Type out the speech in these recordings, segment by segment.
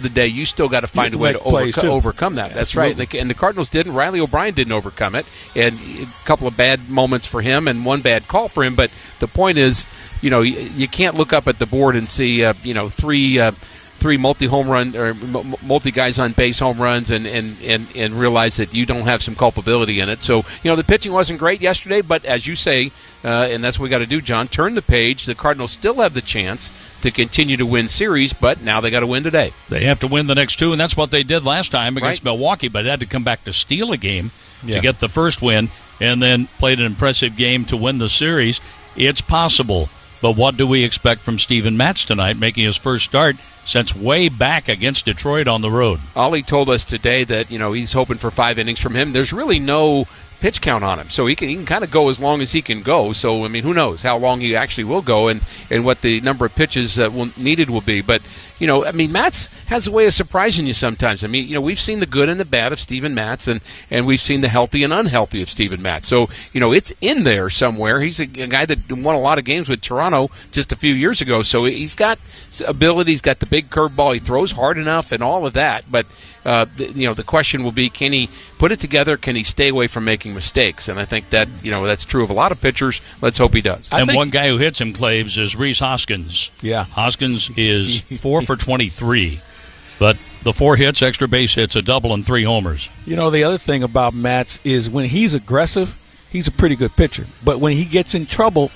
the day, you still got to find a way to overcome that. That's Absolutely. right. And the Cardinals didn't. Riley O'Brien didn't overcome it. And a couple of bad moments for him and one bad call for him. But the point is, you can't look up at the board and see, three multi-home run or multi guys on base home runs and realize that you don't have some culpability in it. So, the pitching wasn't great yesterday, but as you say, and that's what we got to do, John, turn the page. The Cardinals still have the chance to continue to win series, but now they got to win today. They have to win the next two, and that's what they did last time against Milwaukee, but they had to come back to steal a game to get the first win and then played an impressive game to win the series. It's possible, but what do we expect from Steven Matz tonight, making his first start since way back against Detroit on the road? Ollie told us today that, he's hoping for 5 innings from him. There's really no pitch count on him, so he can kind of go as long as he can go. So, who knows how long he actually will go and what the number of pitches needed will be. But, Matz has a way of surprising you sometimes. We've seen the good and the bad of Steven Matz, and we've seen the healthy and unhealthy of Steven Matz. So, it's in there somewhere. He's a guy that won a lot of games with Toronto just a few years ago. So he's got ability. He's got the big curveball. He throws hard enough and all of that. But, the question will be, can he put it together? Can he stay away from making mistakes? And I think that, that's true of a lot of pitchers. Let's hope he does. And one guy who hits him, Claves, is Rhys Hoskins. Yeah. Hoskins is 4 for 23. But the 4 hits, extra base hits, a double, and 3 homers. The other thing about Matz is when he's aggressive, he's a pretty good pitcher. But when he gets in trouble,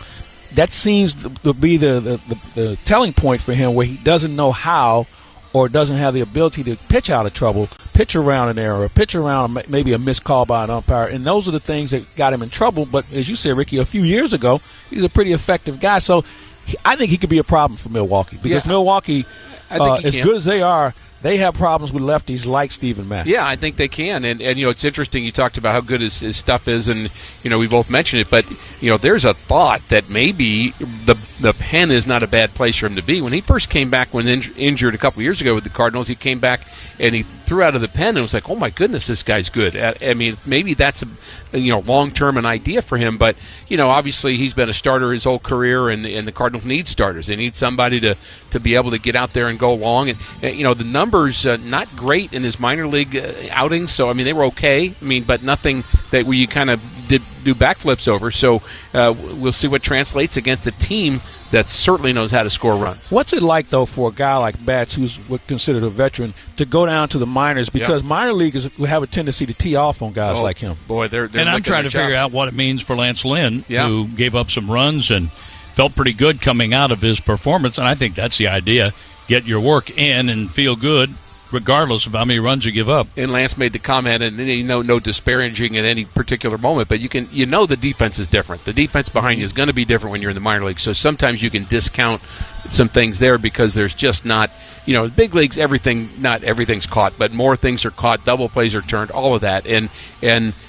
that seems to be the telling point for him where he doesn't know how or doesn't have the ability to pitch out of trouble, pitch around an error, pitch around maybe a missed call by an umpire. And those are the things that got him in trouble. But as you said, Ricky, a few years ago, he's a pretty effective guy. So I think he could be a problem for Milwaukee because Milwaukee, as good as they are, they have problems with lefties like Steven Matz. Yeah, I think they can. And it's interesting. You talked about how good his stuff is, and, we both mentioned it. But, there's a thought that maybe the pen is not a bad place for him to be. When he first came back when injured a couple years ago with the Cardinals, he came back and he threw out of the pen and was like, oh, my goodness, this guy's good. Maybe that's, long-term an idea for him. But, obviously he's been a starter his whole career, and the Cardinals need starters. They need somebody to be able to get out there and go long. And, the numbers not great in his minor league outings. So, they were okay. But nothing that where you kind of do backflips over. So we'll see what translates against a team that certainly knows how to score runs. What's it like, though, for a guy like Matz, who's considered a veteran, to go down to the minors? Because minor leaguers have a tendency to tee off on guys like him. Boy, they're and I'm trying to figure out what it means for Lance Lynn, who gave up some runs and felt pretty good coming out of his performance. And I think that's the idea. Get your work in and feel good, regardless of how many runs you give up. And Lance made the comment, and no disparaging at any particular moment, but the defense is different. The defense behind you is going to be different when you're in the minor league. So sometimes you can discount some things there because there's just not, big leagues, not everything's caught, but more things are caught, double plays are turned, all of that. And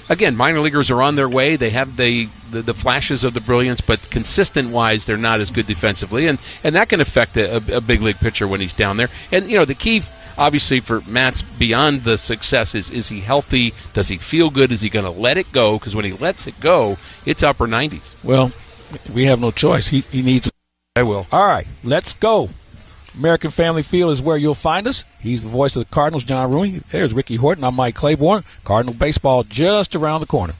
again, minor leaguers are on their way. They have the flashes of the brilliance, but consistent-wise, they're not as good defensively. And that can affect a big league pitcher when he's down there. And, the key obviously for Matz, beyond the success, is he healthy? Does he feel good? Is he going to let it go? Because when he lets it go, it's upper 90s. Well, we have no choice. He needs. I will. All right, let's go. American Family Field is where you'll find us. He's the voice of the Cardinals, John Rooney. There's Ricky Horton. I'm Mike Claiborne. Cardinal baseball just around the corner.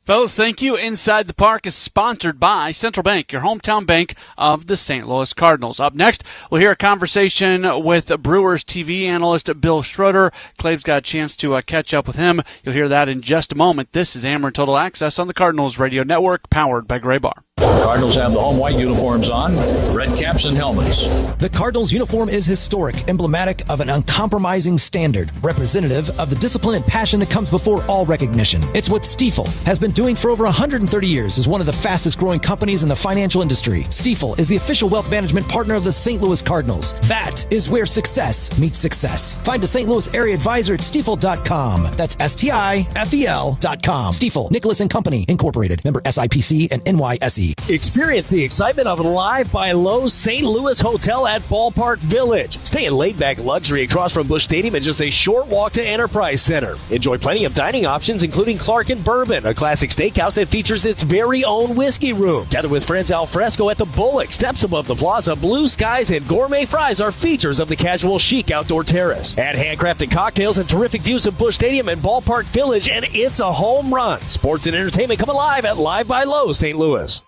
Fellas, thank you. Inside the Park is sponsored by Central Bank, your hometown bank of the St. Louis Cardinals. Up next, we'll hear a conversation with Brewers TV analyst Bill Schroeder. Clave's got a chance to catch up with him. You'll hear that in just a moment. This is Ameren Total Access on the Cardinals Radio Network, powered by Gray Bar. Cardinals have the home white uniforms on, red caps and helmets. The Cardinals uniform is historic, emblematic of an uncompromising standard, representative of the discipline and passion that comes before all recognition. It's what Stifel has been doing for over 130 years as one of the fastest growing companies in the financial industry. Stifel is the official wealth management partner of the St. Louis Cardinals. That is where success meets success. Find a St. Louis area advisor at Stifel.com. That's STIFEL.com. Stifel, Nicholas and Company, Incorporated. Member SIPC and NYSE. MLB. Experience the excitement of Live by Lowe's St. Louis Hotel at Ballpark Village. Stay in laid-back luxury across from Busch Stadium and just a short walk to Enterprise Center. Enjoy plenty of dining options, including Clark and Bourbon, a classic steakhouse that features its very own whiskey room. Gather with friends al fresco at the Bullock. Steps above the plaza, blue skies, and gourmet fries are features of the casual chic outdoor terrace. Add handcrafted cocktails and terrific views of Busch Stadium and Ballpark Village, and it's a home run. Sports and entertainment come alive at Live by Lowe's St. Louis.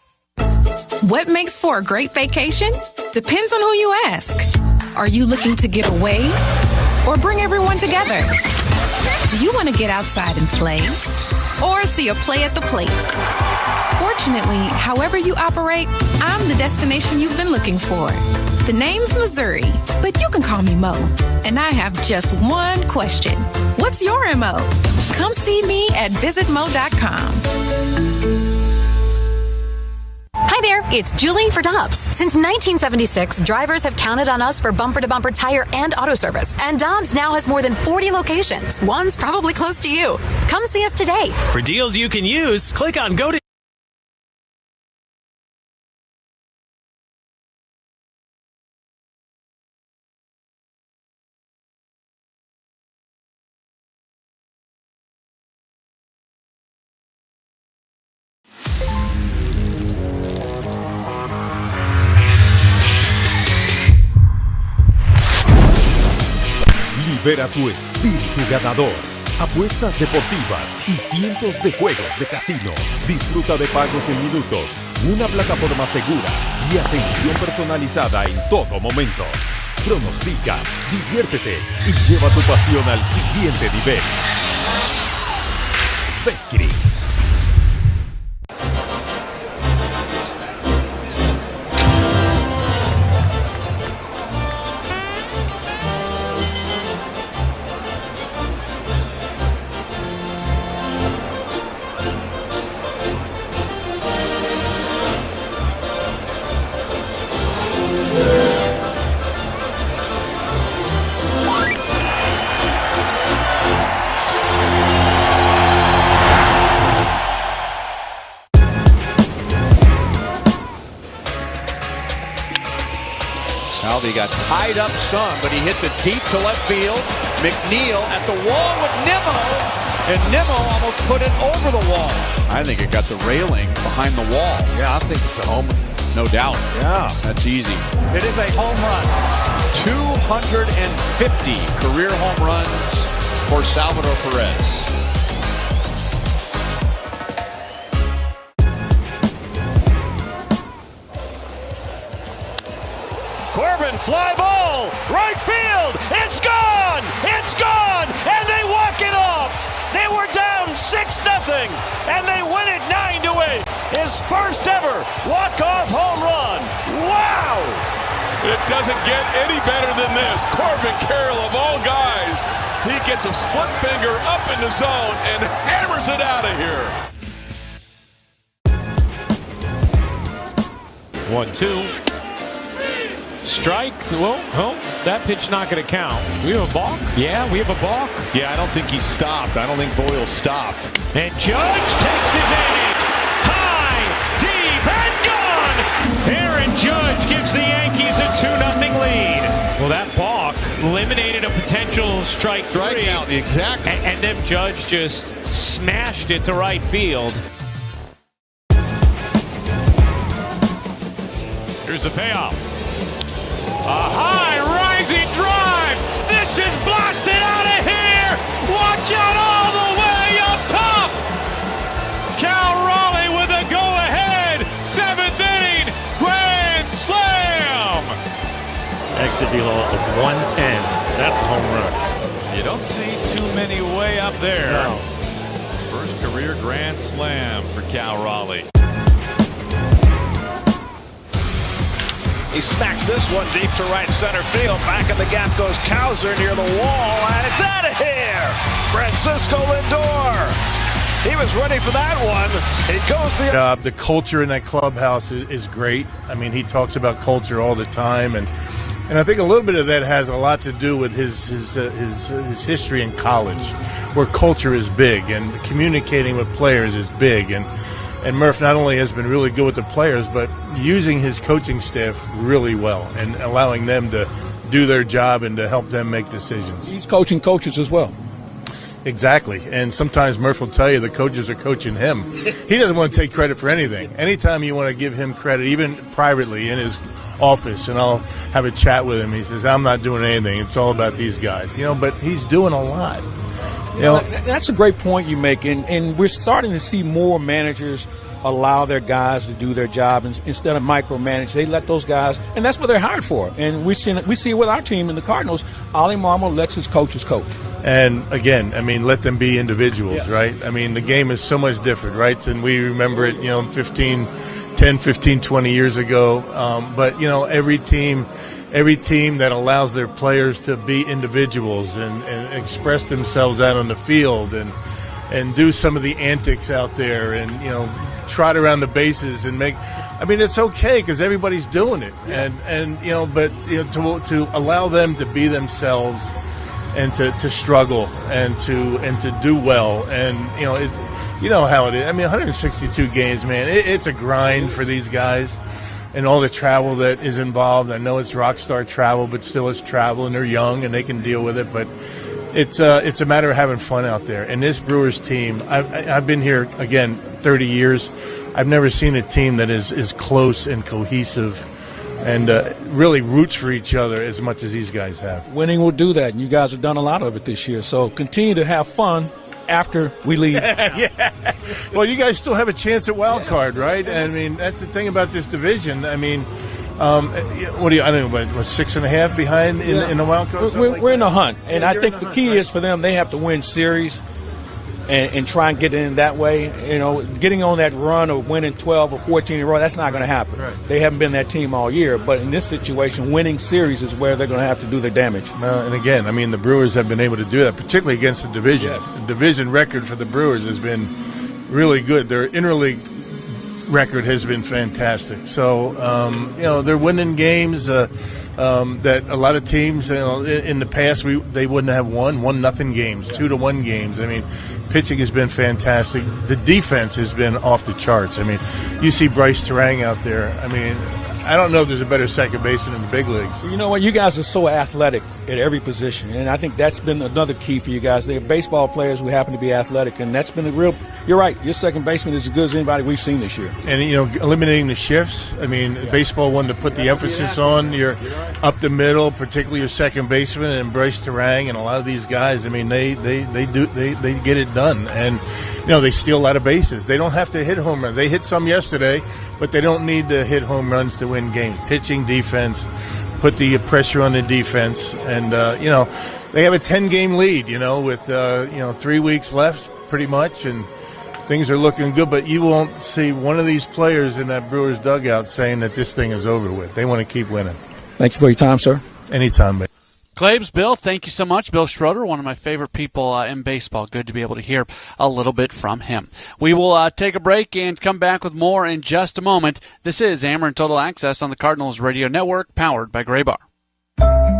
What makes for a great vacation? Depends on who you ask. Are you looking to get away or bring everyone together? Do you want to get outside and play or see a play at the plate? Fortunately, however you operate, I'm the destination you've been looking for. The name's Missouri, but you can call me Mo. And I have just one question. What's your MO? Come see me at visitmo.com. Hi there, it's Julie for Dobbs. Since 1976, drivers have counted on us for bumper-to-bumper tire and auto service. And Dobbs now has more than 40 locations. One's probably close to you. Come see us today. For deals you can use, click on Go to... Libera tu espíritu ganador. Apuestas deportivas y cientos de juegos de casino. Disfruta de pagos en minutos, una plataforma segura y atención personalizada en todo momento. Pronostica, diviértete y lleva tu pasión al siguiente nivel. Betcris. Civale got tied up some, but he hits it deep to left field. McNeil at the wall with Nimmo, and Nimmo almost put it over the wall. I think it got the railing behind the wall. Yeah, I think it's a home. No doubt. Yeah. That's easy. It is a home run. 250 career home runs for Salvador Perez. Corbin, fly ball, right field, it's gone, and they walk it off. They were down 6-0, and they win it 9-8. His first ever walk-off home run. Wow! It doesn't get any better than this. Corbin Carroll, of all guys, he gets a split finger up in the zone and hammers it out of here. 1-2. Strike. Well, that pitch not going to count. We have a balk? Yeah, we have a balk. Yeah, I don't think he stopped. I don't think Boyle stopped. And Judge takes advantage. High, deep, and gone. Aaron Judge gives the Yankees a 2-0 lead. Well, that balk eliminated a potential strike three. Out, exactly. And then Judge just smashed it to right field. Here's the payoff. A high rising drive. This is blasted out of here. Watch out all the way up top. Cal Raleigh with a go-ahead 7th inning grand slam. Exit velocity of 110. That's a home run. You don't see too many way up there. No. First career grand slam for Cal Raleigh. He smacks this one deep to right center field. Back in the gap goes Cowser near the wall, and it's out of here. Francisco Lindor. He was ready for that one. He goes the culture in that clubhouse is great. I mean, he talks about culture all the time, and I think a little bit of that has a lot to do with his history in college, where culture is big and communicating with players is big. And And Murph not only has been really good with the players, but using his coaching staff really well and allowing them to do their job and to help them make decisions. He's coaching coaches as well. Exactly. And sometimes Murph will tell you the coaches are coaching him. He doesn't want to take credit for anything. Anytime you want to give him credit, even privately in his office, and I'll have a chat with him, he says, I'm not doing anything. It's all about these guys. But he's doing a lot. That's a great point you make, and we're starting to see more managers allow their guys to do their job instead of micromanage. They let those guys, and that's what they're hired for. And we see it with our team in the Cardinals. Ollie Marmol lets his coaches coach. And again, let them be individuals, right? The game is so much different, right? And we remember it, 10, 15, 20 years ago. But every team that allows their players to be individuals and express themselves out on the field and do some of the antics out there and, trot around the bases and make – it's okay because everybody's doing it. But to allow them to be themselves and to struggle and to do well. And, you know how it is. 162 games, man, it's a grind for these guys. And all the travel that is involved. I know it's rock star travel, but still it's travel, and they're young and they can deal with it. But it's a matter of having fun out there. And this Brewers team, I've been here, again, 30 years. I've never seen a team that is close and cohesive and really roots for each other as much as these guys have. Winning will do that, and you guys have done a lot of it this year. So continue to have fun after we leave. Yeah. Well, you guys still have a chance at wild card, right? That's the thing about this division. What do you? I don't know. What 6.5 behind in the wild card? We're in the hunt, and I think the key is for them. They have to win series and try and get in that way. Getting on that run of winning 12 or 14 in a row, that's not going to happen. Right. They haven't been that team all year. But in this situation, winning series is where they're going to have to do their damage. And again, the Brewers have been able to do that, particularly against the division. Yes. The division record for the Brewers has been really good. Their interleague record has been fantastic. So, they're winning games that a lot of teams, in the past, they wouldn't have won 1-0 games, 2-1 games. Pitching has been fantastic. The defense has been off the charts. You see Bryce Terang out there. I don't know if there's a better second baseman in the big leagues. You know what? You guys are so athletic at every position, and I think that's been another key for you guys. They're baseball players who happen to be athletic, and that's been you're right. Your second baseman is as good as anybody we've seen this year. And, eliminating the shifts. Baseball wanted to put the emphasis on your up the middle, particularly your second baseman and Bryce Terang and a lot of these guys. They get it done. And, they steal a lot of bases. They don't have to hit home runs. They hit some yesterday, but they don't need to hit home runs to win games. Pitching, defense, put the pressure on the defense. And, they have a 10-game lead, with, 3 weeks left pretty much. And things are looking good, but you won't see one of these players in that Brewers dugout saying that this thing is over with. They want to keep winning. Thank you for your time, sir. Anytime, baby. Claibs, Bill, thank you so much. Bill Schroeder, one of my favorite people in baseball. Good to be able to hear a little bit from him. We will take a break and come back with more in just a moment. This is Ameren Total Access on the Cardinals Radio Network, powered by Gray Bar.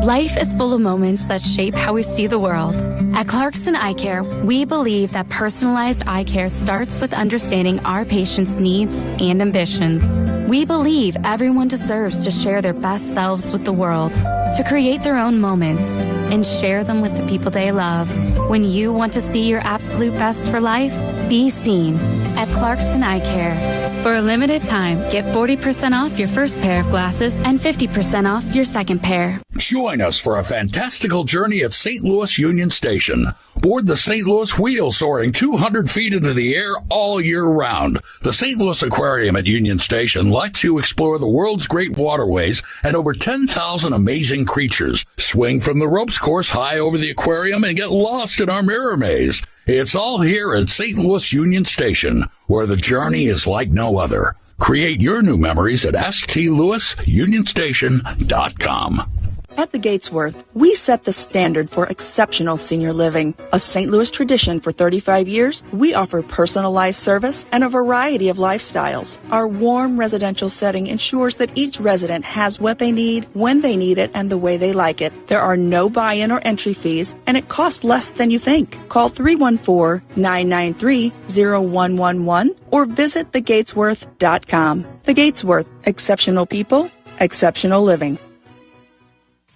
Life is full of moments that shape how we see the world. At Clarkson Eye Care, we believe that personalized eye care starts with understanding our patients' needs and ambitions. We believe everyone deserves to share their best selves with the world, to create their own moments, and share them with the people they love. When you want to see your absolute best for life, be seen at Clarkson Eye Care. For a limited time, get 40% off your first pair of glasses and 50% off your second pair. Join us for a fantastical journey at St. Louis Union Station. Board the St. Louis Wheel soaring 200 feet into the air all year round. The St. Louis Aquarium at Union Station lets you explore the world's great waterways and over 10,000 amazing creatures. Swing from the ropes course high over the aquarium and get lost in our mirror maze. It's all here at St. Louis Union Station, where the journey is like no other. Create your new memories at stlouisunionstation.com. At the Gatesworth, we set the standard for exceptional senior living. A St. Louis tradition for 35 years, we offer personalized service and a variety of lifestyles. Our warm residential setting ensures that each resident has what they need, when they need it, and the way they like it. There are no buy-in or entry fees, and it costs less than you think. Call 314-993-0111 or visit thegatesworth.com. The Gatesworth, exceptional people, exceptional living.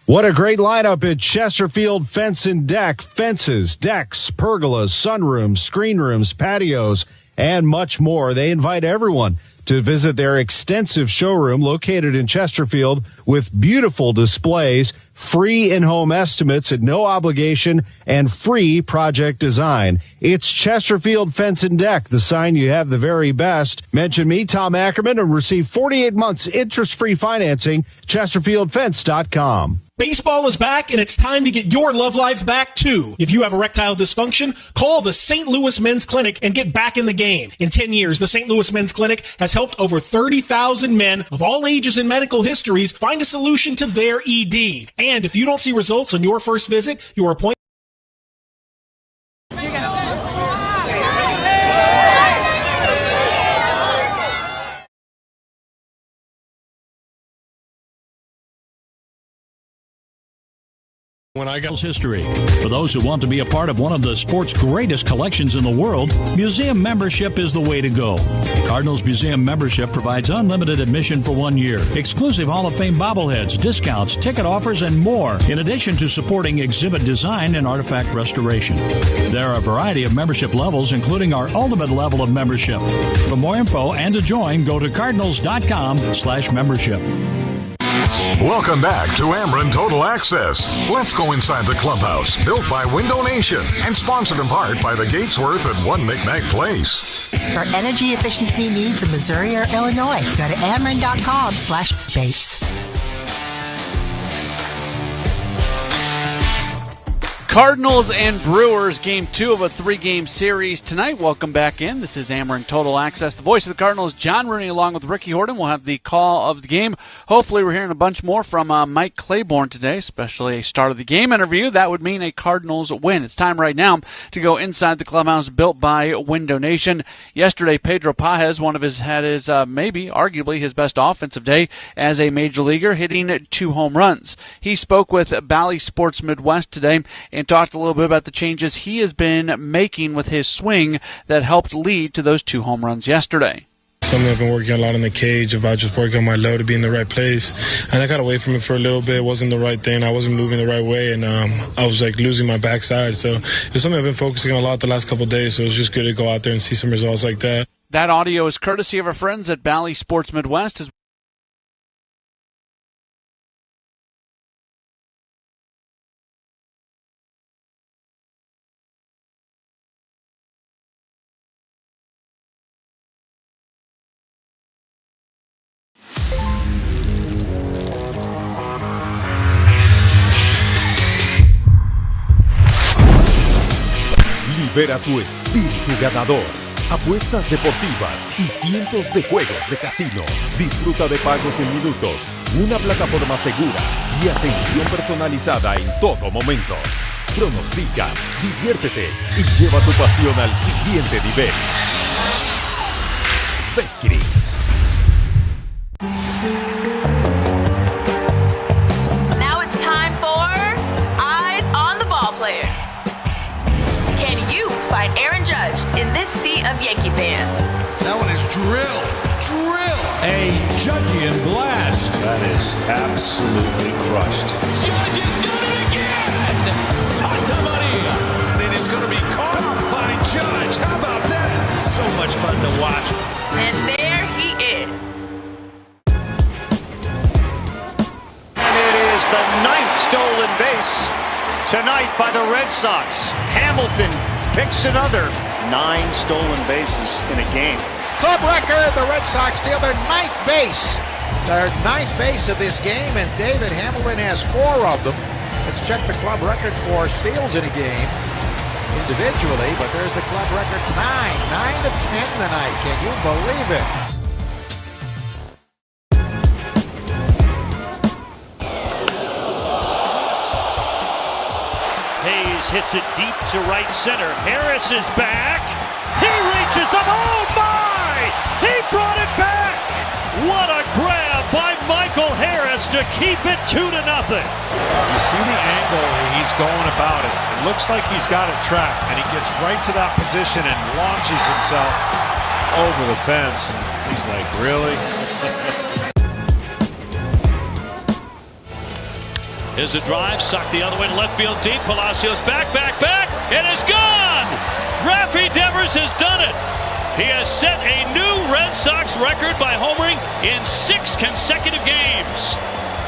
What a great lineup at Chesterfield Fence and Deck. Fences, decks, pergolas, sunrooms, screen rooms, patios, and much more. They invite everyone to visit their extensive showroom located in Chesterfield with beautiful displays, free in-home estimates at no obligation, and free project design. It's Chesterfield Fence and Deck, the sign you have the very best. Mention me, Tom Ackerman, and receive 48 months interest-free financing, ChesterfieldFence.com. Baseball is back, and it's time to get your love life back, too. If you have erectile dysfunction, call the St. Louis Men's Clinic and get back in the game. In 10 years, the St. Louis Men's Clinic has helped over 30,000 men of all ages and medical histories find a solution to their ED. And if you don't see results on your first visit, your appointment When I got history. For those who want to be a part of one of the sport's greatest collections in the world, museum membership is the way to go. Cardinals Museum membership provides unlimited admission for 1 year, exclusive Hall of Fame bobbleheads, discounts, ticket offers, and more, in addition to supporting exhibit design and artifact restoration. There are a variety of membership levels, including our ultimate level of membership. For more info and to join, go to cardinals.com/membership. Welcome back to Ameren Total Access. Let's go inside the clubhouse, built by Window Nation and sponsored in part by the Gatesworth at 1 McMack Place. For energy efficiency needs in Missouri or Illinois, go to ameren.com/states. Cardinals and Brewers, Game 2 of a 3-game series tonight. Welcome back in. This is Ameren Total Access. The voice of the Cardinals, John Rooney, along with Ricky Horton, will have the call of the game. Hopefully we're hearing a bunch more from Mike Claiborne today, especially a start of the game interview. That would mean a Cardinals win. It's time right now to go inside the clubhouse built by Window Nation. Yesterday, Pedro Pages, had his maybe, arguably, his best offensive day as a major leaguer, hitting 2 home runs. He spoke with Bally Sports Midwest today and talked a little bit about the changes he has been making with his swing that helped lead to those 2 home runs yesterday. Something I've been working a lot in the cage about, just working on my low to be in the right place. And I got away from it for a little bit. It wasn't the right thing. I wasn't moving the right way, and I was losing my backside. So it's something I've been focusing on a lot the last couple of days. So it's just good to go out there and see some results like that. That audio is courtesy of our friends at Bally Sports Midwest. Libera tu espíritu ganador. Apuestas deportivas y cientos de juegos de casino. Disfruta de pagos en minutos, una plataforma segura y atención personalizada en todo momento. Pronostica, diviértete y lleva tu pasión al siguiente nivel. Betcris. Now it's time for Eyes on the Ball Player. Can you find Aaron Judge in this sea of Yankee fans? That one is drill. A Judgian blast. That is absolutely crushed. Judge has done it again! Santa Maria! And it is going to be caught by Judge. How about that? So much fun to watch. And there he is. And it is the 9th stolen base tonight by the Red Sox. Hamilton picks another 9 stolen bases in a game. Club record, the Red Sox steal their 9th base. Their 9th base of this game, and David Hamilton has 4 of them. Let's check the club record for steals in a game individually, but there's the club record 9 of 10 tonight. Can you believe it? Hayes hits it deep to right center. Harris is back. He reaches up. Oh, my! He brought it back. What a grab by Michael Harris to keep it 2-0. You see the angle he's going about it. It looks like he's got it tracked, and he gets right to that position and launches himself over the fence. He's like, really? Here's a drive, sucked the other way to left field deep. Palacios back, and it's gone! Raffy Devers has done it! He has set a new Red Sox record by homering in 6 consecutive games.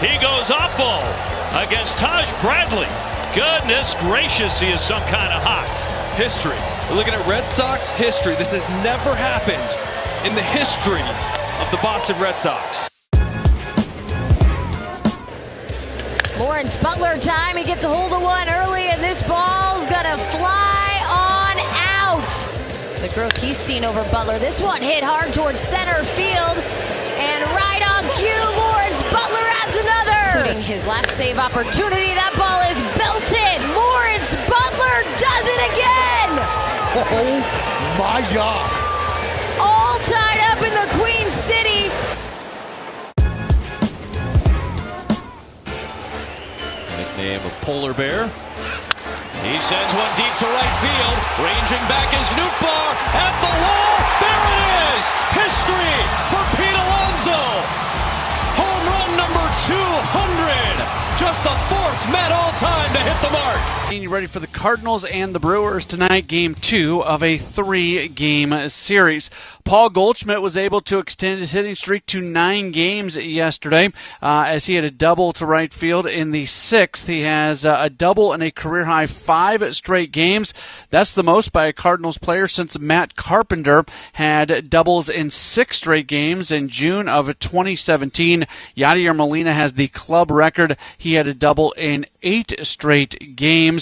He goes off-ball against Taj Bradley. Goodness gracious, he is some kind of hot. History. We're looking at Red Sox history. This has never happened in the history of the Boston Red Sox. Lawrence Butler time. He gets a hold of one early, and this ball's gonna fly on out. The growth he's seen over Butler. This one hit hard towards center field, and right on cue, Lawrence Butler adds another. Including his last save opportunity. That ball is belted. Lawrence Butler does it again. Oh my God! All tied up in the Queen City. Nickname of Polar Bear. He sends one deep to right field. Ranging back is Nootbaar at the wall. There it is! History for Pete Alonso. Home run number 200. Just the 4th Met all-time to hit the mark. You ready for the Cardinals and the Brewers tonight, Game 2 of a 3-game series. Paul Goldschmidt was able to extend his hitting streak to 9 games yesterday as he had a double to right field in the 6th. He has a double and a career-high 5 straight games. That's the most by a Cardinals player since Matt Carpenter had doubles in 6 straight games in June of 2017. Yadier Molina has the club record. He had a double in 8 straight games.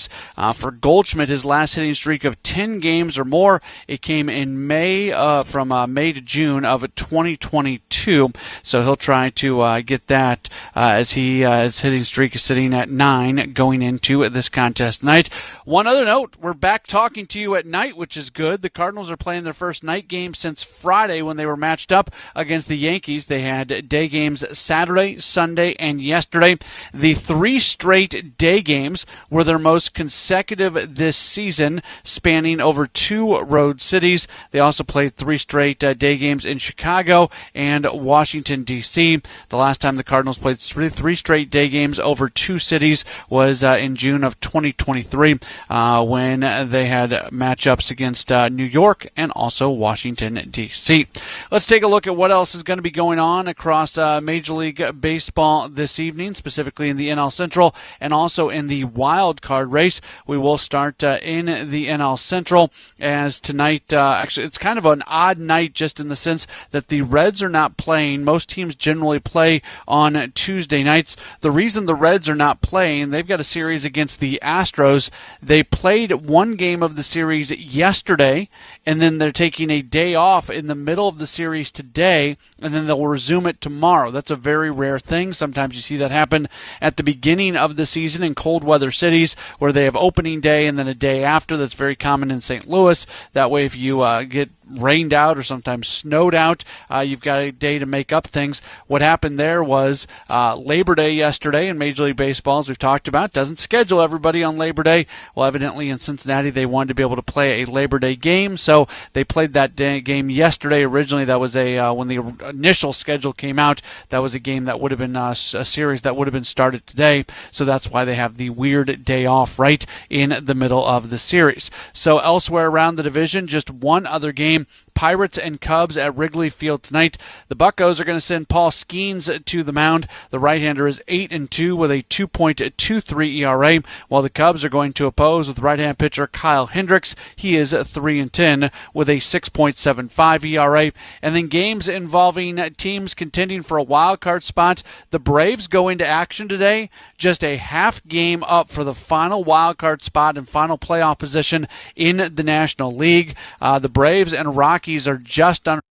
For Goldschmidt, his last hitting streak of 10 games or more, it came in May from May to June of 2022. So he'll try to get that as his hitting streak is sitting at 9 going into this contest tonight. One other note, we're back talking to you at night, which is good. The Cardinals are playing their first night game since Friday when they were matched up against the Yankees. They had day games Saturday, Sunday, and yesterday. The 3 straight day games were their most consecutive this season, spanning over 2 road cities. They also played 3 straight day games in Chicago and Washington, D.C. The last time the Cardinals played 3 straight day games over 2 cities was in June of 2023 when they had matchups against New York and also Washington, D.C. Let's take a look at what else is going to be going on across Major League Baseball this evening, specifically in the NL Central and also in the wild card race. We will start in the NL Central as tonight, actually it's kind of an odd night just in the sense that the Reds are not playing. Most teams generally play on Tuesday nights. The reason the Reds are not playing, they've got a series against the Astros. They played 1 game of the series yesterday, and then they're taking a day off in the middle of the series today, and then they'll resume it tomorrow. That's a very rare thing. Sometimes you see that happen at the beginning of the season in cold weather cities where they have opening day and then a day after. That's very common in St. Louis. That way, if you get rained out or sometimes snowed out, you've got a day to make up things. What happened there was Labor Day yesterday in Major League Baseball, as we've talked about, doesn't schedule everybody on Labor Day. Well, evidently in Cincinnati they wanted to be able to play a Labor Day game, so they played that game yesterday. Originally that was when the initial schedule came out, that was a game that would have been a series that would have been started today, so that's why they have the weird day off right in the middle of the series. So elsewhere around the division, just one other game. Pirates and Cubs at Wrigley Field tonight. The Buccos are going to send Paul Skeens to the mound. The right-hander is 8-2 with a 2.23 ERA, while the Cubs are going to oppose with right-hand pitcher Kyle Hendricks. He is 3-10 with a 6.75 ERA. And then games involving teams contending for a wild card spot. The Braves go into action today, just a half game up for the final wild card spot and final playoff position in the National League. The Braves and Rockies are just under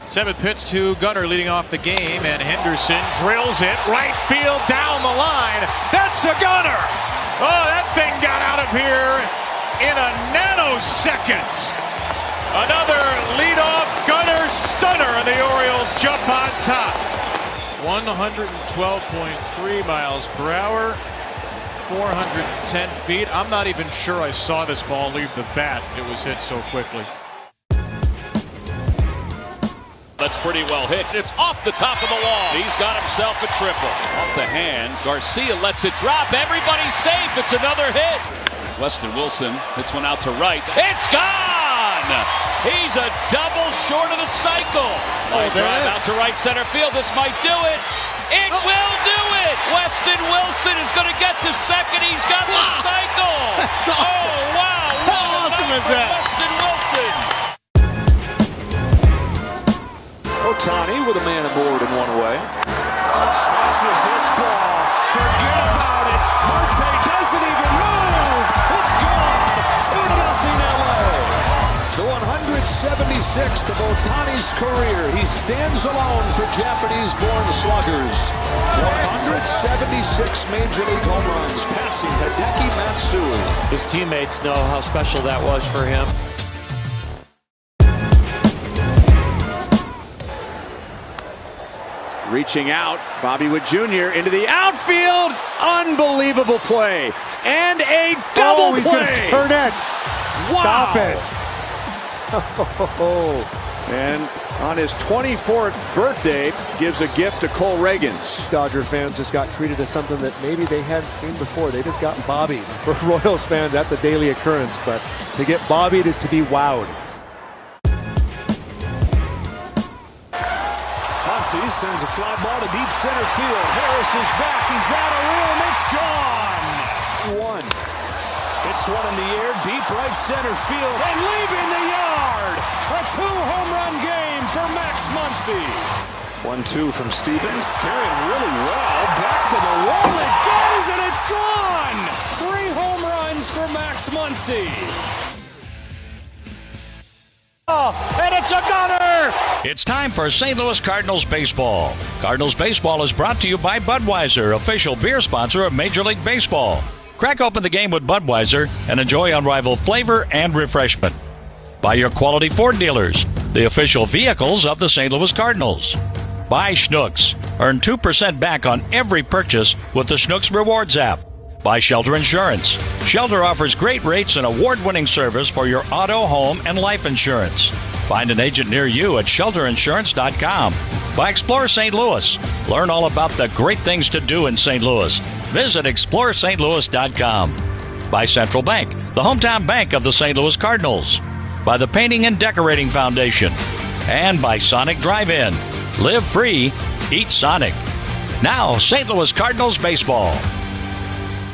Seventh pitch to Gunnar leading off the game, and Henderson drills it right field down the line. That's a Gunnar! Oh, that thing got out of here in a nanosecond. Another leadoff Gunnar stunner, and the Orioles jump on top. 112.3 miles per hour, 410 feet. I'm not even sure I saw this ball leave the bat. It was hit so quickly. That's pretty well hit. It's off the top of the wall. He's got himself a triple. Off the hands. Garcia lets it drop. Everybody's safe. It's another hit. Weston Wilson hits one out to right. It's gone! He's a double short of the cycle. Drive out to right center field. This might do it. It will do it! Weston Wilson is going to get to second. He's got the cycle. That's awesome. Oh, wow. How awesome is that? Weston Wilson. Ohtani with a man aboard in one away. Smashes this ball. Forget about it. Marte doesn't even move. It's gone. 2-0 LA. The 176th of Ohtani's career. He stands alone for Japanese-born sluggers. 176 Major League home runs, passing Hideki Matsui. His teammates know how special that was for him. Reaching out, Bobby Wood Jr. into the outfield. Unbelievable play. And a double he's play. He's going to turn it. Wow. Stop it. And on his 24th birthday, gives a gift to Cole Reagans. Dodger fans just got treated as something that maybe they hadn't seen before. They just got bobbied. For Royals fans, that's a daily occurrence. But to get bobbied is to be wowed. Muncy sends a fly ball to deep center field. Harris is back. He's out of room. It's gone. It's one in the air, deep right center field, and leaving the yard. A 2-home run game for Max Muncy. 1-2 from Stevens. Carrying really well. Back to the wall. It goes, and it's gone. 3 home runs for Max Muncy. And it's a gunner! It's time for St. Louis Cardinals baseball. Cardinals baseball is brought to you by Budweiser, official beer sponsor of Major League Baseball. Crack open the game with Budweiser and enjoy unrivaled flavor and refreshment. By your quality Ford dealers, the official vehicles of the St. Louis Cardinals. By Schnucks. Earn 2% back on every purchase with the Schnucks Rewards app. By Shelter Insurance. Shelter offers great rates and award-winning service for your auto, home, and life insurance. Find an agent near you at shelterinsurance.com. By Explore St. Louis. Learn all about the great things to do in St. Louis. Visit explorestlouis.com. By Central Bank, the hometown bank of the St. Louis Cardinals. By the Painting and Decorating Foundation. And by Sonic Drive-In. Live free, eat Sonic. Now, St. Louis Cardinals baseball.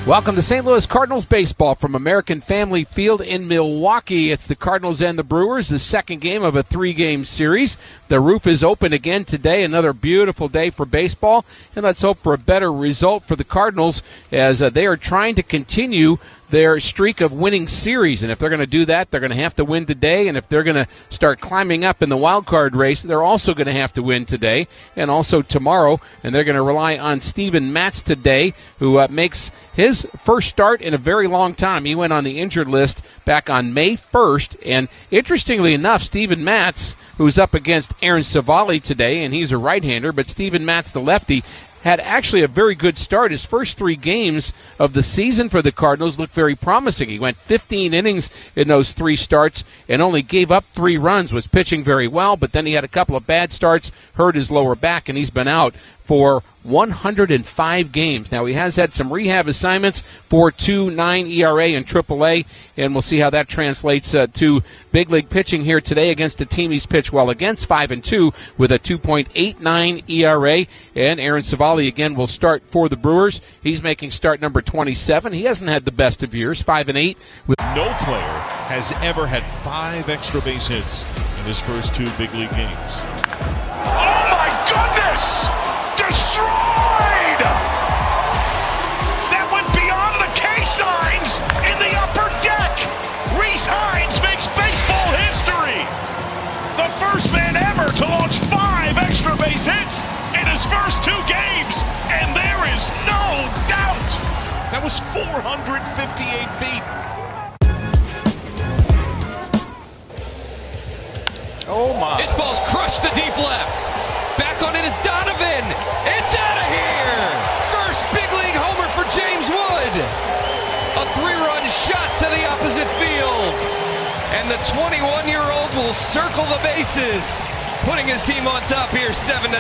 Welcome to St. Louis Cardinals baseball from American Family Field in Milwaukee. It's the Cardinals and the Brewers, the second game of a 3-game series. The roof is open again today. Another beautiful day for baseball. And let's hope for a better result for the Cardinals as they are trying to continue their streak of winning series. And if they're going to do that, they're going to have to win today. And if they're going to start climbing up in the wild card race, they're also going to have to win today and also tomorrow. And they're going to rely on Steven Matz today, who makes his first start in a very long time. He went on the injured list back on May 1st. And interestingly enough, Steven Matz, who's up against Aaron Civale today, and he's a right-hander, but Steven Matz, the lefty, had actually a very good start. His first 3 games of the season for the Cardinals looked very promising. He went 15 innings in those 3 starts and only gave up 3 runs, was pitching very well, but then he had a couple of bad starts, hurt his lower back, and he's been out for 105 games. Now, he has had some rehab assignments for 2.9 ERA in AAA, and we'll see how that translates to big league pitching here today against a team he's pitched well against, 5-2 with a 2.89 ERA. And Aaron Civale again will start for the Brewers. He's making start number 27. He hasn't had the best of years, 5-8. No player has ever had 5 extra base hits in his first 2 big league games. Oh my goodness! Destroyed! That went beyond the K signs in the upper deck. Reese Hines makes baseball history. The first man ever to launch That was 458 feet. Oh my. This ball's crushed to deep left. Back on it is Donovan. It's out of here. First big league homer for James Wood. A 3-run shot to the opposite field. And the 21-year-old will circle the bases, putting his team on top here 7-0.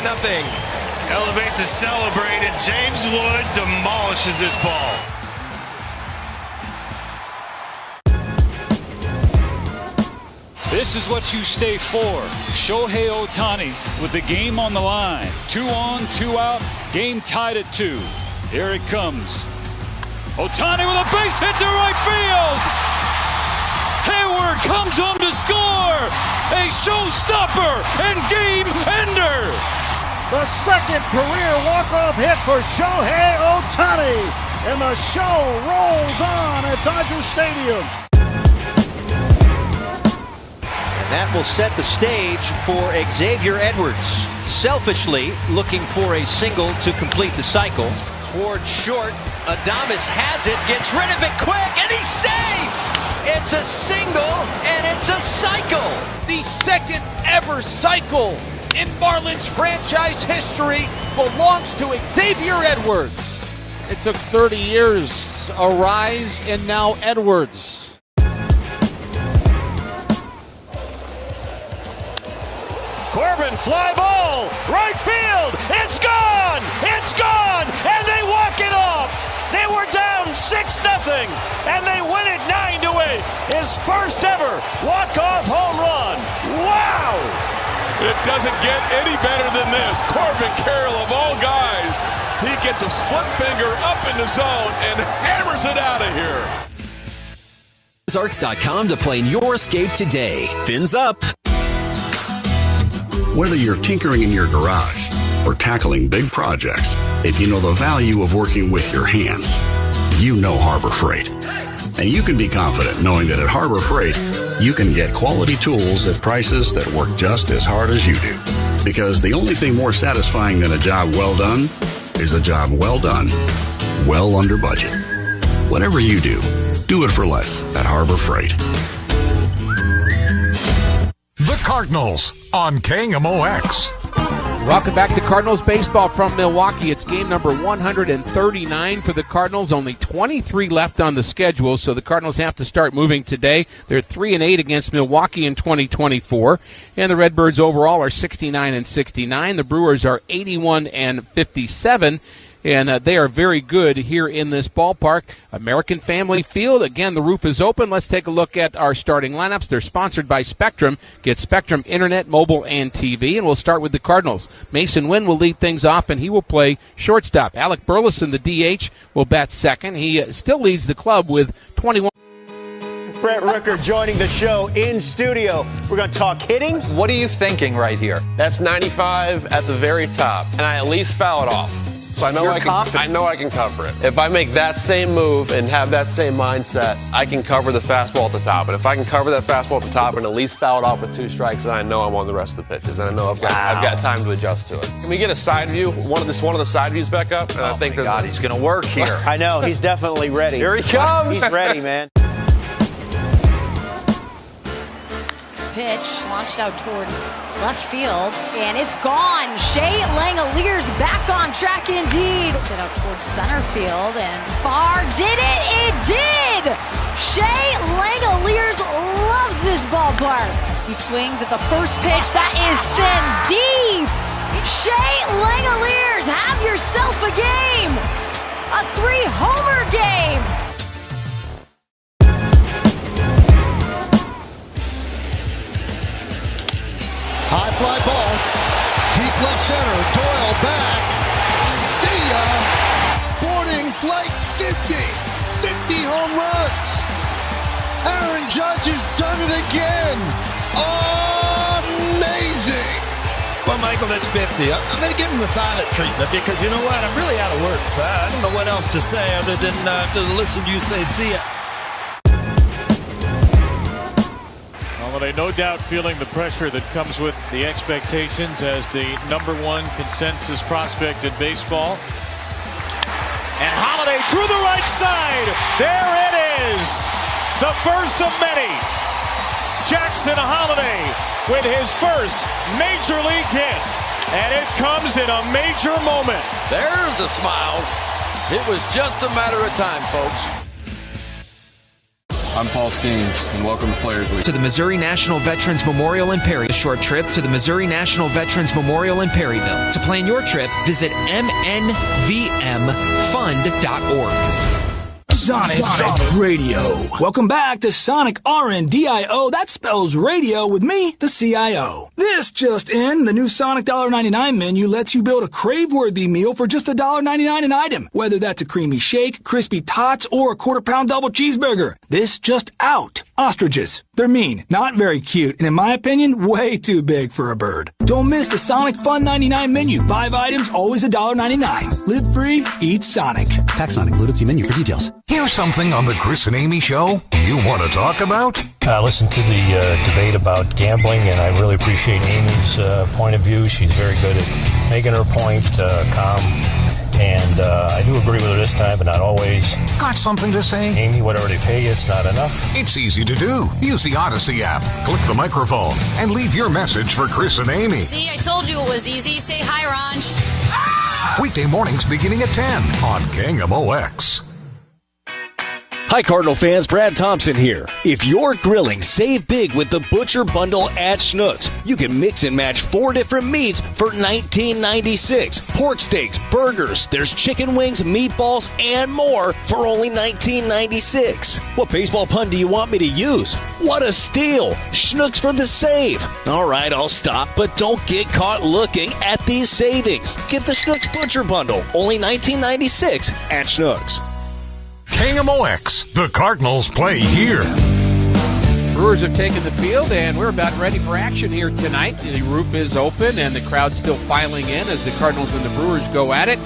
Elevate to celebrate, and James Wood demolishes this ball. This is what you stay for. Shohei Ohtani with the game on the line. 2 on, 2 out, game tied at 2. Here it comes. Ohtani with a base hit to right field. Hayward comes home to score. A showstopper and game ender. The second career walk-off hit for Shohei Ohtani. And the show rolls on at Dodger Stadium. And that will set the stage for Xavier Edwards. Selfishly looking for a single to complete the cycle. Towards short, Adames has it, gets rid of it quick, and he's safe! It's a single, and it's a cycle! The second ever cycle in Marlins franchise history belongs to Xavier Edwards. It took 30 years, a rise, and now Edwards. Corbin, fly ball, right field, it's gone! It's gone! And they walk it off! They were down 6-0, and they win it 9-8. His first ever walk-off home run. Wow! It doesn't get any better than this. Corbin Carroll, of all guys, he gets a split finger up in the zone and hammers it out of here. Arcs.com to plan your escape today. Fins up. Whether you're tinkering in your garage or tackling big projects, if you know the value of working with your hands, you know Harbor Freight. And you can be confident knowing that at Harbor Freight, you can get quality tools at prices that work just as hard as you do. Because the only thing more satisfying than a job well done is a job well done, well under budget. Whatever you do it for less at Harbor Freight. The Cardinals on KMOX. Welcome back to Cardinals baseball from Milwaukee. It's game number 139 for the Cardinals. Only 23 left on the schedule, so the Cardinals have to start moving today. They're 3-8 against Milwaukee in 2024, and the Redbirds overall are 69-69. The Brewers are 81-57. And they are very good here in this ballpark. American Family Field. Again, the roof is open. Let's take a look at our starting lineups. They're sponsored by Spectrum. Get Spectrum Internet, mobile, and TV. And we'll start with the Cardinals. Masyn Winn will lead things off, and he will play shortstop. Alec Burleson, the DH, will bat second. He still leads the club with 21. Brett Rooker joining the show in studio. We're going to talk hitting. What are you thinking right here? That's 95 at the very top, and I at least foul it off. So I know I can cover it. If I make that same move and have that same mindset, I can cover the fastball at the top. And if I can cover that fastball at the top and at least foul it off with 2 strikes, then I know I'm on the rest of the pitches. And I know I've got time to adjust to it. Can we get a side view? One of the side views back up? And I think God, he's going to work here. I know, he's definitely ready. Here he comes. He's ready, man. Pitch launched out towards left field, and it's gone. Shea Langoliers back on track indeed. It out towards center field, and far. Did it? It did! Shea Langoliers loves this ballpark. He swings at the first pitch. That is sent deep. Shea Langoliers, have yourself a game. A 3-homer game. High fly ball, deep left center, Doyle back, see ya! Boarding flight 50 home runs! Aaron Judge has done it again! Amazing! Well, Michael, that's 50. I'm going to give him the silent treatment because you know what? I'm really out of words. I don't know what else to say other than to listen to you say, see ya. Well, they no doubt feeling the pressure that comes with the expectations as the #1 consensus prospect in baseball. And Holiday through the right side. There it is. The first of many. Jackson Holiday with his first major league hit. And it comes in a major moment. There's the smiles. It was just a matter of time, folks. I'm Paul Skeens, and welcome to Players Week. To the Missouri National Veterans Memorial in Perry. A short trip to the Missouri National Veterans Memorial in Perryville. To plan your trip, visit mnvmfund.org. Sonic Radio. Welcome back to Sonic RNDIO. That spells radio with me, the CIO. This just in, the new Sonic $1.99 menu lets you build a crave-worthy meal for just $1.99 an item. Whether that's a creamy shake, crispy tots, or a quarter-pound double cheeseburger. This just out. Ostriches. They're mean, not very cute, and in my opinion, way too big for a bird. Don't miss the Sonic Fun 99 menu. 5 items, always $1.99. Live free, eat Sonic. Tax not included. See menu for details. Here's something on the Chris and Amy show you want to talk about? I listened to the debate about gambling, and I really appreciate Amy's point of view. She's very good at making her point, calm. And I do agree with her this time, but not always. Got something to say? Amy, whatever they pay you, it's not enough. It's easy to do. Use the Odyssey app, click the microphone, and leave your message for Chris and Amy. See, I told you it was easy. Say hi, Ranj. Weekday mornings beginning at 10 on KMOX. Hi, Cardinal fans. Brad Thompson here. If you're grilling, save big with the Butcher Bundle at Schnucks. You can mix and match 4 different meats for $19.96. Pork steaks, burgers, there's chicken wings, meatballs, and more for only $19.96. What baseball pun do you want me to use? What a steal! Schnucks for the save. All right, I'll stop, but don't get caught looking at these savings. Get the Schnucks Butcher Bundle, only $19.96 at Schnucks. KMOX, the Cardinals play here. Brewers have taken the field, and we're about ready for action here tonight. The roof is open, and the crowd's still filing in as the Cardinals and the Brewers go at it.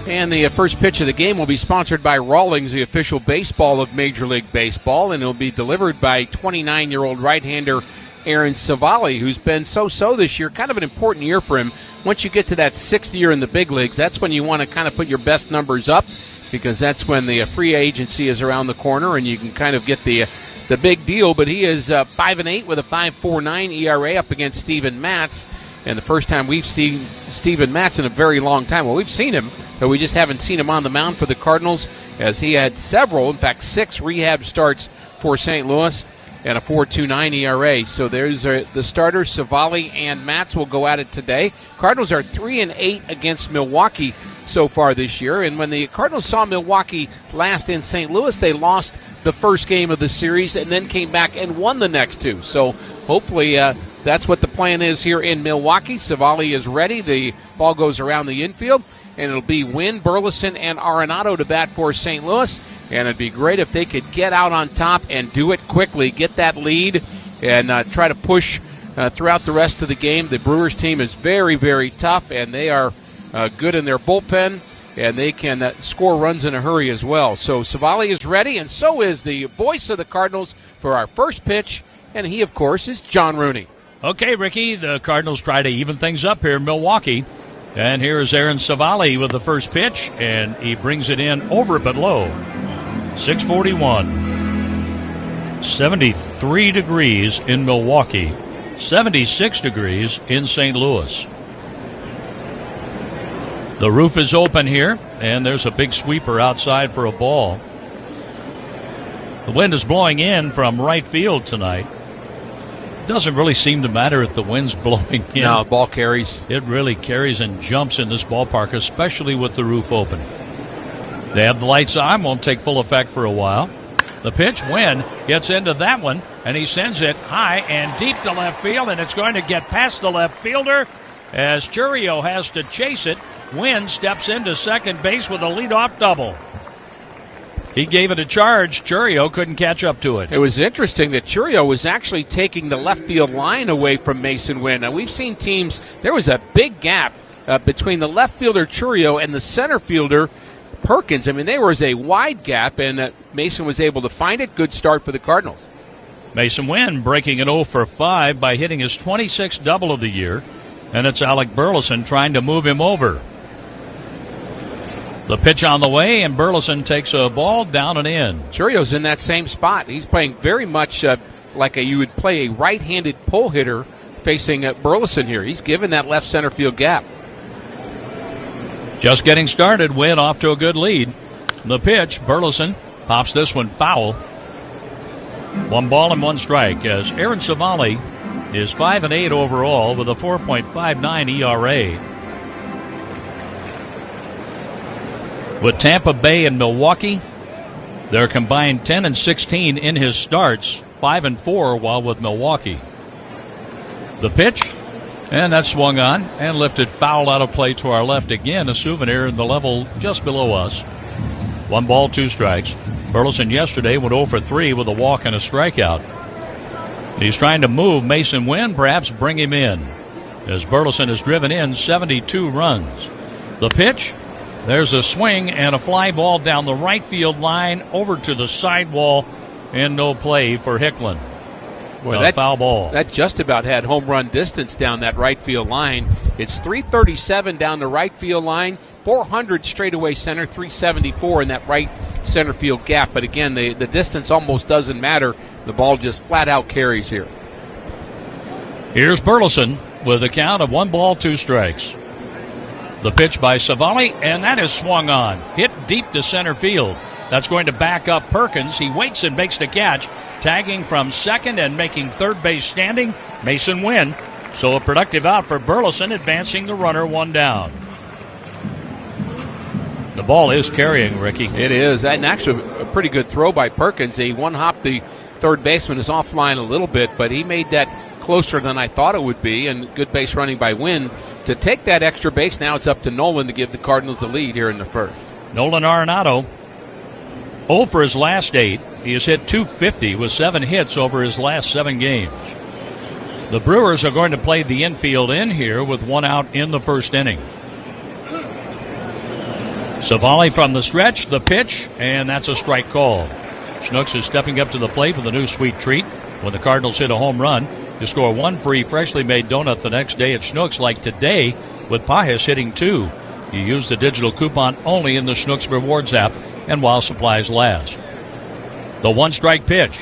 And the first pitch of the game will be sponsored by Rawlings, the official baseball of Major League Baseball, and it will be delivered by 29-year-old right-hander Aaron Civale, who's been so-so this year. Kind of an important year for him. Once you get to that 6th year in the big leagues, that's when you want to kind of put your best numbers up, because that's when the free agency is around the corner and you can kind of get the big deal. But he is 5-8 with a 5.49 ERA up against Steven Matz, and the first time we've seen Steven Matz in a very long time. Well, we've seen him, but we just haven't seen him on the mound for the Cardinals, as he had several, in fact 6 rehab starts for St. Louis and a 4.29 ERA. So there's the starters. Civale and Matz will go at it today. Cardinals are 3-8 against Milwaukee so far this year, and when the Cardinals saw Milwaukee last in St. Louis, they lost the first game of the series and then came back and won the next 2. So hopefully that's what the plan is here in Milwaukee. Civale is ready. The ball goes around the infield, and it'll be Winn, Burleson, and Arenado to bat for St. Louis. And it'd be great if they could get out on top and do it quickly, get that lead, and try to push throughout the rest of the game. The Brewers team is very, very tough, and they are good in their bullpen, and they can score runs in a hurry as well. So Civale is ready, and so is the voice of the Cardinals for our first pitch, and he, of course, is John Rooney. Okay, Ricky, the Cardinals try to even things up here in Milwaukee. And here is Aaron Civale with the first pitch, and he brings it in over but low. 641. 73 degrees in Milwaukee. 76 degrees in St. Louis. The roof is open here, and there's a big sweeper outside for a ball. The wind is blowing in from right field tonight. Doesn't really seem to matter if the wind's blowing in. No, ball carries. It really carries and jumps in this ballpark, especially with the roof open. They have the lights on, won't take full effect for a while. The pitch, Winn gets into that one, and he sends it high and deep to left field, and it's going to get past the left fielder as Churio has to chase it. Winn steps into second base with a leadoff double. He gave it a charge. Churio couldn't catch up to it. It was interesting that Churio was actually taking the left field line away from Masyn Winn. Now, we've seen teams, there was a big gap between the left fielder Churio and the center fielder Perkins. I mean, there was a wide gap, and Masyn was able to find it. Good start for the Cardinals. Masyn Winn breaking an 0 for 5 by hitting his 26th double of the year, and it's Alec Burleson trying to move him over. The pitch on the way, and Burleson takes a ball down and in. Churio's in that same spot. He's playing very much like you would play a right-handed pull hitter facing Burleson here. He's given that left center field gap. Just getting started, Winn off to a good lead. The pitch, Burleson pops this one foul. 1 ball and 1 strike as Aaron Civale is 5-8 overall with a 4.59 ERA. With Tampa Bay and Milwaukee, they're combined 10-16 in his starts, 5-4 while with Milwaukee. The pitch, and that's swung on and lifted foul out of play to our left again, a souvenir in the level just below us. 1 ball, 2 strikes. Burleson yesterday went 0 for 3 with a walk and a strikeout. He's trying to move Masyn Winn, perhaps bring him in, as Burleson has driven in 72 runs. The pitch, there's a swing and a fly ball down the right field line over to the sidewall, and no play for Hicklin. Boy, that foul ball. That just about had home run distance down that right field line. It's 337 down the right field line, 400 straightaway center, 374 in that right center field gap. But again, the distance almost doesn't matter. The ball just flat out carries here. Here's Burleson with a count of 1 ball, 2 strikes. The pitch by Civale, and that is swung on. Hit deep to center field. That's going to back up Perkins. He waits and makes the catch. Tagging from second and making third base standing, Masyn Winn. So a productive out for Burleson, advancing the runner 1 down. The ball is carrying, Ricky. It is. And actually a pretty good throw by Perkins. He one-hopped the third baseman, is offline a little bit, but he made that closer than I thought it would be, and good base running by Winn to take that extra base. Now it's up to Nolan to give the Cardinals the lead here in the first. Nolan Arenado, 0 for his last 8. He has hit .250 with 7 hits over his last 7 games. The Brewers are going to play the infield in here with 1 out in the first inning. Civale from the stretch, the pitch, and that's a strike call. Schnooks is stepping up to the plate with a new sweet treat. When the Cardinals hit a home run, you score 1 free freshly made donut the next day at Schnooks, like today with Pajas hitting 2. You use the digital coupon only in the Schnooks Rewards app and while supplies last. The 1-strike pitch.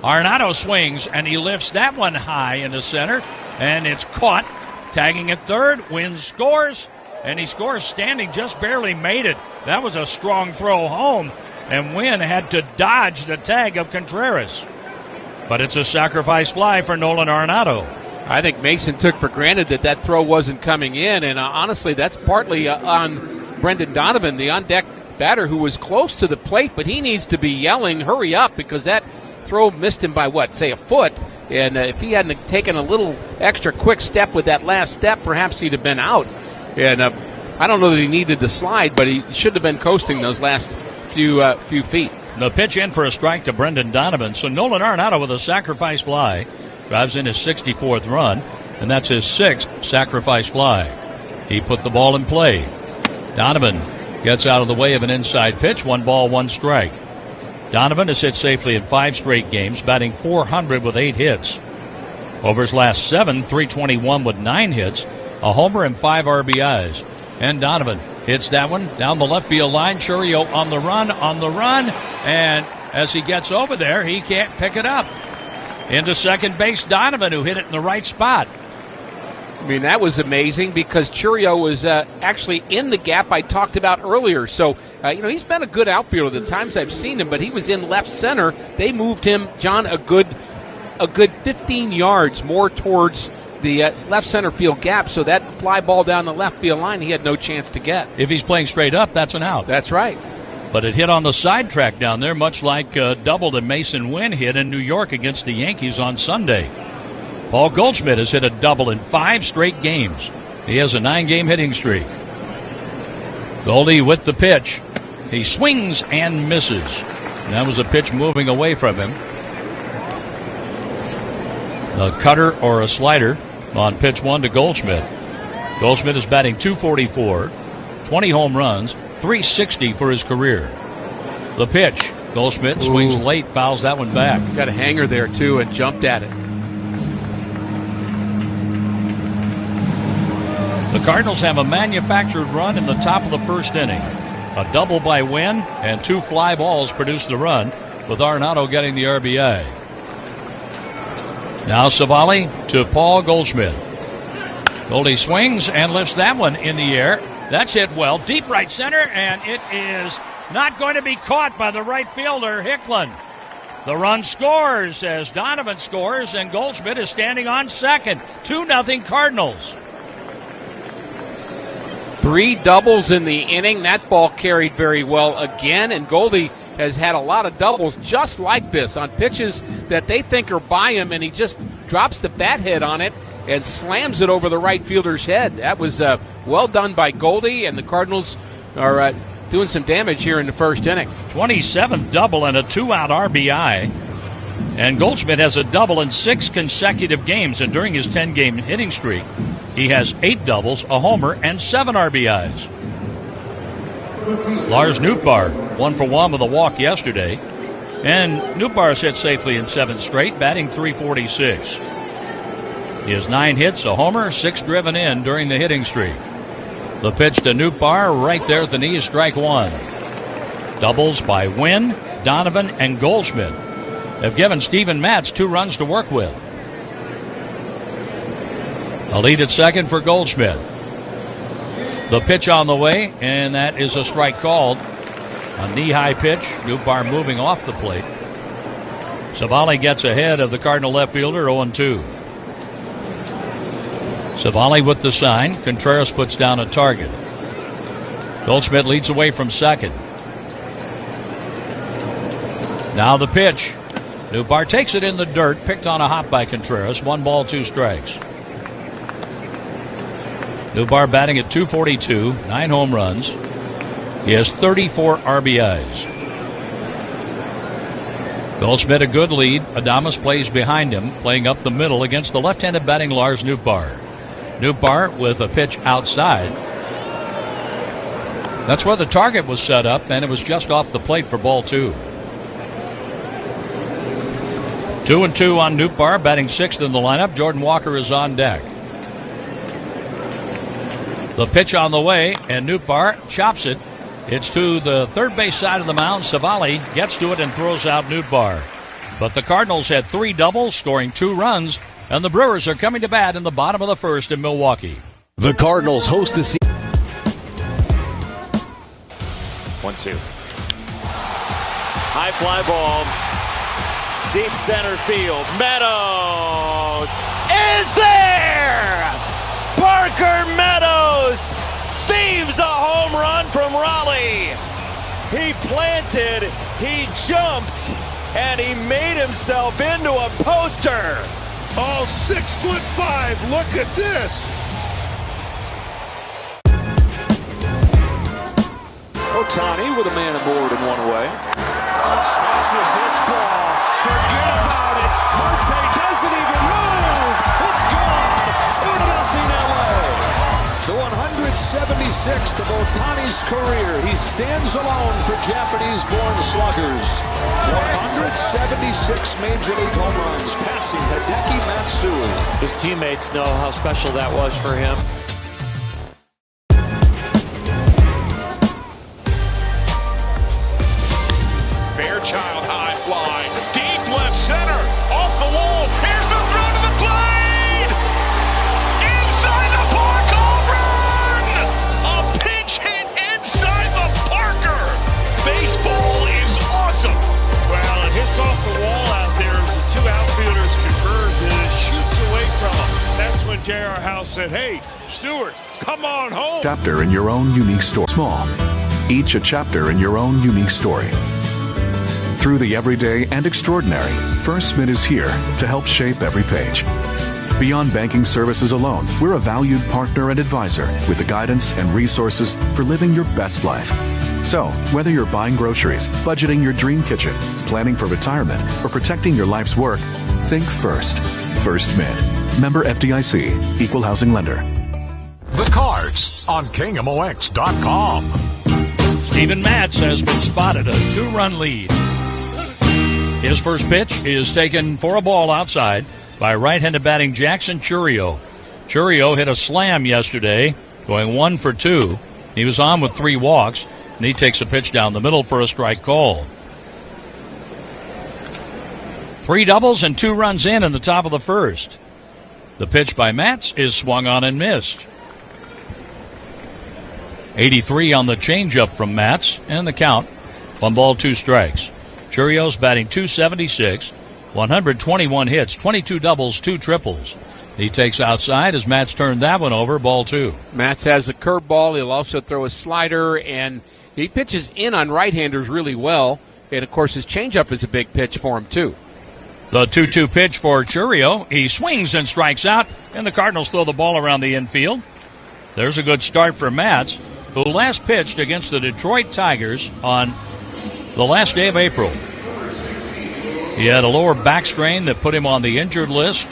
Arenado swings, and he lifts that one high into center, and it's caught. Tagging at third, Winn scores, and he scores standing, just barely made it. That was a strong throw home, and Winn had to dodge the tag of Contreras. But it's a sacrifice fly for Nolan Arenado. I think Masyn took for granted that throw wasn't coming in, and honestly, that's partly on Brendan Donovan, the on-deck batter, who was close to the plate, but he needs to be yelling, hurry up, because that throw missed him by, a foot? And if he hadn't taken a little extra quick step with that last step, perhaps he'd have been out. And I don't know that he needed the slide, but he should have been coasting those last few feet. The pitch in for a strike to Brendan Donovan. So Nolan Arenado with a sacrifice fly drives in his 64th run, and that's his 6th sacrifice fly. He put the ball in play. Donovan gets out of the way of an inside pitch. 1 ball, 1 strike. Donovan has hit safely in 5 straight games, batting .400 with 8 hits. Over his last 7, .321 with 9 hits, a homer and 5 RBIs. And Donovan hits that one down the left field line. Churio on the run, and as he gets over there, he can't pick it up. Into second base, Donovan, who hit it in the right spot. I mean, that was amazing because Churio was actually in the gap I talked about earlier. So, he's been a good outfielder the times I've seen him, but he was in left center. They moved him, John, a good 15 yards more towards the left center field gap, so that fly ball down the left field line he had no chance to get. If he's playing straight up, that's an out. That's right. But it hit on the side track down there, much like a double that Masyn Winn hit in New York against the Yankees on Sunday. Paul Goldschmidt has hit a double in 5 straight games. He has a 9-game hitting streak. Goldie with the pitch. He swings and misses. And that was a pitch moving away from him. A cutter or a slider on pitch 1 to Goldschmidt. Goldschmidt is batting .244, 20 home runs, .360 for his career. The pitch. Goldschmidt swings late, fouls that one back. Got a hanger there, too, and jumped at it. The Cardinals have a manufactured run in the top of the first inning. A double by Winn and 2 fly balls produced the run, with Arenado getting the RBI. Now Civale to Paul Goldschmidt. Goldie swings and lifts that one in the air. That's hit well, deep right center, and it is not going to be caught by the right fielder, Hicklin. The run scores as Donovan scores, and Goldschmidt is standing on second. 2-0 Cardinals. 3 doubles in the inning. That ball carried very well again, and Goldie has had a lot of doubles just like this on pitches that they think are by him, and he just drops the bat head on it and slams it over the right fielder's head. That was well done by Goldie, and the Cardinals are doing some damage here in the first inning. 27th double and a 2-out RBI. And Goldschmidt has a double in 6 consecutive games, and during his 10-game hitting streak, he has 8 doubles, a homer, and 7 RBIs. Lars Nootbaar, 1 for 1 with a walk yesterday. And Nootbaar's hit safely in 7 straight, batting .346. He has 9 hits, a homer, 6 driven in during the hitting streak. The pitch to Nootbaar right there at the knee is strike 1. Doubles by Winn, Donovan, and Goldschmidt have given Steven Matz 2 runs to work with. A lead at second for Goldschmidt. The pitch on the way, and that is a strike called. A knee-high pitch. Nootbaar moving off the plate. Civale gets ahead of the Cardinal left fielder, 0-2. Civale with the sign. Contreras puts down a target. Goldschmidt leads away from second. Now the pitch. Nootbaar takes it in the dirt, picked on a hop by Contreras. 1 ball, 2 strikes. Nootbaar batting at .242, 9 home runs. He has 34 RBIs. Goldschmidt a good lead. Adames plays behind him, playing up the middle against the left-handed batting Lars Nootbaar. Nootbaar with a pitch outside. That's where the target was set up, and it was just off the plate for ball 2. 2-2 on Nootbaar, batting 6th in the lineup. Jordan Walker is on deck. The pitch on the way, and Nootbaar chops it. It's to the third base side of the mound. Civale gets to it and throws out Nootbaar. But the Cardinals had 3 doubles, scoring 2 runs, and the Brewers are coming to bat in the bottom of the first in Milwaukee. The Cardinals host the 1-2. High fly ball. Deep center field. Meadows is there! Parker Meadows thieves a home run from Raleigh. He planted, he jumped, and he made himself into a poster. Oh, 6'5". Look at this. Ohtani with a man aboard in one way. Smashes this ball. Forget about it. Marte doesn't even move. It's gone. 2-0 LA. The 176th of Ohtani's career. He stands alone for Japanese-born sluggers. 176 Major League home runs, passing Hideki Matsui. His teammates know how special that was for him. Fairchild high fly, deep left center, off the wall. Here's the throw to the plate! Inside the park, home run! A pinch hit inside the Parker. Baseball is awesome. Well, it hits off the wall out there. The 2 outfielders converge, and it shoots away from him. That's when J.R. House said, "Hey, Stewart, come on home." Chapter in your own unique story. Small, each a chapter in your own unique story. Through the everyday and extraordinary, First Mid is here to help shape every page. Beyond banking services alone, we're a valued partner and advisor with the guidance and resources for living your best life. So, whether you're buying groceries, budgeting your dream kitchen, planning for retirement, or protecting your life's work, think First. First Mid. Member FDIC. Equal housing lender. The Cards on KMOX.com. Steven Matz has been spotted, a 2-run lead. His first pitch is taken for a ball outside by right-handed batting Jackson Chourio. Chourio hit a slam yesterday, going 1 for 2. He was on with 3 walks. and he takes a pitch down the middle for a strike call. 3 doubles and 2 runs in the top of the first. The pitch by Matz is swung on and missed. 83 on the changeup from Matz, and the count, 1 ball, 2 strikes. Churios batting .276, 121 hits, 22 doubles, 2 triples. He takes outside as Matz turned that one over, ball 2. Matz has a curveball. He'll also throw a slider, and he pitches in on right-handers really well. And, of course, his changeup is a big pitch for him, too. The 2-2 pitch for Churio. He swings and strikes out, and the Cardinals throw the ball around the infield. There's a good start for Matz, who last pitched against the Detroit Tigers on the last day of April. He had a lower back strain that put him on the injured list,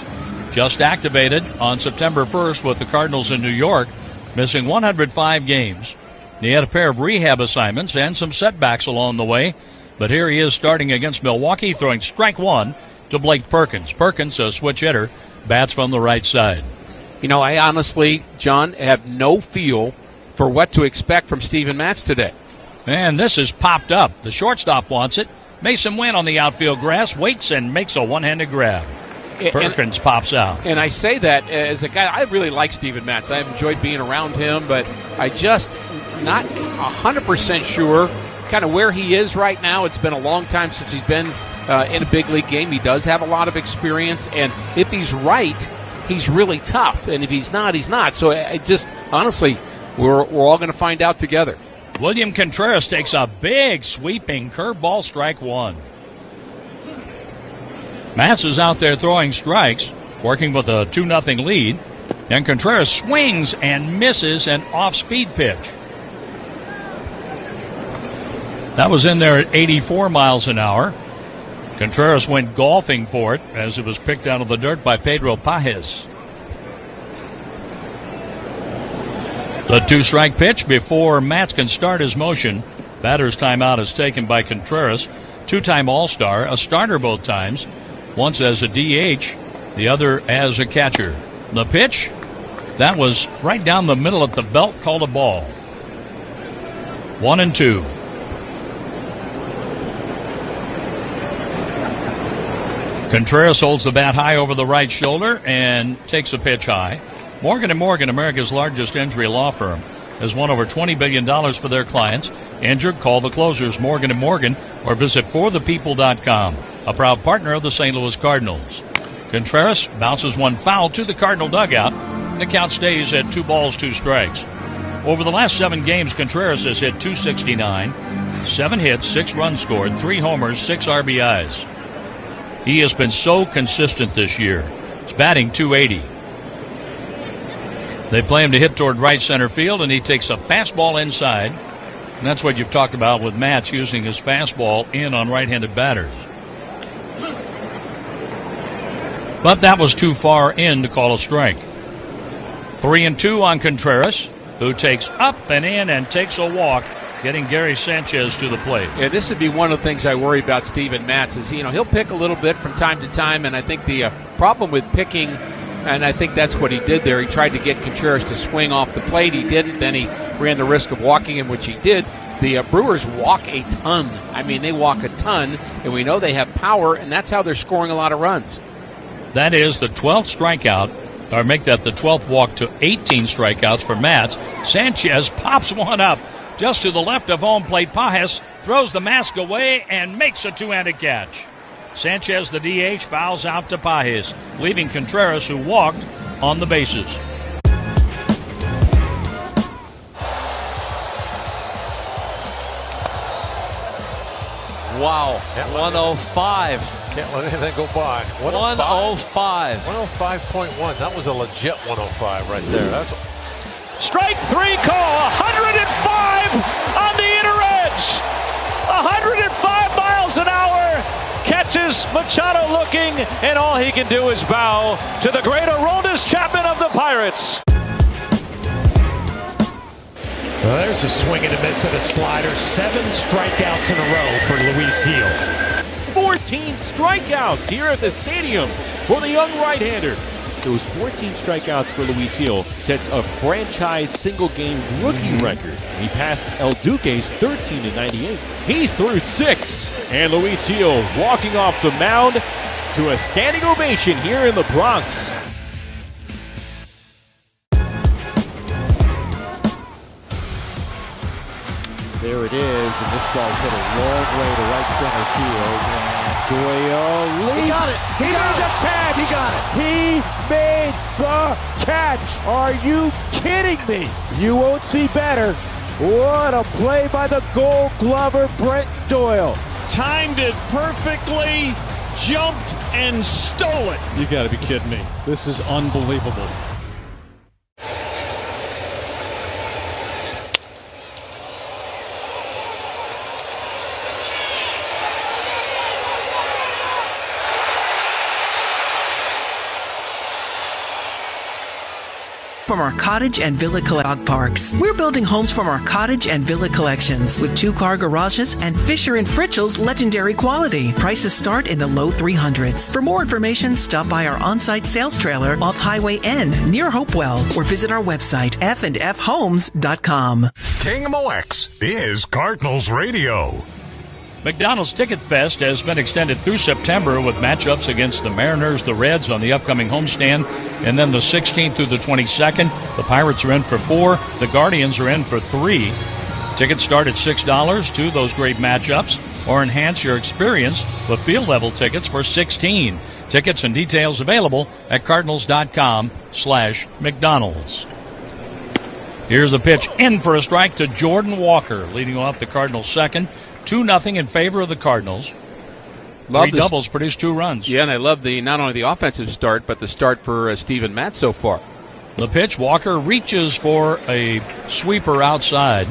just activated on September 1st with the Cardinals in New York, missing 105 games. He had a pair of rehab assignments and some setbacks along the way, but here he is starting against Milwaukee, throwing strike 1 to Blake Perkins. Perkins, a switch hitter, bats from the right side. You know, I honestly, John, have no feel for what to expect from Steven Matz today. And this is popped up. The shortstop wants it. Masyn Winn on the outfield grass, waits and makes a one-handed grab. Perkins pops out. And I say that as a guy, I really like Steven Matz. I've enjoyed being around him, but I just not 100% sure kind of where he is right now. It's been a long time since he's been in a big league game. He does have a lot of experience, and if he's right, he's really tough. And if he's not, he's not. So I just, honestly, we're all going to find out together. William Contreras takes a big sweeping curveball, strike 1. Matz is out there throwing strikes, working with a 2-0 lead, and Contreras swings and misses an off-speed pitch. That was in there at 84 miles an hour. Contreras went golfing for it as it was picked out of the dirt by Pedro Pajes. The 2-strike pitch before Matz can start his motion. Batter's timeout is taken by Contreras, 2-time All-Star, a starter both times, once as a DH, the other as a catcher. The pitch, that was right down the middle at the belt, called a ball. 1-2. Contreras holds the bat high over the right shoulder and takes a pitch high. Morgan & Morgan, America's largest injury law firm, has won over $20 billion for their clients. Injured, call the closers, Morgan & Morgan, or visit forthepeople.com, a proud partner of the St. Louis Cardinals. Contreras bounces one foul to the Cardinal dugout. The count stays at 2 balls, 2 strikes. Over the last 7 games, Contreras has hit .269, 7 hits, 6 runs scored, 3 homers, 6 RBIs. He has been so consistent this year. He's batting .280. They play him to hit toward right center field, and he takes a fastball inside. And that's what you've talked about with Matz, using his fastball in on right-handed batters. But that was too far in to call a strike. 3-2 on Contreras, who takes up and in and takes a walk, getting Gary Sanchez to the plate. Yeah, this would be one of the things I worry about Steven Matz is, he'll pick a little bit from time to time, and I think the problem with picking, and I think that's what he did there, he tried to get Contreras to swing off the plate. He didn't. Then he ran the risk of walking him, which he did. The Brewers walk a ton. I mean, they walk a ton, and we know they have power, and that's how they're scoring a lot of runs. That is the 12th strikeout, or make that the 12th walk to 18 strikeouts for Matz. Sanchez pops one up just to the left of home plate. Pajes throws the mask away and makes a 2-handed catch. Sanchez, the DH, fouls out to Pajes, leaving Contreras, who walked, on the bases. Wow, 105. Can't let anything go by. 105. 105.1. That was a legit 105 right there. That's Strike 3 call. 105 on the inner edge. 105 miles an hour. Catches Machado looking, and all he can do is bow to the great Aroldis Chapman of the Pirates. well, there's a swing and a miss and a slider. 7 strikeouts in a row for Luis Gil. 14 strikeouts here at the stadium for the young right-hander. those 14 strikeouts for Luis Gil sets a franchise single-game rookie record. He passed El Duque's 13 in 98. He's through 6, and Luis Gil walking off the mound to a standing ovation here in the Bronx. There it is, and this ball's hit a long way to right center field. And Doyle leaps. He got it. He made the catch. He got it. He made the catch. Are you kidding me? You won't see better. What a play by the Gold Glover, Brent Doyle. Timed it perfectly, jumped and stole it. You got to be kidding me. This is unbelievable. From our cottage and villa dog parks. We're building homes from our cottage and villa collections with 2-car garages and Fisher & Fritschel's legendary quality. Prices start in the low 300s. For more information, stop by our on-site sales trailer off Highway N near Hopewell or visit our website fandfhomes.com. KMOX is Cardinals Radio. McDonald's Ticket Fest has been extended through September with matchups against the Mariners, the Reds on the upcoming homestand, and then the 16th through the 22nd. The Pirates are in for 4. The Guardians are in for 3. Tickets start at $6 to those great matchups, or enhance your experience with field-level tickets for $16. Tickets and details available at cardinals.com/McDonald's. Here's a pitch in for a strike to Jordan Walker, leading off the Cardinals' second. 2-0 in favor of the Cardinals. Three doubles produced 2 runs. Yeah, and I love not only the offensive start, but the start for Steven Matz so far. The pitch, Walker reaches for a sweeper outside.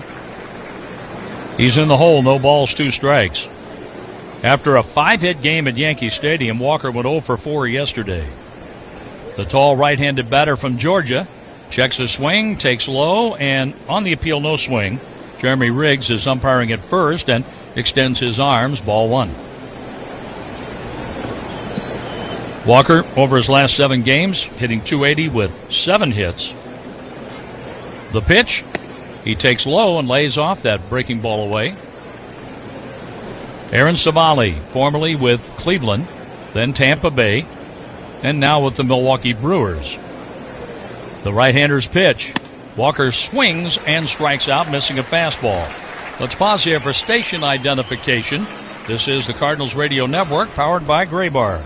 He's in the hole, no balls, 2 strikes. After a 5-hit game at Yankee Stadium, Walker went 0 for 4 yesterday. The tall right-handed batter from Georgia checks a swing, takes low, and on the appeal, no swing. Jeremy Riggs is umpiring at first and extends his arms. Ball 1. Walker, over his last 7 games, hitting .280 with 7 hits. The pitch, he takes low and lays off that breaking ball away. Aaron Civale, formerly with Cleveland, then Tampa Bay, and now with the Milwaukee Brewers. The right-hander's pitch. Walker swings and strikes out, missing a fastball. Let's pause here for station identification. This is the Cardinals Radio Network, powered by Gray Bar.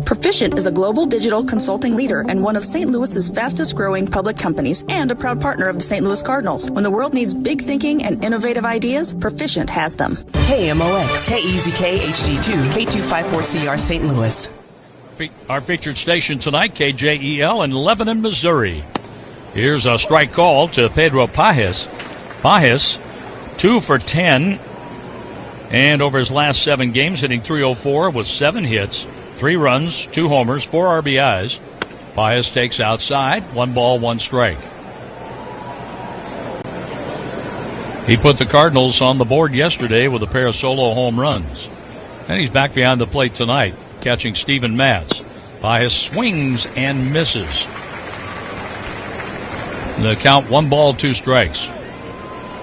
Proficient is a global digital consulting leader and one of St. Louis's fastest-growing public companies and a proud partner of the St. Louis Cardinals. When the world needs big thinking and innovative ideas, Proficient has them. KMOX, KEZK, HD2, K254CR, St. Louis. Our featured station tonight, KJEL in Lebanon, Missouri. Here's a strike call to Pedro Pajes. Pajes, 2 for 10, and over his last 7 games, hitting .304 with 7 hits, 3 runs, 2 homers, 4 RBIs. Pajes takes outside, 1 ball, 1 strike. He put the Cardinals on the board yesterday with a pair of solo home runs, and he's back behind the plate tonight, catching Steven Matz. Pajes swings and misses. The count, 1 ball, 2 strikes.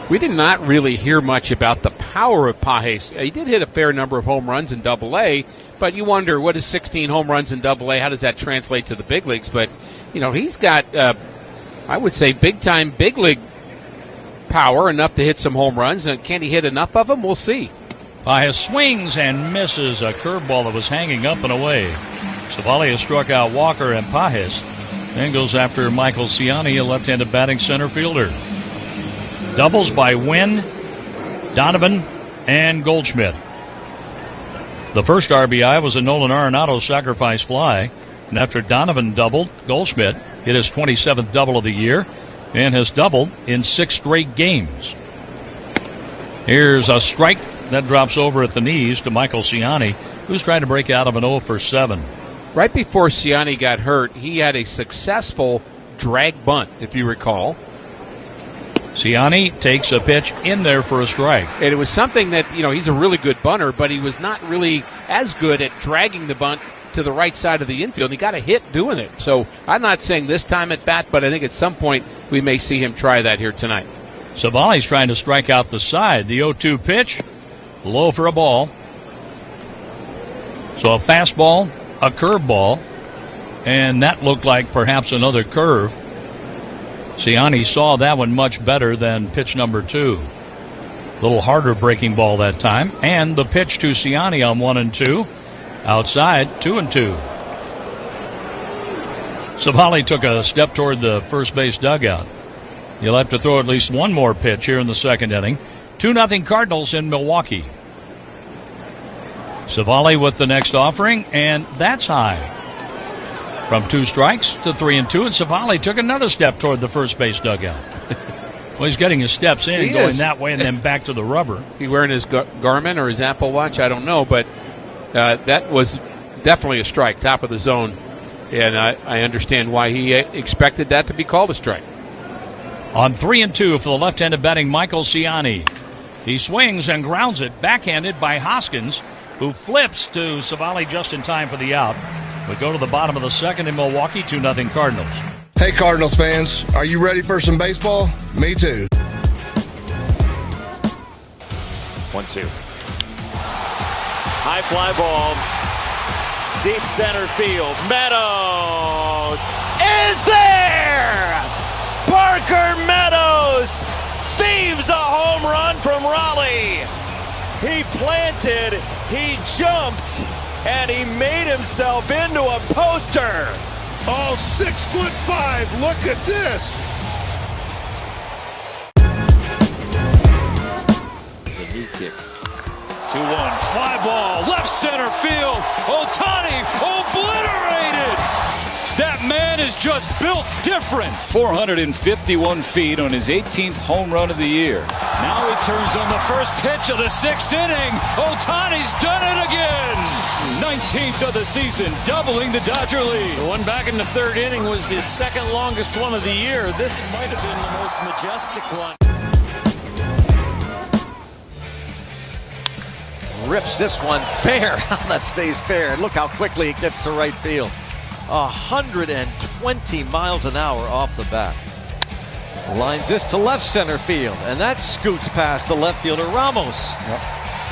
We did not really hear much about the power of Pajes. He did hit a fair number of home runs in Double-A, but you wonder, what is 16 home runs in Double-A? How does that translate to the big leagues? But, he's got, I would say, big-time big league power, enough to hit some home runs. And can he hit enough of them? We'll see. Pajes swings and misses a curveball that was hanging up and away. Civale has struck out Walker and Pajes. Then goes after Michael Ciani, a left-handed batting center fielder. Doubles by Winn, Donovan, and Goldschmidt. The first RBI was a Nolan Arenado sacrifice fly. And after Donovan doubled, Goldschmidt hit his 27th double of the year and has doubled in 6 straight games. Here's a strike that drops over at the knees to Michael Ciani, who's trying to break out of an 0 for 7. Right before Ciani got hurt, he had a successful drag bunt, if you recall. Ciani takes a pitch in there for a strike. And it was something that, he's a really good bunter, but he was not really as good at dragging the bunt to the right side of the infield. He got a hit doing it. So I'm not saying this time at bat, but I think at some point we may see him try that here tonight. Civale's trying to strike out the side. The 0-2 pitch, low for a ball. So a fastball, a curveball, and that looked like perhaps another curve. Ciani saw that one much better than pitch number 2. A little harder breaking ball that time. And the pitch to Ciani on 1-2. Outside, 2-2. Civale took a step toward the first base dugout. He'll have to throw at least one more pitch here in the second inning. 2-0 Cardinals in Milwaukee. Civale with the next offering, and that's high. From 2 strikes to 3-2, and Civale took another step toward the first base dugout. Well, he's getting his steps in, going that way, and then back to the rubber. Is he wearing his Garmin or his Apple Watch? I don't know, but that was definitely a strike, top of the zone, and I understand why he expected that to be called a strike. On 3-2 for the left-handed batting Michael Ciani. He swings and grounds it, backhanded by Hoskins, who flips to Civale just in time for the out. We go to the bottom of the second in Milwaukee, 2-0 Cardinals. Hey, Cardinals fans, are you ready for some baseball? Me too. 1-2. High fly ball. Deep center field. Meadows is there! Parker Meadows thieves a home run from Raleigh. He planted, he jumped, and he made himself into a poster. Oh, 6'5". Look at this. The knee kick. 2-1, fly ball, left center field. Ohtani obliterated. That man is just built different. 451 feet on his 18th home run of the year. Now he turns on the first pitch of the 6th inning. Ohtani's done it again. 19th of the season, doubling the Dodger lead. The one back in the 3rd inning was his second longest one of the year. This might have been the most majestic one. Rips this one fair. That stays fair. Look how quickly it gets to right field. 120 miles an hour off the bat. Lines this to left center field, and that scoots past the left fielder Ramos.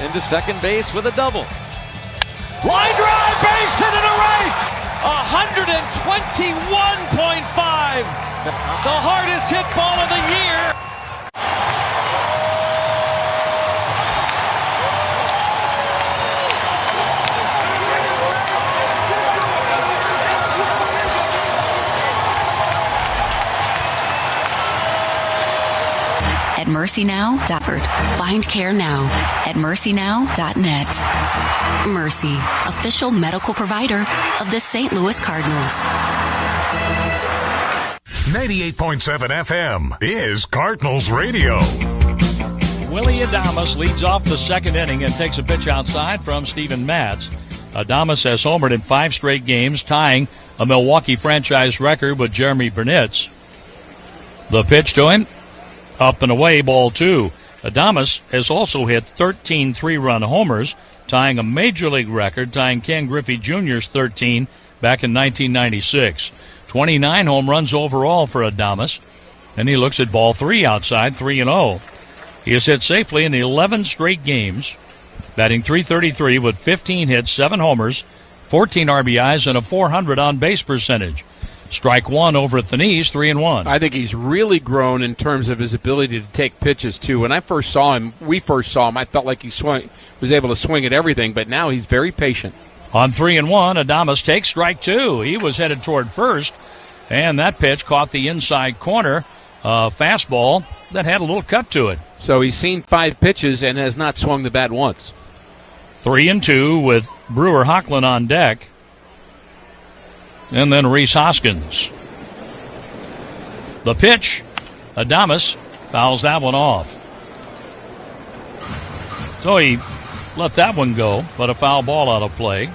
Into second base with a double. Line drive, base hit to the right. 121.5. The hardest hit ball of the year. At MercyNow.org. Find care now at MercyNow.net. Mercy, official medical provider of the St. Louis Cardinals. 98.7 FM is Cardinals Radio. Willy Adames leads off the second inning and takes a pitch outside from Steven Matz. Adames has homered in 5 straight games, tying a Milwaukee franchise record with Jeremy Burnitz. The pitch to him. Up and away, ball 2. Adames has also hit 13 3-run homers, tying a major league record, tying Ken Griffey Jr.'s 13 back in 1996. 29 home runs overall for Adames, and he looks at ball 3 outside, 3-0. He has hit safely in 11 straight games, batting .333 with 15 hits, 7 homers, 14 RBIs, and a .400 on-base percentage. Strike 1 over at the knees, 3-1. I think he's really grown in terms of his ability to take pitches, too. When we first saw him, I felt like he was able to swing at everything, but now he's very patient. On 3-1, Adames takes strike 2. He was headed toward first, and that pitch caught the inside corner. Fastball that had a little cut to it. So he's seen 5 pitches and has not swung the bat once. 3-2 with Brewer Hoechlin on deck. And then Rhys Hoskins. The pitch. Adames fouls that one off. So he let that one go, but a foul ball out of play.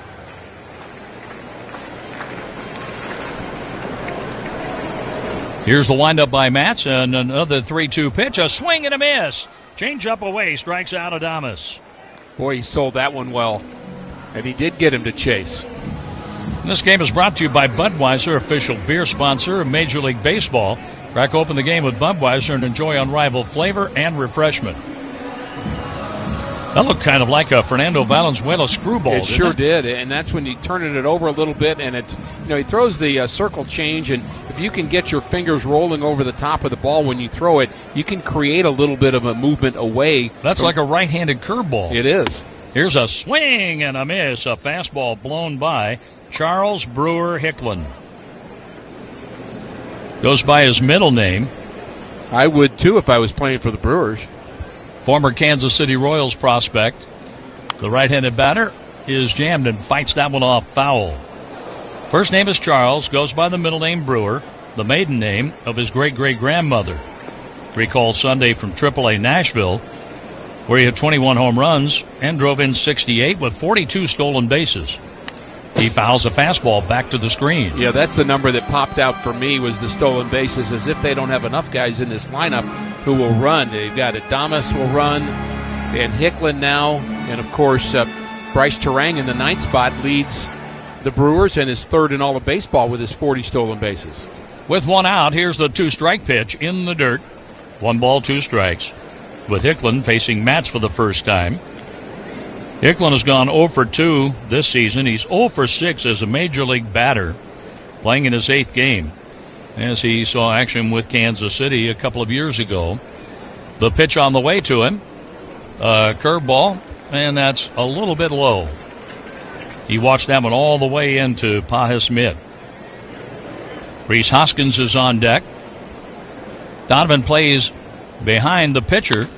Here's the windup by Matz, and another 3-2 pitch. A swing and a miss. Change up away, strikes out Adames. Boy, he sold that one well. And he did get him to chase. This game is brought to you by Budweiser, official beer sponsor of Major League Baseball. Crack open the game with Budweiser and enjoy unrivaled flavor and refreshment. That looked kind of like a Fernando Valenzuela screwball. It sure did, and that's when you turn it over a little bit, and it's, he throws the circle change, and if you can get your fingers rolling over the top of the ball when you throw it, you can create a little bit of a movement away. That's like a right-handed curveball. It is. Here's a swing and a miss, a fastball blown by Charles Brewer Hicklin. Goes by his middle name. I would, too, if I was playing for the Brewers. Former Kansas City Royals prospect. The right-handed batter is jammed and fights that one off foul. First name is Charles, goes by the middle name Brewer, the maiden name of his great-great-grandmother. Recalled Sunday from AAA Nashville, where he had 21 home runs and drove in 68 with 42 stolen bases. He fouls a fastball back to the screen. Yeah, that's the number that popped out for me, was the stolen bases, as if they don't have enough guys in this lineup who will run. They've got Adames will run, and Hicklin now, and of course Bryce Terang in the 9th spot leads the Brewers and is third in all of baseball with his 40 stolen bases. With one out, here's the 2-strike pitch in the dirt. 1 ball, 2 strikes. With Hicklin facing Matz for the first time. Hicklin has gone 0 for 2 this season. He's 0 for 6 as a major league batter, playing in his 8th game, as he saw action with Kansas City a couple of years ago. The pitch on the way to him, curveball, and that's a little bit low. He watched that one all the way into Pajas mid. Rhys Hoskins is on deck. Donovan plays behind the pitcher.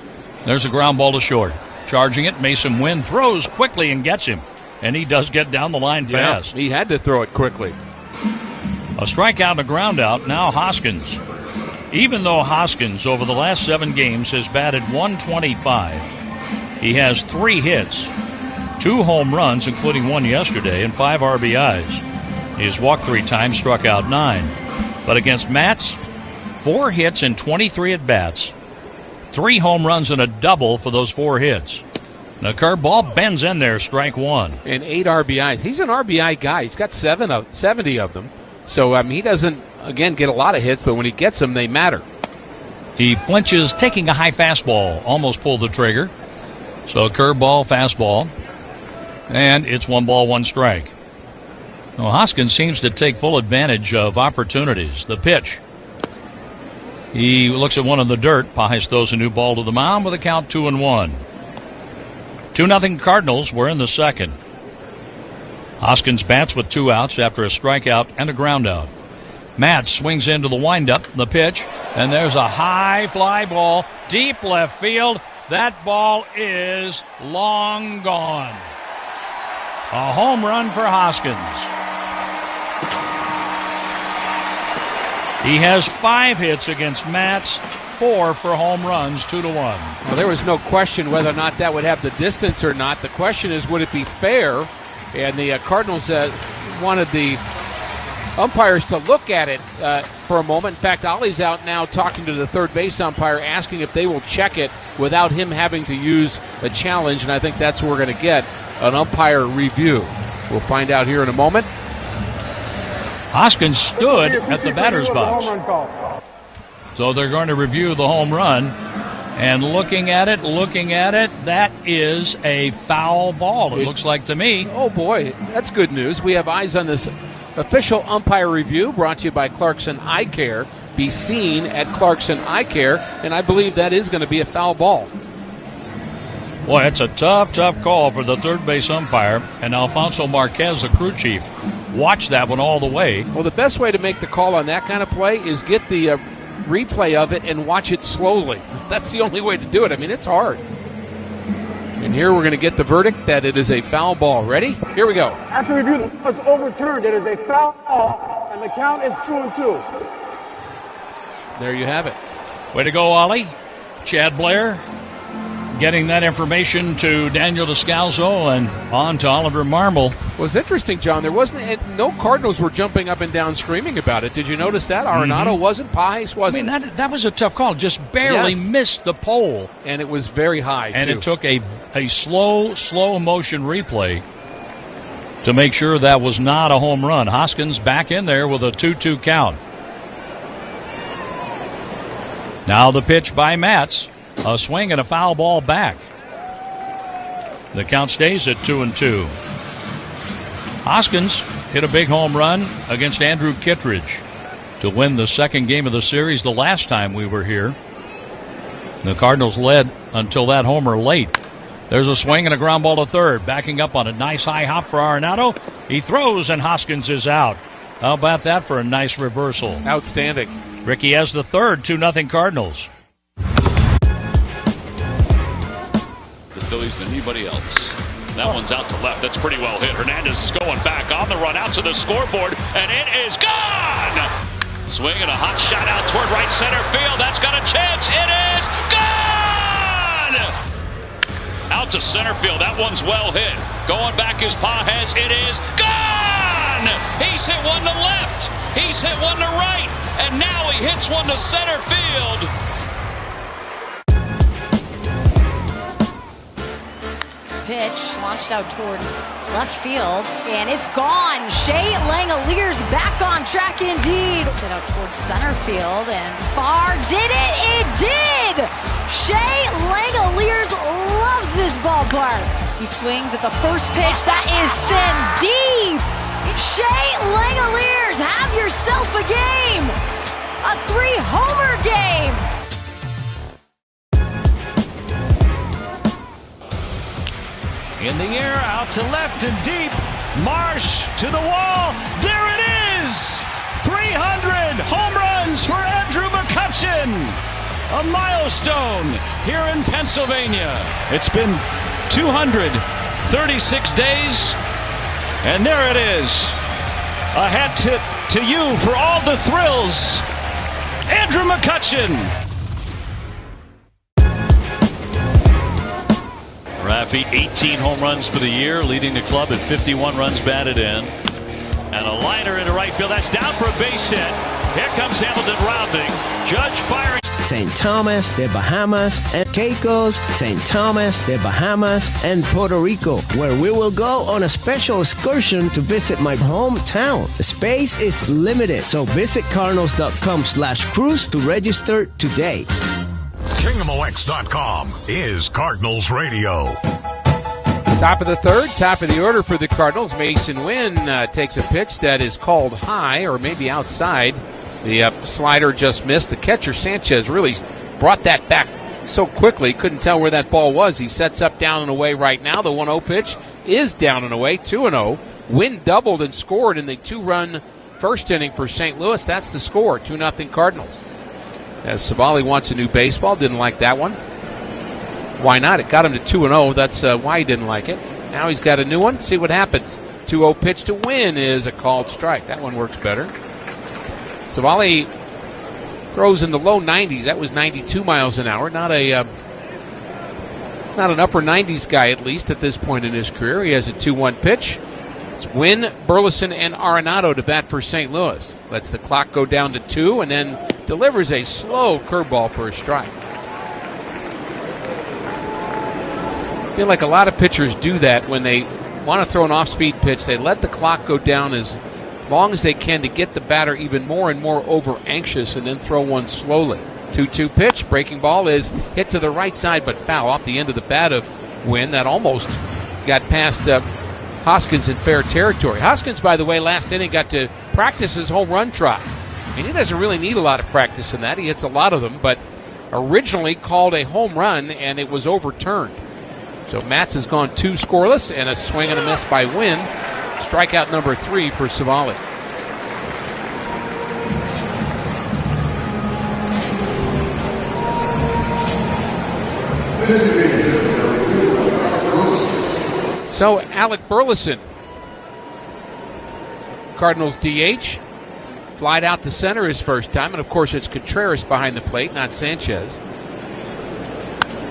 There's a ground ball to short. Charging it, Masyn Winn throws quickly and gets him. And he does get down the line fast. He had to throw it quickly. A strikeout and a ground out. Now Hoskins. Even though Hoskins over the last 7 games has batted .125, he has 3 hits, 2 home runs, including 1 yesterday, and 5 RBIs. He has walked 3 times, struck out 9. But against Matz, 4 hits and 23 at-bats. 3 home runs and a double for those 4 hits. The curveball bends in there, strike 1. And 8 RBIs. He's an RBI guy. He's got 70 of them. So, he doesn't, again, get a lot of hits, but when he gets them, they matter. He flinches, taking a high fastball. Almost pulled the trigger. So, curveball, fastball. And it's 1 ball, 1 strike. Well, Hoskins seems to take full advantage of opportunities. The pitch. He looks at one in the dirt. Pajas throws a new ball to the mound with a count 2-1. 2-0 Cardinals. We're in the 2nd. Hoskins bats with 2 outs after a strikeout and a ground out. Matz swings into the windup, the pitch, and there's a high fly ball, deep left field. That ball is long gone. A home run for Hoskins. He has 5 hits against Matz, 4 for home runs, 2-1. Well, there was no question whether or not that would have the distance or not. The question is, would it be fair? And the Cardinals wanted the umpires to look at it for a moment. In fact, Ollie's out now talking to the third base umpire, asking if they will check it without him having to use a challenge, and I think that's what we're going to get, an umpire review. We'll find out here in a moment. Hoskins stood at the batter's box. So they're going to review the home run. And looking at it, that is a foul ball, it looks like to me. Oh, boy, that's good news. We have eyes on this official umpire review brought to you by Clarkson Eye Care. Be seen at Clarkson Eye Care, and I believe that is going to be a foul ball. Boy, it's a tough call for the third base umpire. And Alfonso Marquez, the crew chief, watched that one all the way. Well, the best way to make the call on that kind of play is get the replay of it and watch it slowly. That's the only way to do it. I mean, it's hard. And here we're going to get the verdict that it is a foul ball. Ready? Here we go. After review, it's overturned. It is a foul ball, and the count is 2-2. There you have it. Way to go, Ollie. Chad Blair. getting that information to Daniel Descalzo and on to Oliver Marmol. Well, it's interesting, John. There wasn't no Cardinals were jumping up and down screaming about it. Did you notice that? Arenado wasn't. Pajes wasn't. I mean, that was a tough call. Just barely missed the pole. And it was very high, and too. it took a slow motion replay to make sure that was not a home run. Hoskins back in there with a 2-2 count. Now the pitch by Matz. A swing and a foul ball back. The count stays at 2-2. Hoskins hit a big home run against Andrew Kittredge to win the second game of the series the last time we were here. The Cardinals led until that homer late. There's a swing and a ground ball to third. Backing up on a nice high hop for Arenado. He throws and Hoskins is out. How about that for a nice reversal? Outstanding. Ricky has the third, 2-0 Cardinals. The Phillies than anybody else. That one's out to left. That's pretty well hit. Hernandez is going back on the run out to the scoreboard, and it is gone! Swing and a hot shot out toward right center field. That's got a chance. It is gone! Out to center field. That one's well hit. Going back is Pajes. It is gone! He's hit one to left. He's hit one to right. And now he hits one to center field. Pitch launched out towards left field, and it's gone. Shea Langoliers back on track indeed. Set out towards center field, and far did it? It did! Shea Langoliers loves this ballpark. He swings at the first pitch. That is sent deep. Shea Langoliers, have yourself a game. A 3-homer game. In the air, out to left and deep. Marsh to the wall. There it is! 300 home runs for Andrew McCutchen. A milestone here in Pennsylvania. It's been 236 days, and there it is. A hat tip to you for all the thrills. Andrew McCutchen. Raffy, 18 home runs for the year, leading the club at 51 runs batted in. And a liner into right field. That's down for a base hit. Here comes Hamilton rounding. Judge firing. St. Thomas, the Bahamas, and Caicos, St. Thomas, the Bahamas, and Puerto Rico, where we will go on a special excursion to visit my hometown. The space is limited, so visit cardinals.com/cruise to register today. KingMOX.com is Cardinals Radio. Top of the third, top of the order for the Cardinals. Masyn Winn takes a pitch that is called high or maybe outside. The slider just missed. The catcher, Sanchez, really brought that back so quickly. Couldn't tell where that ball was. He sets up down and away right now. The 1-0 pitch is down and away, 2-0. Winn doubled and scored in the 2-run first inning for St. Louis. That's the score, 2-0 Cardinals. As Civale wants a new baseball, didn't like that one. Why not? It got him to 2-0. That's why he didn't like it. Now he's got a new one. See what happens. 2-0 pitch to Winn is a called strike. That one works better. Civale throws in the low 90s. That was 92 miles an hour. Not an upper 90s guy, at least at this point in his career. He has a 2-1 pitch. It's Winn, Burleson, and Arenado to bat for St. Louis. Lets the clock go down to 2 and then delivers a slow curveball for a strike. I feel like a lot of pitchers do that when they want to throw an off-speed pitch. They let the clock go down as long as they can to get the batter even more and more over-anxious and then throw one slowly. 2-2 pitch. Breaking ball is hit to the right side but foul off the end of the bat of Winn. That almost got past Hoskins in fair territory. Hoskins, by the way, last inning got to practice his home run trot. And he doesn't really need a lot of practice in that. He hits a lot of them, but originally called a home run, and it was overturned. So Matz has gone 2 scoreless, and a swing and a miss by Winn. Strikeout number 3 for Civale. So Alec Burleson, Cardinals DH, flied out to center his first time, and of course it's Contreras behind the plate, not Sanchez.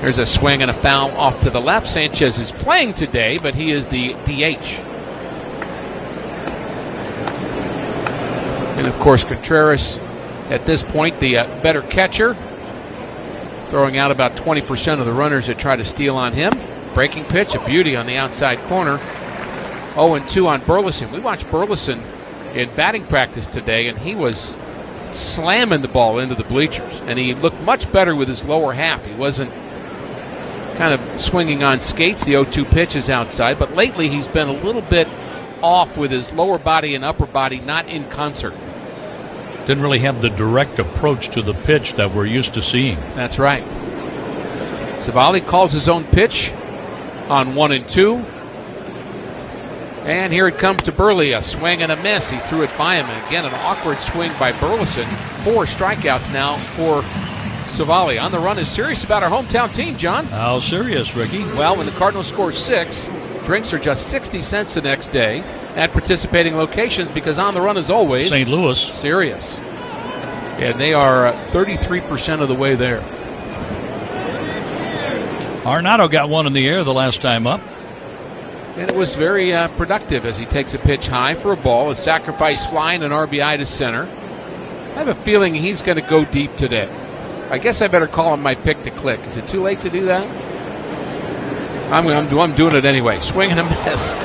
There's a swing and a foul off to the left. Sanchez is playing today, but he is the DH. And, of course, Contreras, at this point, the better catcher, throwing out about 20% of the runners that try to steal on him. Breaking pitch, a beauty on the outside corner. 0-2 on Burleson. We watched Burleson in batting practice today, and he was slamming the ball into the bleachers. And he looked much better with his lower half. He wasn't kind of swinging on skates. The 0-2 pitch is outside, but lately he's been a little bit off with his lower body and upper body, not in concert. Didn't really have the direct approach to the pitch that we're used to seeing. That's right. Civale calls his own pitch on 1-2. And here it comes to Burley, a swing and a miss. He threw it by him. And again, an awkward swing by Burleson. 4 strikeouts now for Civale. On the run is serious about our hometown team, John. How serious, Ricky? Well, when the Cardinals score 6, drinks are just 60 cents the next day at participating locations, because on the run is always St. Louis. Serious. And they are 33% of the way there. Arenado got one in the air the last time up. And it was very productive as he takes a pitch high for a ball, a sacrifice fly, and an RBI to center. I have a feeling he's going to go deep today. I guess I better call him my pick to click. Is it too late to do that? I'm doing it anyway. Swing and a miss.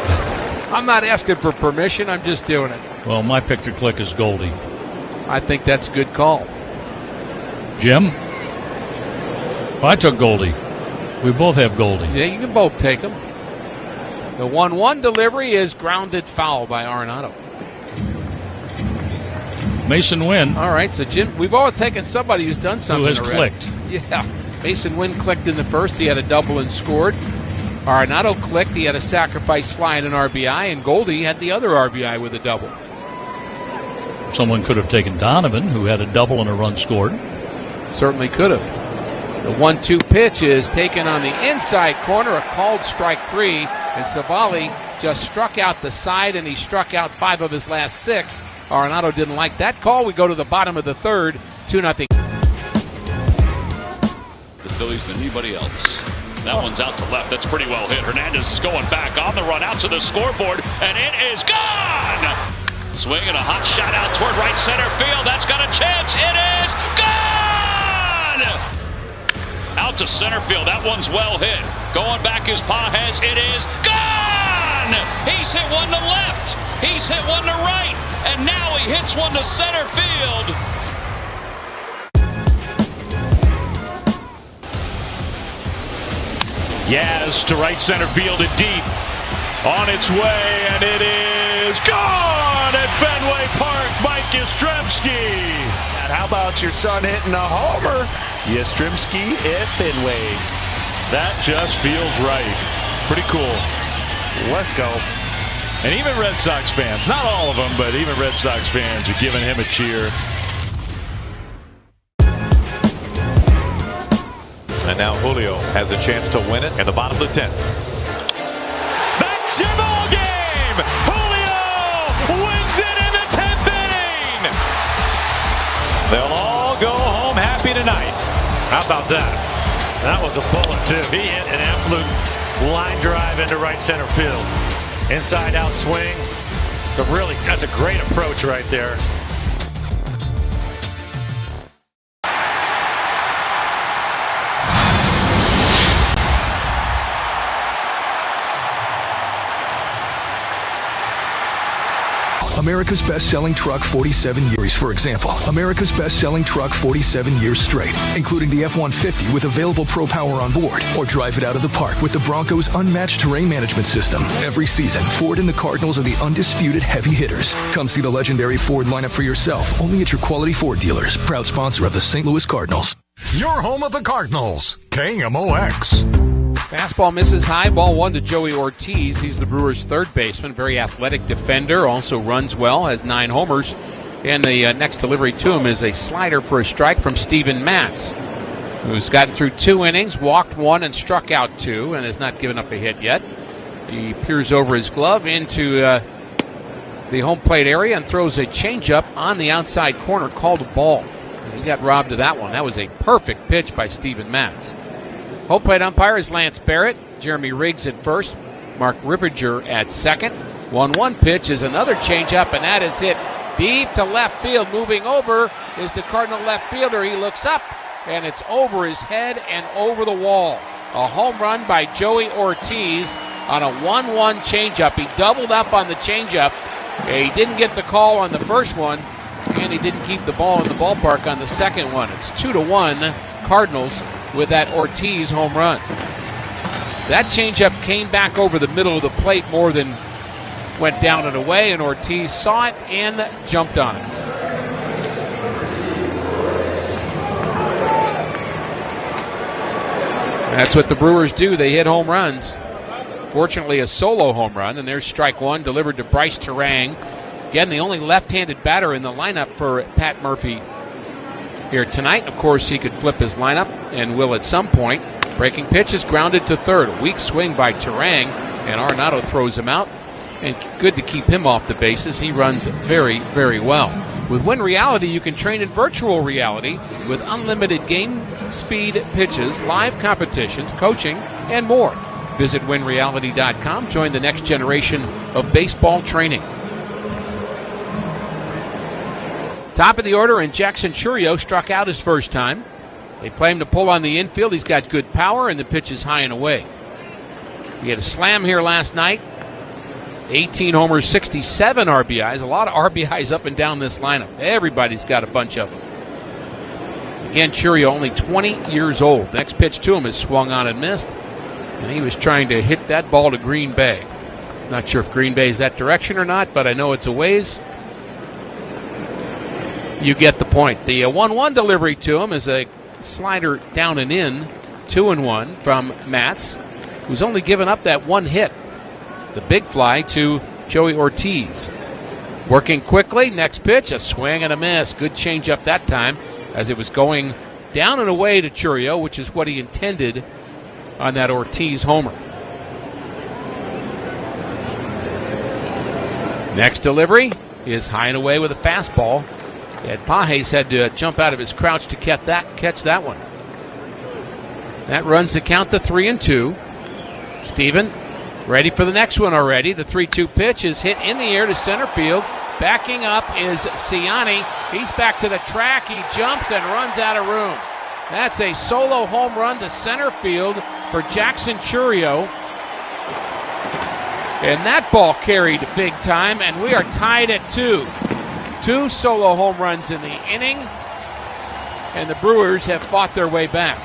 I'm not asking for permission. I'm just doing it. Well, my pick to click is Goldie. I think that's a good call. Jim? I took Goldie. We both have Goldie. Yeah, you can both take him. The 1-1 delivery is grounded foul by Arenado. Masyn Winn. All right, so Jim, we've all taken somebody who's done something who has already. Clicked. Yeah, Masyn Winn clicked in the first. He had a double and scored. Arenado clicked. He had a sacrifice fly and an RBI, and Goldie had the other RBI with a double. Someone could have taken Donovan, who had a double and a run scored. Certainly could have. The 1-2 pitch is taken on the inside corner, a called strike 3, and Civale just struck out the side, and he struck out 5 of his last 6. Arenado didn't like that call. We go to the bottom of the third, 2-0. The Phillies than anybody else. That one's out to left. That's pretty well hit. Hernandez is going back on the run out to the scoreboard, and it is gone! Swing and a hot shot out toward right center field. That's got a chance. It is gone! Out to center field. That one's well hit. Going back is Pages. It is gone! He's hit one to left. He's hit one to right. And now he hits one to center field. Yaz to right center field and deep. On its way, and it is gone at Fenway Park. Mike Yastrzemski. And how about your son hitting a homer? Yastrzemski at Fenway. That just feels right. Pretty cool. Let's go. And even Red Sox fans, not all of them, but even Red Sox fans are giving him a cheer. And now Julio has a chance to win it in the bottom of the 10th. That's your ball game! Julio wins it in the 10th inning! They'll all go home happy tonight. How about that? That was a bullet, too. He hit an absolute line drive into right center field. Inside out swing. So really, that's a great approach right there. America's best-selling truck 47 years, for example. America's best-selling truck 47 years straight, including the F-150 with available Pro Power on board. Or drive it out of the park with the Bronco's unmatched terrain management system. Every season, Ford and the Cardinals are the undisputed heavy hitters. Come see the legendary Ford lineup for yourself, only at your Quality Ford dealers. Proud sponsor of the St. Louis Cardinals. Your home of the Cardinals, KMOX. Fastball misses high. Ball 1 to Joey Ortiz. He's the Brewers' third baseman. Very athletic defender. Also runs well. Has 9 homers. And the next delivery to him is a slider for a strike from Steven Matz, who's gotten through 2 innings, walked 1 and struck out 2, and has not given up a hit yet. He peers over his glove into the home plate area and throws a changeup on the outside corner, called a ball. And he got robbed of that one. That was a perfect pitch by Steven Matz. Home plate umpire is Lance Barrett. Jeremy Riggs at first. Mark Rippinger at second. 1-1 pitch is another changeup, and that is hit deep to left field. Moving over is the Cardinal left fielder. He looks up, and it's over his head and over the wall. A home run by Joey Ortiz on a 1-1 changeup. He doubled up on the changeup. He didn't get the call on the first one, and he didn't keep the ball in the ballpark on the second one. It's 2-1 Cardinals with that Ortiz home run. That changeup came back over the middle of the plate more than went down and away, and Ortiz saw it and jumped on it. That's what the Brewers do. They hit home runs. Fortunately, a solo home run, and there's strike one delivered to Bryce Terang. Again, the only left-handed batter in the lineup for Pat Murphy here tonight. Of course, he could flip his lineup and will at some point. Breaking pitch is grounded to third. A weak swing by Terang, and Arenado throws him out. And good to keep him off the bases. He runs very, very well. With Win Reality, you can train in virtual reality with unlimited game speed pitches, live competitions, coaching, and more. Visit winreality.com. Join the next generation of baseball training. Top of the order, and Jackson Chourio struck out his first time. They play him to pull on the infield. He's got good power, and the pitch is high and away. He had a slam here last night. 18 homers, 67 RBIs. A lot of RBIs up and down this lineup. Everybody's got a bunch of them. Again, Chourio only 20 years old. Next pitch to him is swung on and missed. And he was trying to hit that ball to Green Bay. Not sure if Green Bay is that direction or not, but I know it's a ways. You get the point. The 1-1 delivery to him is a slider down and in. 2-1 from Matz, who's only given up that one hit. The big fly to Joey Ortiz. Working quickly, next pitch, a swing and a miss. Good changeup that time as it was going down and away to Chourio, which is what he intended on that Ortiz homer. Next delivery is high and away with a fastball. And Pages had to jump out of his crouch to catch that one. That runs the count to 3-2. Steven ready for the next one already. The 3-2 pitch is hit in the air to center field. Backing up is Ciani. He's back to the track. He jumps and runs out of room. That's a solo home run to center field for Jackson Chourio. And that ball carried big time, and we are tied at 2. 2 solo home runs in the inning, and the Brewers have fought their way back.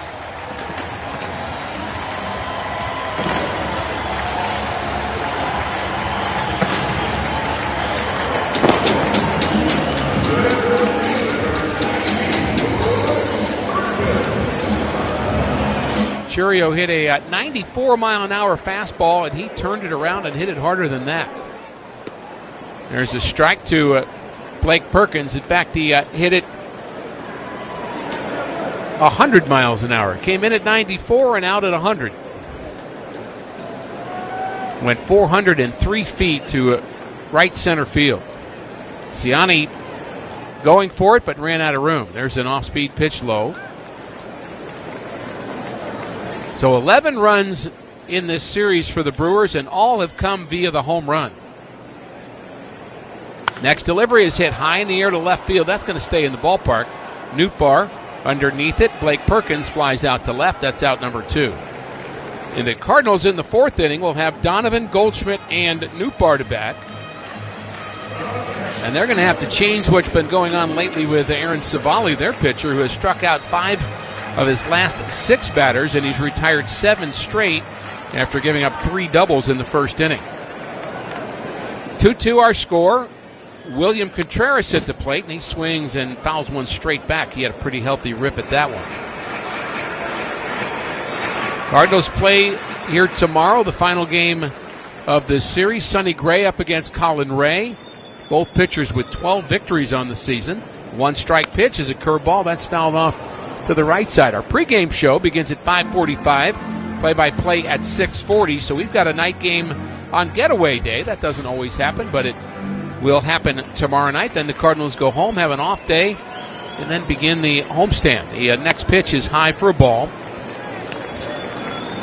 Chourio hit a 94-mile-an-hour fastball, and he turned it around and hit it harder than that. There's a strike to Blake Perkins. In fact, he hit it 100 miles an hour. Came in at 94 and out at 100. Went 403 feet to right center field. Ciani going for it, but ran out of room. There's an off-speed pitch low. So 11 runs in this series for the Brewers, and all have come via the home run. Next delivery is hit high in the air to left field. That's going to stay in the ballpark. Nootbaar underneath it. Blake Perkins flies out to left. That's out number 2. And the Cardinals in the 4th inning will have Donovan, Goldschmidt, and Nootbaar to bat. And they're going to have to change what's been going on lately with Aaron Civale, their pitcher, who has struck out 5 of his last 6 batters, and he's retired 7 straight after giving up 3 doubles in the first inning. 2-2 our score. William Contreras at the plate, and he swings and fouls one straight back. He had a pretty healthy rip at that one. Cardinals play here tomorrow, the final game of this series. Sonny Gray up against Colin Ray. Both pitchers with 12 victories on the season. One strike pitch is a curveball. That's fouled off to the right side. Our pregame show begins at 5:45, play-by-play at 6:40. So we've got a night game on getaway day. That doesn't always happen, but it will happen tomorrow night. Then the Cardinals go home, have an off day, and then begin the homestand. The next pitch is high for a ball.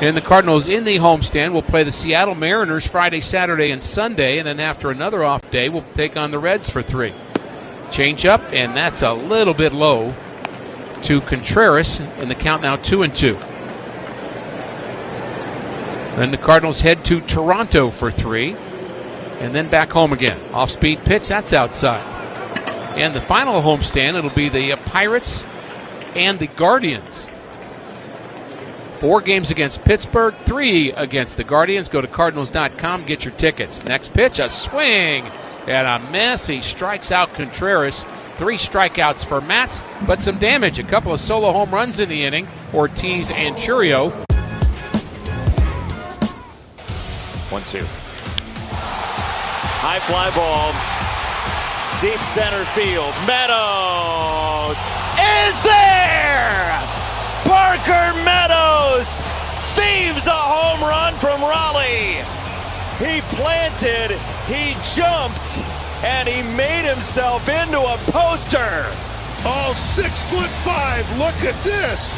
And the Cardinals in the homestand will play the Seattle Mariners Friday, Saturday, and Sunday. And then after another off day, we'll take on the Reds for 3. Change up, and that's a little bit low to Contreras. And the count now 2-2. Then the Cardinals head to Toronto for 3. And then back home again. Off-speed pitch, that's outside. And the final homestand, it'll be the Pirates and the Guardians. 4 games against Pittsburgh, 3 against the Guardians. Go to Cardinals.com, get your tickets. Next pitch, a swing and a miss. He strikes out Contreras. 3 strikeouts for Matz, but some damage. A couple of solo home runs in the inning. Ortiz and Churio. 1-2. High fly ball. Deep center field. Meadows is there! Parker Meadows thieves a home run from Raleigh. He planted, he jumped, and he made himself into a poster. Oh, 6'5". Look at this.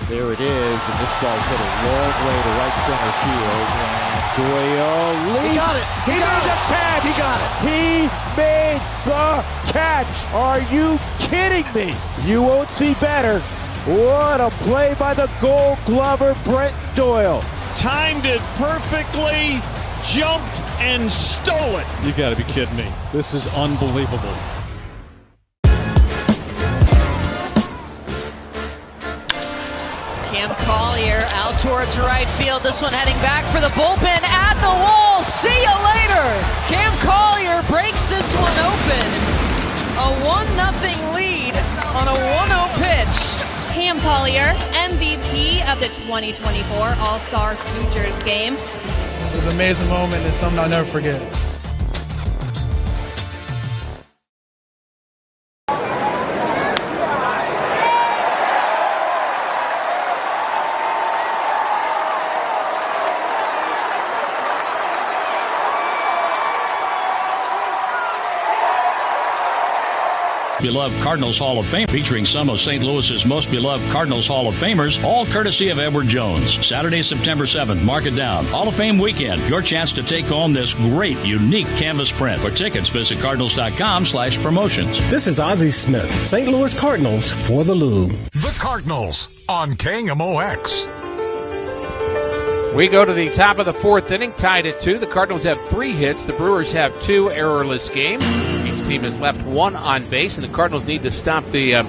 There it is, and this ball's hit a long way to right center field. And Doyle leaps. He got it. He made the catch. He got it. He made the catch. Are you kidding me? You won't see better. What a play by the Gold Glover, Brent Doyle. Timed it perfectly, jumped and stole it. You got to be kidding me. This is unbelievable. Cam Collier out towards right field. This one heading back for the bullpen at the wall. See you later. Cam Collier breaks this one open. A 1-0 lead on a 1-0 pitch. Cam Collier, MVP of the 2024 All-Star Futures game. It was an amazing moment. It's something I'll never forget. Beloved Cardinals Hall of Fame, featuring some of St. Louis's most beloved Cardinals Hall of Famers, all courtesy of Edward Jones. Saturday, September 7th, mark it down. Hall of Fame weekend, your chance to take home this great, unique canvas print. For tickets, visit Cardinals.com/promotions. This is Ozzie Smith, St. Louis Cardinals for the Lou. The Cardinals on KMOX. We go to the top of the 4th inning, tied at 2. The Cardinals have 3 hits. The Brewers have 2, errorless game. Each team has left 1 on base, and the Cardinals need to stop the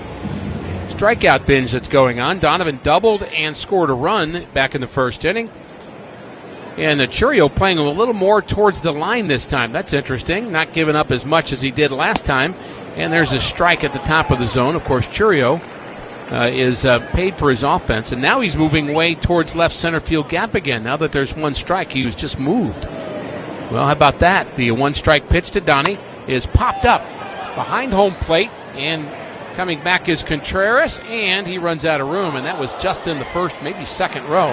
strikeout binge that's going on. Donovan doubled and scored a run back in the 1st inning. And the Churio playing a little more towards the line this time. That's interesting. Not giving up as much as he did last time. And there's a strike at the top of the zone. Of course, Churio is paid for his offense, and now he's moving way towards left center field gap again. Now that there's 1 strike, he was just moved. Well, how about that? The 1-strike pitch to Donnie is popped up behind home plate, and coming back is Contreras, and he runs out of room, and that was just in the 1st, maybe 2nd row.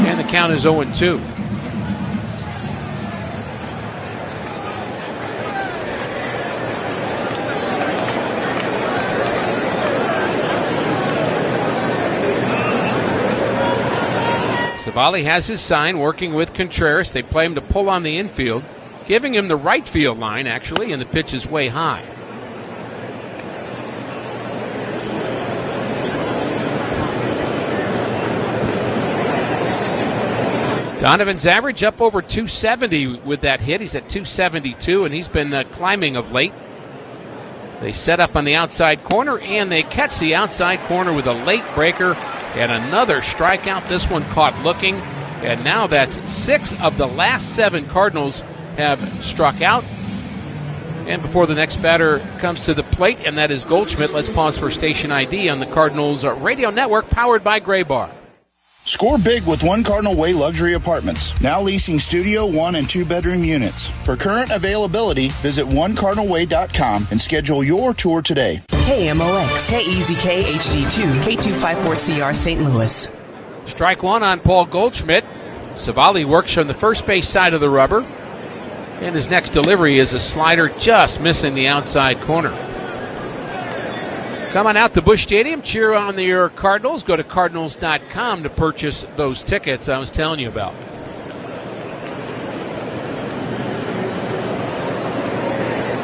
And the count is 0-2. Civale has his sign, working with Contreras. They play him to pull on the infield, giving him the right field line, actually, and the pitch is way high. Donovan's average up over 270 with that hit. He's at 272, and he's been climbing of late. They set up on the outside corner, and they catch the outside corner with a late breaker. And another strikeout, this one caught looking. And now that's 6 of the last 7 Cardinals have struck out. And before the next batter comes to the plate, and that is Goldschmidt, let's pause for station ID on the Cardinals radio network, powered by Gray Bar. Score big with One Cardinal Way Luxury Apartments, now leasing studio 1 and 2-bedroom units. For current availability, visit onecardinalway.com and schedule your tour today. KMOX, KEZK HD2, K254CR St. Louis. Strike one on Paul Goldschmidt. Civale works from the first base side of the rubber. And his next delivery is a slider just missing the outside corner. Come on out to Busch Stadium. Cheer on your Cardinals. Go to Cardinals.com to purchase those tickets I was telling you about.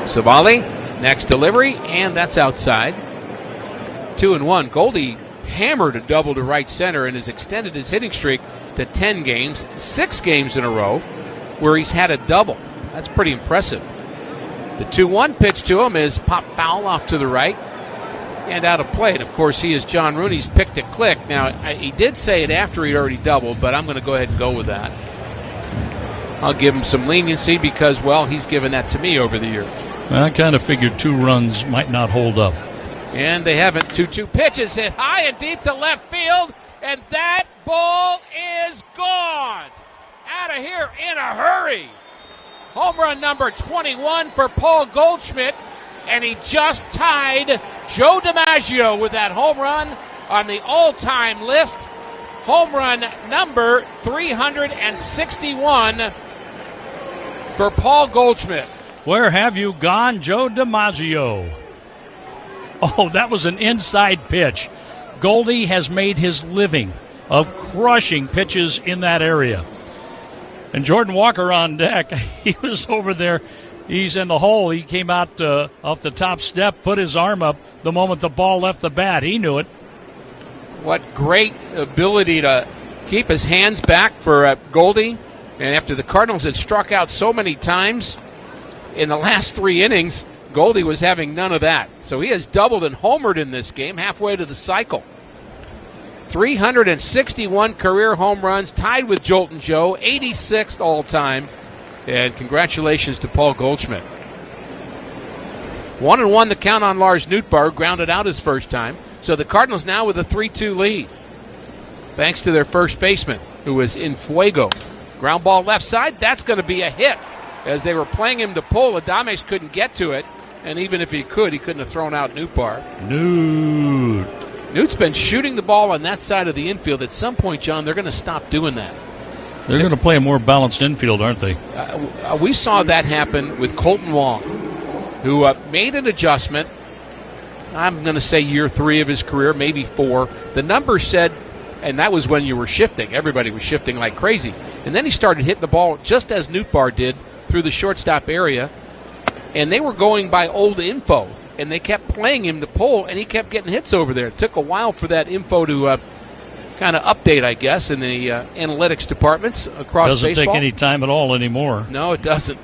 Civale, next delivery, and that's outside. 2-1. Goldie hammered a double to right center and has extended his hitting streak to 10 games, 6 games in a row where he's had a double. That's pretty impressive. The 2-1 pitch to him is pop foul off to the right and out of play. And, of course, he is John Rooney's pick to click. Now, he did say it after he'd already doubled, but I'm going to go ahead and go with that. I'll give him some leniency because, well, he's given that to me over the years. I kind of figured 2 runs might not hold up. And they haven't. 2-2 pitches hit high and deep to left field, and that ball is gone. Out of here in a hurry. Home run number 21 for Paul Goldschmidt, and he just tied Joe DiMaggio with that home run on the all-time list. Home run number 361 for Paul Goldschmidt. Where have you gone, Joe DiMaggio? Oh, that was an inside pitch. Goldie has made his living of crushing pitches in that area. And Jordan Walker on deck, he was over there. He's in the hole. He came out off the top step, put his arm up the moment the ball left the bat. He knew it. What great ability to keep his hands back for Goldie. And after the Cardinals had struck out so many times in the last 3 innings, Goldie was having none of that. So he has doubled and homered in this game, halfway to the cycle. 361 career home runs, tied with Jolton Joe, 86th all-time. And congratulations to Paul Goldschmidt. 1-1 the count on Lars Nootbaar, grounded out his first time. So the Cardinals now with a 3-2 lead, thanks to their first baseman, who was in fuego. Ground ball left side, that's going to be a hit. As they were playing him to pull, Adames couldn't get to it. And even if he could, he couldn't have thrown out Nootbaar. Noot's been shooting the ball on that side of the infield. At some point, John, they're going to stop doing that. They're going to play a more balanced infield, aren't they? We saw that happen with Colton Wong, who made an adjustment. I'm going to say year 3 of his career, maybe 4. The numbers said, and that was when you were shifting. Everybody was shifting like crazy. And then he started hitting the ball just as Nootbaar did through the shortstop area. And they were going by old info, and they kept playing him to pull, and he kept getting hits over there. It took a while for that info to kind of update, I guess, in the analytics departments across baseball. Doesn't take any time at all anymore. No, it doesn't.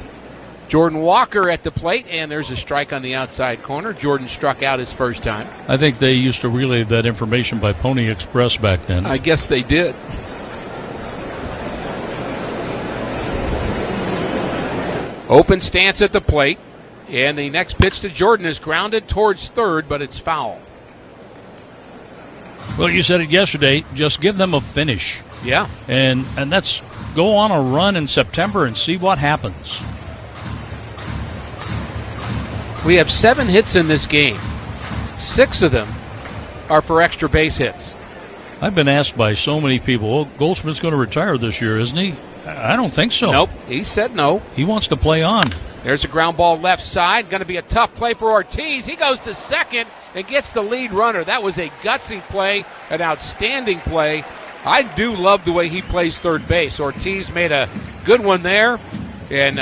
Jordan Walker at the plate, and there's a strike on the outside corner. Jordan struck out his first time. I think they used to relay that information by Pony Express back then. I guess they did. Open stance at the plate. And the next pitch to Jordan is grounded towards third, but it's foul. Well, you said it yesterday. Just give them a finish. Yeah. And let's go on a run in September and see what happens. We have 7 hits in this game. 6 of them are for extra base hits. I've been asked by so many people, well, Goldschmidt's going to retire this year, isn't he? I don't think so. Nope. He said no. He wants to play on. There's a ground ball left side. Going to be a tough play for Ortiz. He goes to second and gets the lead runner. That was a gutsy play, an outstanding play. I do love the way he plays third base. Ortiz made a good one there and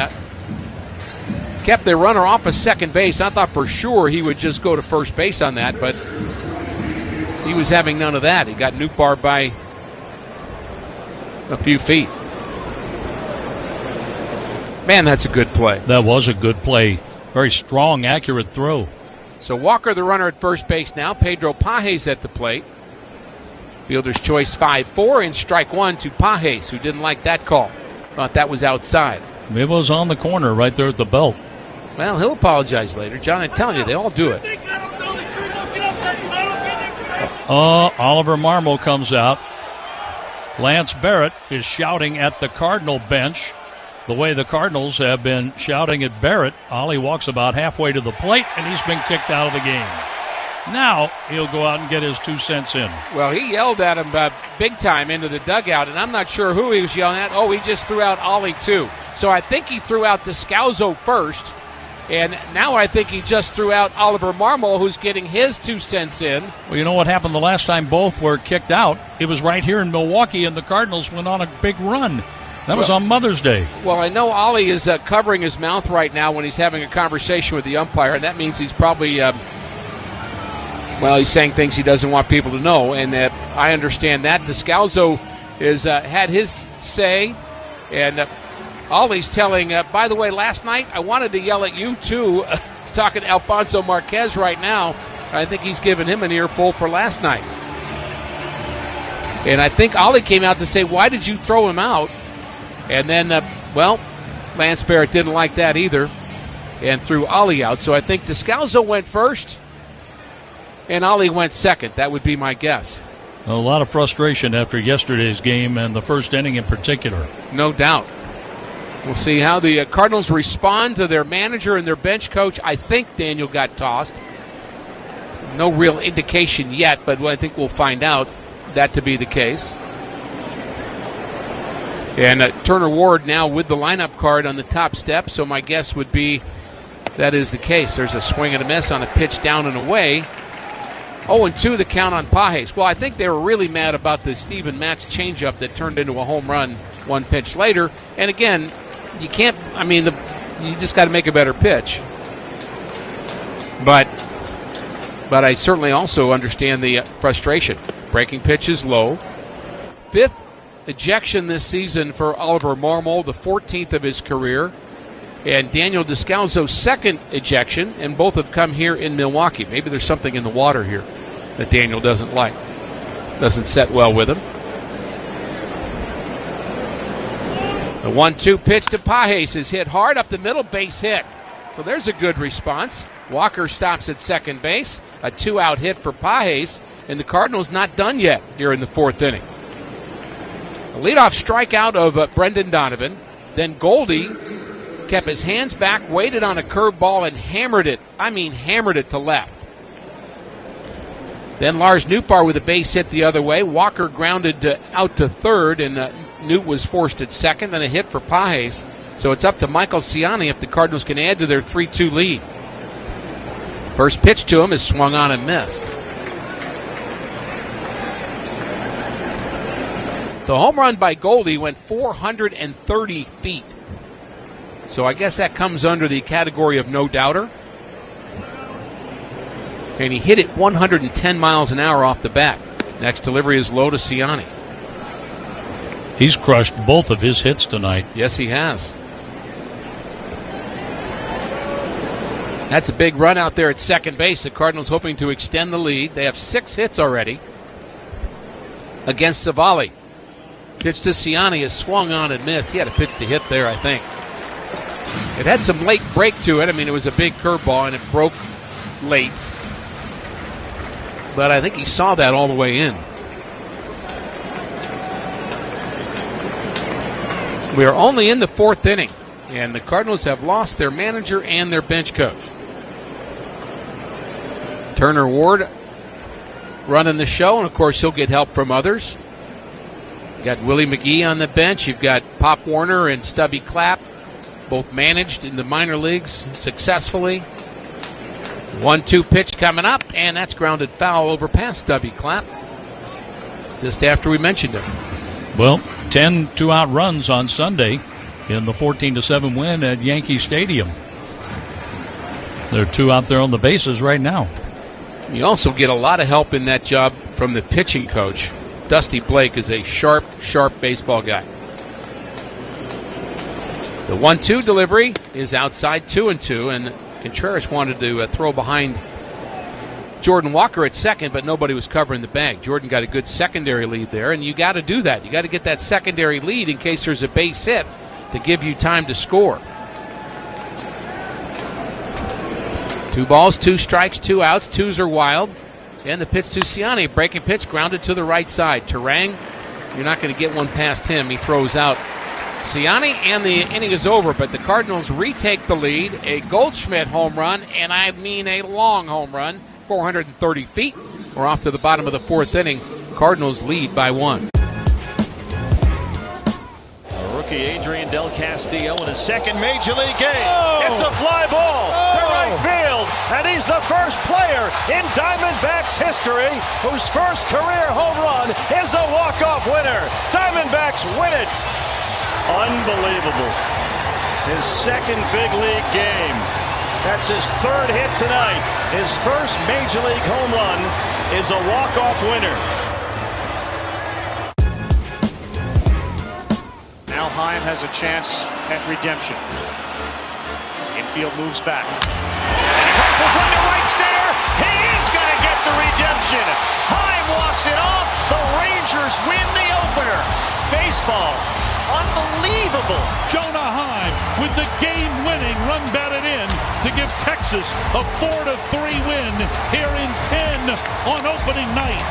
kept the runner off of second base. I thought for sure he would just go to first base on that, but he was having none of that. He got Nootbaar by a few feet. Man, that's a good play. That was a good play. Very strong, accurate throw. So Walker, the runner at first base now. Pedro Pages at the plate. Fielder's choice 5-4 and strike 1 to Pages, who didn't like that call. Thought that was outside. It was on the corner right there at the belt. Well, he'll apologize later. John, I'm telling you, they all do it. Oliver Marmol comes out. Lance Barrett is shouting at the Cardinal bench. The way the Cardinals have been shouting at Barrett, Ollie walks about halfway to the plate, and he's been kicked out of the game. Now he'll go out and get his 2 cents in. Well, he yelled at him big time into the dugout, and I'm not sure who he was yelling at. Oh, he just threw out Ollie, too. So I think he threw out Descalzo first, and now I think he just threw out Oliver Marmol, who's getting his 2 cents in. Well, you know what happened the last time both were kicked out? It was right here in Milwaukee, and the Cardinals went on a big run. That was on Mother's Day. Well, I know Ollie is covering his mouth right now when he's having a conversation with the umpire, and that means he's probably... he's saying things he doesn't want people to know, and I understand that. Descalzo has had his say, and Ollie's telling, by the way, last night I wanted to yell at you too. He's talking to Alfonso Marquez right now. I think he's given him an earful for last night. And I think Ollie came out to say, why did you throw him out? And then, Lance Barrett didn't like that either and threw Ollie out. So I think Descalzo went first and Ollie went second. That would be my guess. A lot of frustration after yesterday's game and the first inning in particular. No doubt. We'll see how the Cardinals respond to their manager and their bench coach. I think Daniel got tossed. No real indication yet, but I think we'll find out that to be the case. And Turner Ward now with the lineup card on the top step, so my guess would be that is the case. There's a swing and a miss on a pitch down and away. 0-2 the count on Pages. Well, I think they were really mad about the Steven Matz changeup that turned into a home run one pitch later. And again, you can't, you just got to make a better pitch. But I certainly also understand the frustration. Breaking pitch is low. 5th ejection this season for Oliver Marmol, the 14th of his career. And Daniel Descalzo's 2nd ejection, and both have come here in Milwaukee. Maybe there's something in the water here that Daniel doesn't like. Doesn't set well with him. The 1-2 pitch to Pages is hit hard up the middle, base hit. So there's a good response. Walker stops at second base. A 2-out hit for Pages, and the Cardinals not done yet here in the 4th inning. A leadoff strikeout of Brendan Donovan. Then Goldie kept his hands back, waited on a curveball, and hammered it to left. Then Lars Nootbaar with a base hit the other way. Walker grounded out to third, and Newt was forced at second. Then a hit for Pages. So it's up to Michael Ciani if the Cardinals can add to their 3-2 lead. First pitch to him is swung on and missed. The home run by Goldie went 430 feet. So I guess that comes under the category of no doubter. And he hit it 110 miles an hour off the bat. Next delivery is low to Ciani. He's crushed both of his hits tonight. Yes, he has. That's a big run out there at second base. The Cardinals hoping to extend the lead. They have 6 hits already against Civale. Pitch to Ciani is swung on and missed. He had a pitch to hit there, I think. It had some late break to it. It was a big curveball, and it broke late. But I think he saw that all the way in. We are only in the 4th inning, and the Cardinals have lost their manager and their bench coach. Turner Ward running the show, and of course he'll get help from others. You got Willie McGee on the bench. You've got Pop Warner and Stubby Clapp, both managed in the minor leagues successfully. 1-2 pitch coming up, and that's grounded foul over past Stubby Clapp just after we mentioned him. Well, 10 2-out runs on Sunday in the 14-7 win at Yankee Stadium. There are 2 out there on the bases right now. You also get a lot of help in that job from the pitching coach. Dusty Blake is a sharp baseball guy. The 1-2 delivery is outside 2-2, and Contreras wanted to throw behind Jordan Walker at second, but nobody was covering the bag. Jordan got a good secondary lead there, and you got to do that. You got to get that secondary lead in case there's a base hit to give you time to score. 2 balls, 2 strikes, 2 outs. 2s are wild. And the pitch to Ciani, breaking pitch, grounded to the right side. Terang, you're not going to get one past him. He throws out Ciani, and the inning is over, but the Cardinals retake the lead. A Goldschmidt home run, and I mean a long home run, 430 feet. We're off to the bottom of the fourth inning. Cardinals lead by 1. Rookie Adrian Del Castillo in his second Major League game. It's a fly ball to right field, and he's the first player in Diamondbacks history whose first career home run is a walk-off winner. Diamondbacks win it. Unbelievable. His second big league game. That's his third hit tonight. His first Major League home run is a walk-off winner. Now Heim has a chance at redemption. Infield moves back. And he rifles one to right center. He is going to get the redemption. Heim walks it off. The Rangers win the opener. Baseball. Unbelievable. Jonah Heim with the game-winning run batted in to give Texas a 4-3 win here in 10 on opening night.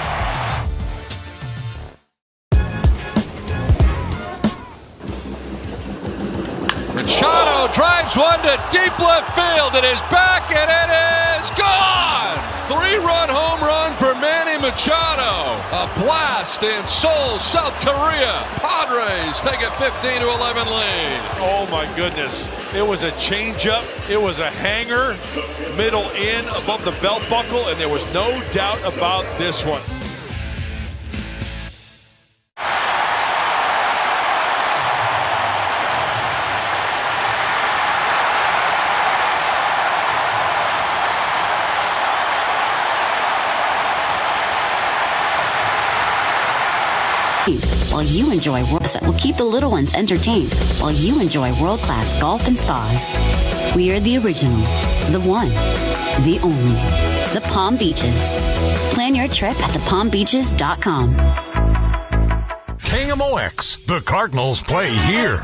Machado drives one to deep left field. It is back, and it is gone! 3-run home run for Manny Machado. A blast in Seoul, South Korea. Padres take a 15-11 lead. Oh my goodness. It was a changeup. It was a hanger, middle in above the belt buckle, and there was no doubt about this one. While you enjoy worlds that will keep the little ones entertained, while you enjoy world-class golf and spas. We are the original, the one, the only, the Palm Beaches. Plan your trip at thepalmbeaches.com. KMOX, the Cardinals play here.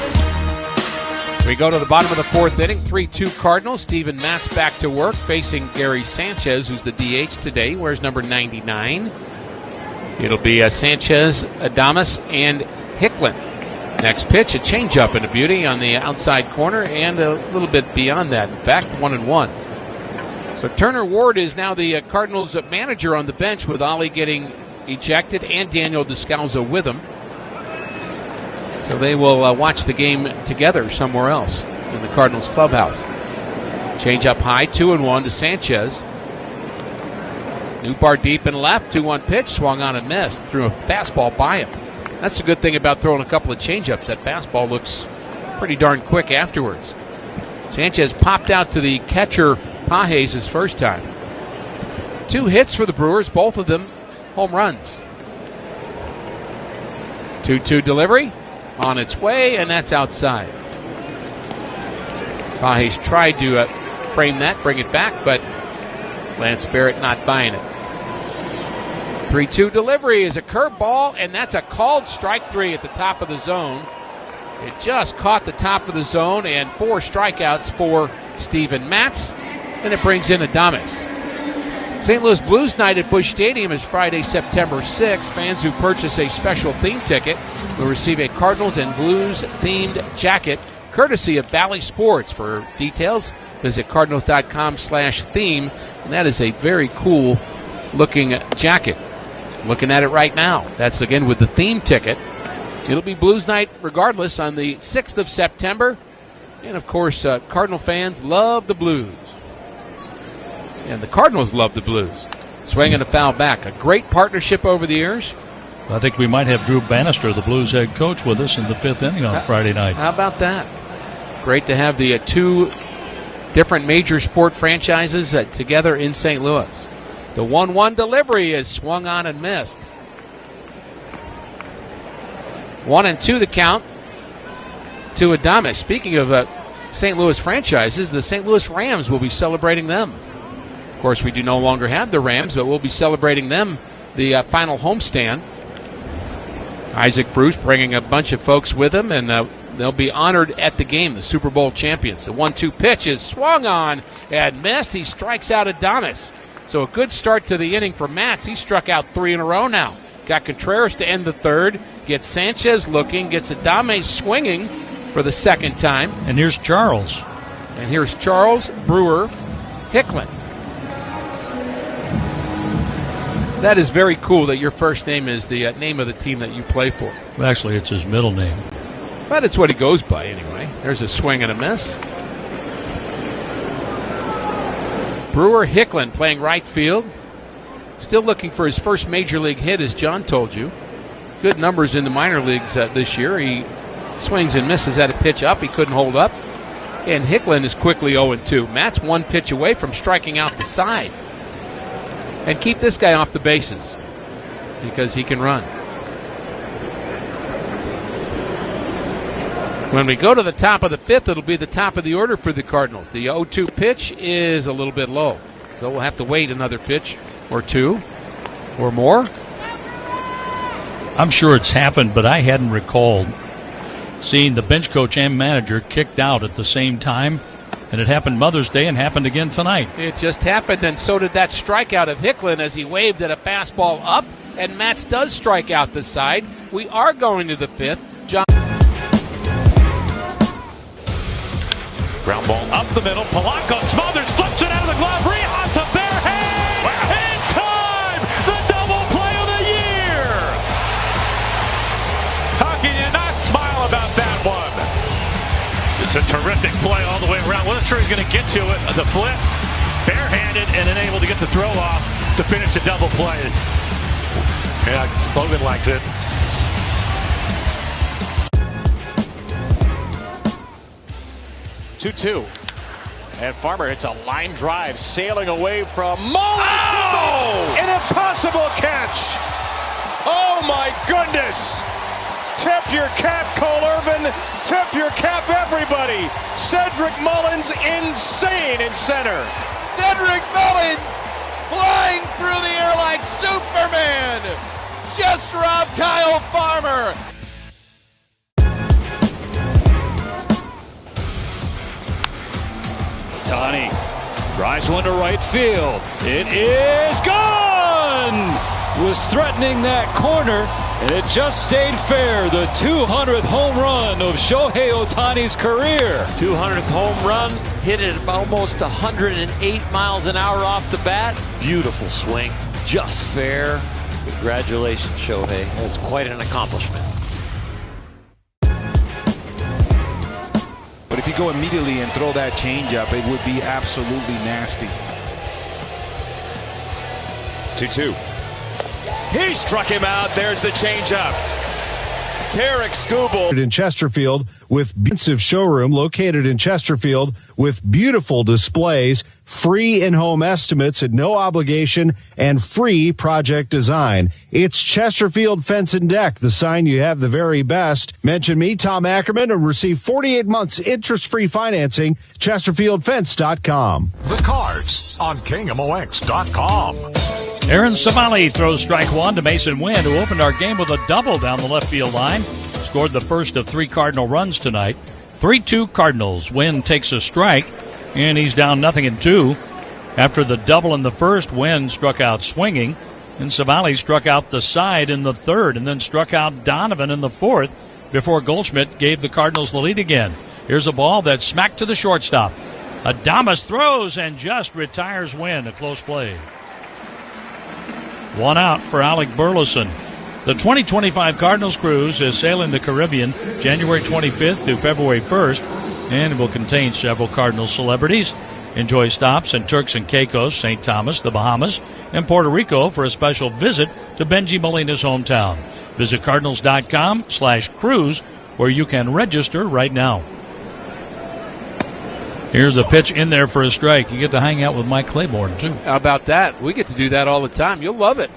We go to the bottom of the fourth inning, 3-2 Cardinals. Steven Matz back to work, facing Gary Sanchez, who's the DH today. He wears number 99. It'll be Sanchez, Adames, and Hicklin. Next pitch, a changeup and a beauty on the outside corner, and a little bit beyond that. In fact, 1-1. So Turner Ward is now the Cardinals manager on the bench, with Ollie getting ejected and Daniel Descalzo with him. So they will watch the game together somewhere else in the Cardinals clubhouse. Changeup high, 2-1 to Sanchez. Newbar deep and left, 2-1 pitch, swung on and missed. Threw a fastball by him. That's the good thing about throwing a couple of changeups. That fastball looks pretty darn quick afterwards. Sanchez popped out to the catcher Pages his first time. 2 hits for the Brewers, both of them home runs. 2-2 delivery on its way, and that's outside. Pages tried to frame that, bring it back, but Lance Barrett not buying it. 3-2 delivery is a curveball, and that's a called strike 3 at the top of the zone. It just caught the top of the zone, and 4 strikeouts for Steven Matz, and it brings in Adames. St. Louis Blues night at Busch Stadium is Friday, September 6th. Fans who purchase a special theme ticket will receive a Cardinals and Blues themed jacket, courtesy of Bally Sports. For details, visit cardinals.com/theme, and that is a very cool looking jacket. Looking at it right now. That's again with the theme ticket. It'll be Blues night regardless on the 6th of September. And of course, Cardinal fans love the Blues. And the Cardinals love the Blues. Swinging a foul back. A great partnership over the years. I think we might have Drew Bannister, the Blues head coach, with us in the 5th inning on Friday night. How about that? Great to have the 2 different major sport franchises together in St. Louis. The 1-1 delivery is swung on and missed. 1-2 the count to Adames. Speaking of St. Louis franchises, the St. Louis Rams will be celebrating them. Of course, we do no longer have the Rams, but we'll be celebrating them the final homestand. Isaac Bruce bringing a bunch of folks with him, and they'll be honored at the game, the Super Bowl champions. The 1-2 pitch is swung on and missed. He strikes out Adames. So a good start to the inning for Matz. He struck out 3 in a row now. Got Contreras to end the third. Gets Sanchez looking. Gets Adames swinging. for the second time. And here's Charles. And here's Charles Brewer Hicklin. That is very cool that your first name is the name of the team that you play for. Well, actually, it's his middle name. But it's what he goes by anyway. There's a swing and a miss. Brewer Hicklin playing right field. Still looking for his first major league hit, as John told you. Good numbers in the minor leagues this year. He swings and misses at a pitch up. He couldn't hold up. And Hicklin is quickly 0-2. Matt's one pitch away from striking out the side. And keep this guy off the bases because he can run. When we go to the top of the fifth, it'll be the top of the order for the Cardinals. The 0-2 pitch is a little bit low. So we'll have to wait another pitch or two or more. I'm sure it's happened, but I hadn't recalled seeing the bench coach and manager kicked out at the same time. And it happened Mother's Day and happened again tonight. It just happened, and so did that strikeout of Hicklin as he waved at a fastball up. And Matz does strike out the side. We are going to the fifth. John. Ground ball up the middle. Polanco smothers, flips it out of the glove. Rehas a bare hand. Wow. In time, the double play of the year. How can you not smile about that one? It's a terrific play all the way around. Wasn't sure he's going to get to it. The flip, barehanded, and then able to get the throw off to finish the double play. Yeah, Logan likes it. Two. And Farmer hits a line drive, sailing away from Mullins. Oh! An impossible catch. Oh, my goodness. Tip your cap, Cole Irvin. Tip your cap, everybody. Cedric Mullins, insane in center. Cedric Mullins flying through the air like Superman. Just robbed Kyle Farmer. Tani drives one to right field. It is gone! Was threatening that corner, and it just stayed fair. The 200th home run of Shohei Ohtani's career. 200th home run, hit it at almost 108 miles an hour off the bat. Beautiful swing, just fair. Congratulations, Shohei. That's quite an accomplishment. But if you go immediately and throw that changeup, it would be absolutely nasty. 2-2. He struck him out. There's the changeup. Tarek Skubal. In Chesterfield with extensive showroom located in Chesterfield with beautiful displays, free in-home estimates at no obligation, and free project design. It's Chesterfield Fence and Deck, the sign you have the very best. Mention me, Tom Ackerman, and receive 48 months interest-free financing. ChesterfieldFence.com. The Cards on KMOX.com. Aaron Civale throws strike one to Masyn Winn, who opened our game with a double down the left field line. Scored the first of three Cardinal runs tonight. 3-2 Cardinals. Winn takes a strike, and he's down 0-2. After the double in the first, Winn struck out swinging, and Civale struck out the side in the third, and then struck out Donovan in the fourth before Goldschmidt gave the Cardinals the lead again. Here's a ball that's smacked to the shortstop. Adames throws and just retires Winn. A close play. One out for Alec Burleson. The 2025 Cardinals cruise is sailing the Caribbean January 25th to February 1st and will contain several Cardinals celebrities. Enjoy stops in Turks and Caicos, St. Thomas, the Bahamas, and Puerto Rico for a special visit to Benji Molina's hometown. Visit Cardinals.com/cruise where you can register right now. Here's the pitch in there for a strike. You get to hang out with Mike Claiborne, too. How about that? We get to do that all the time. You'll love it.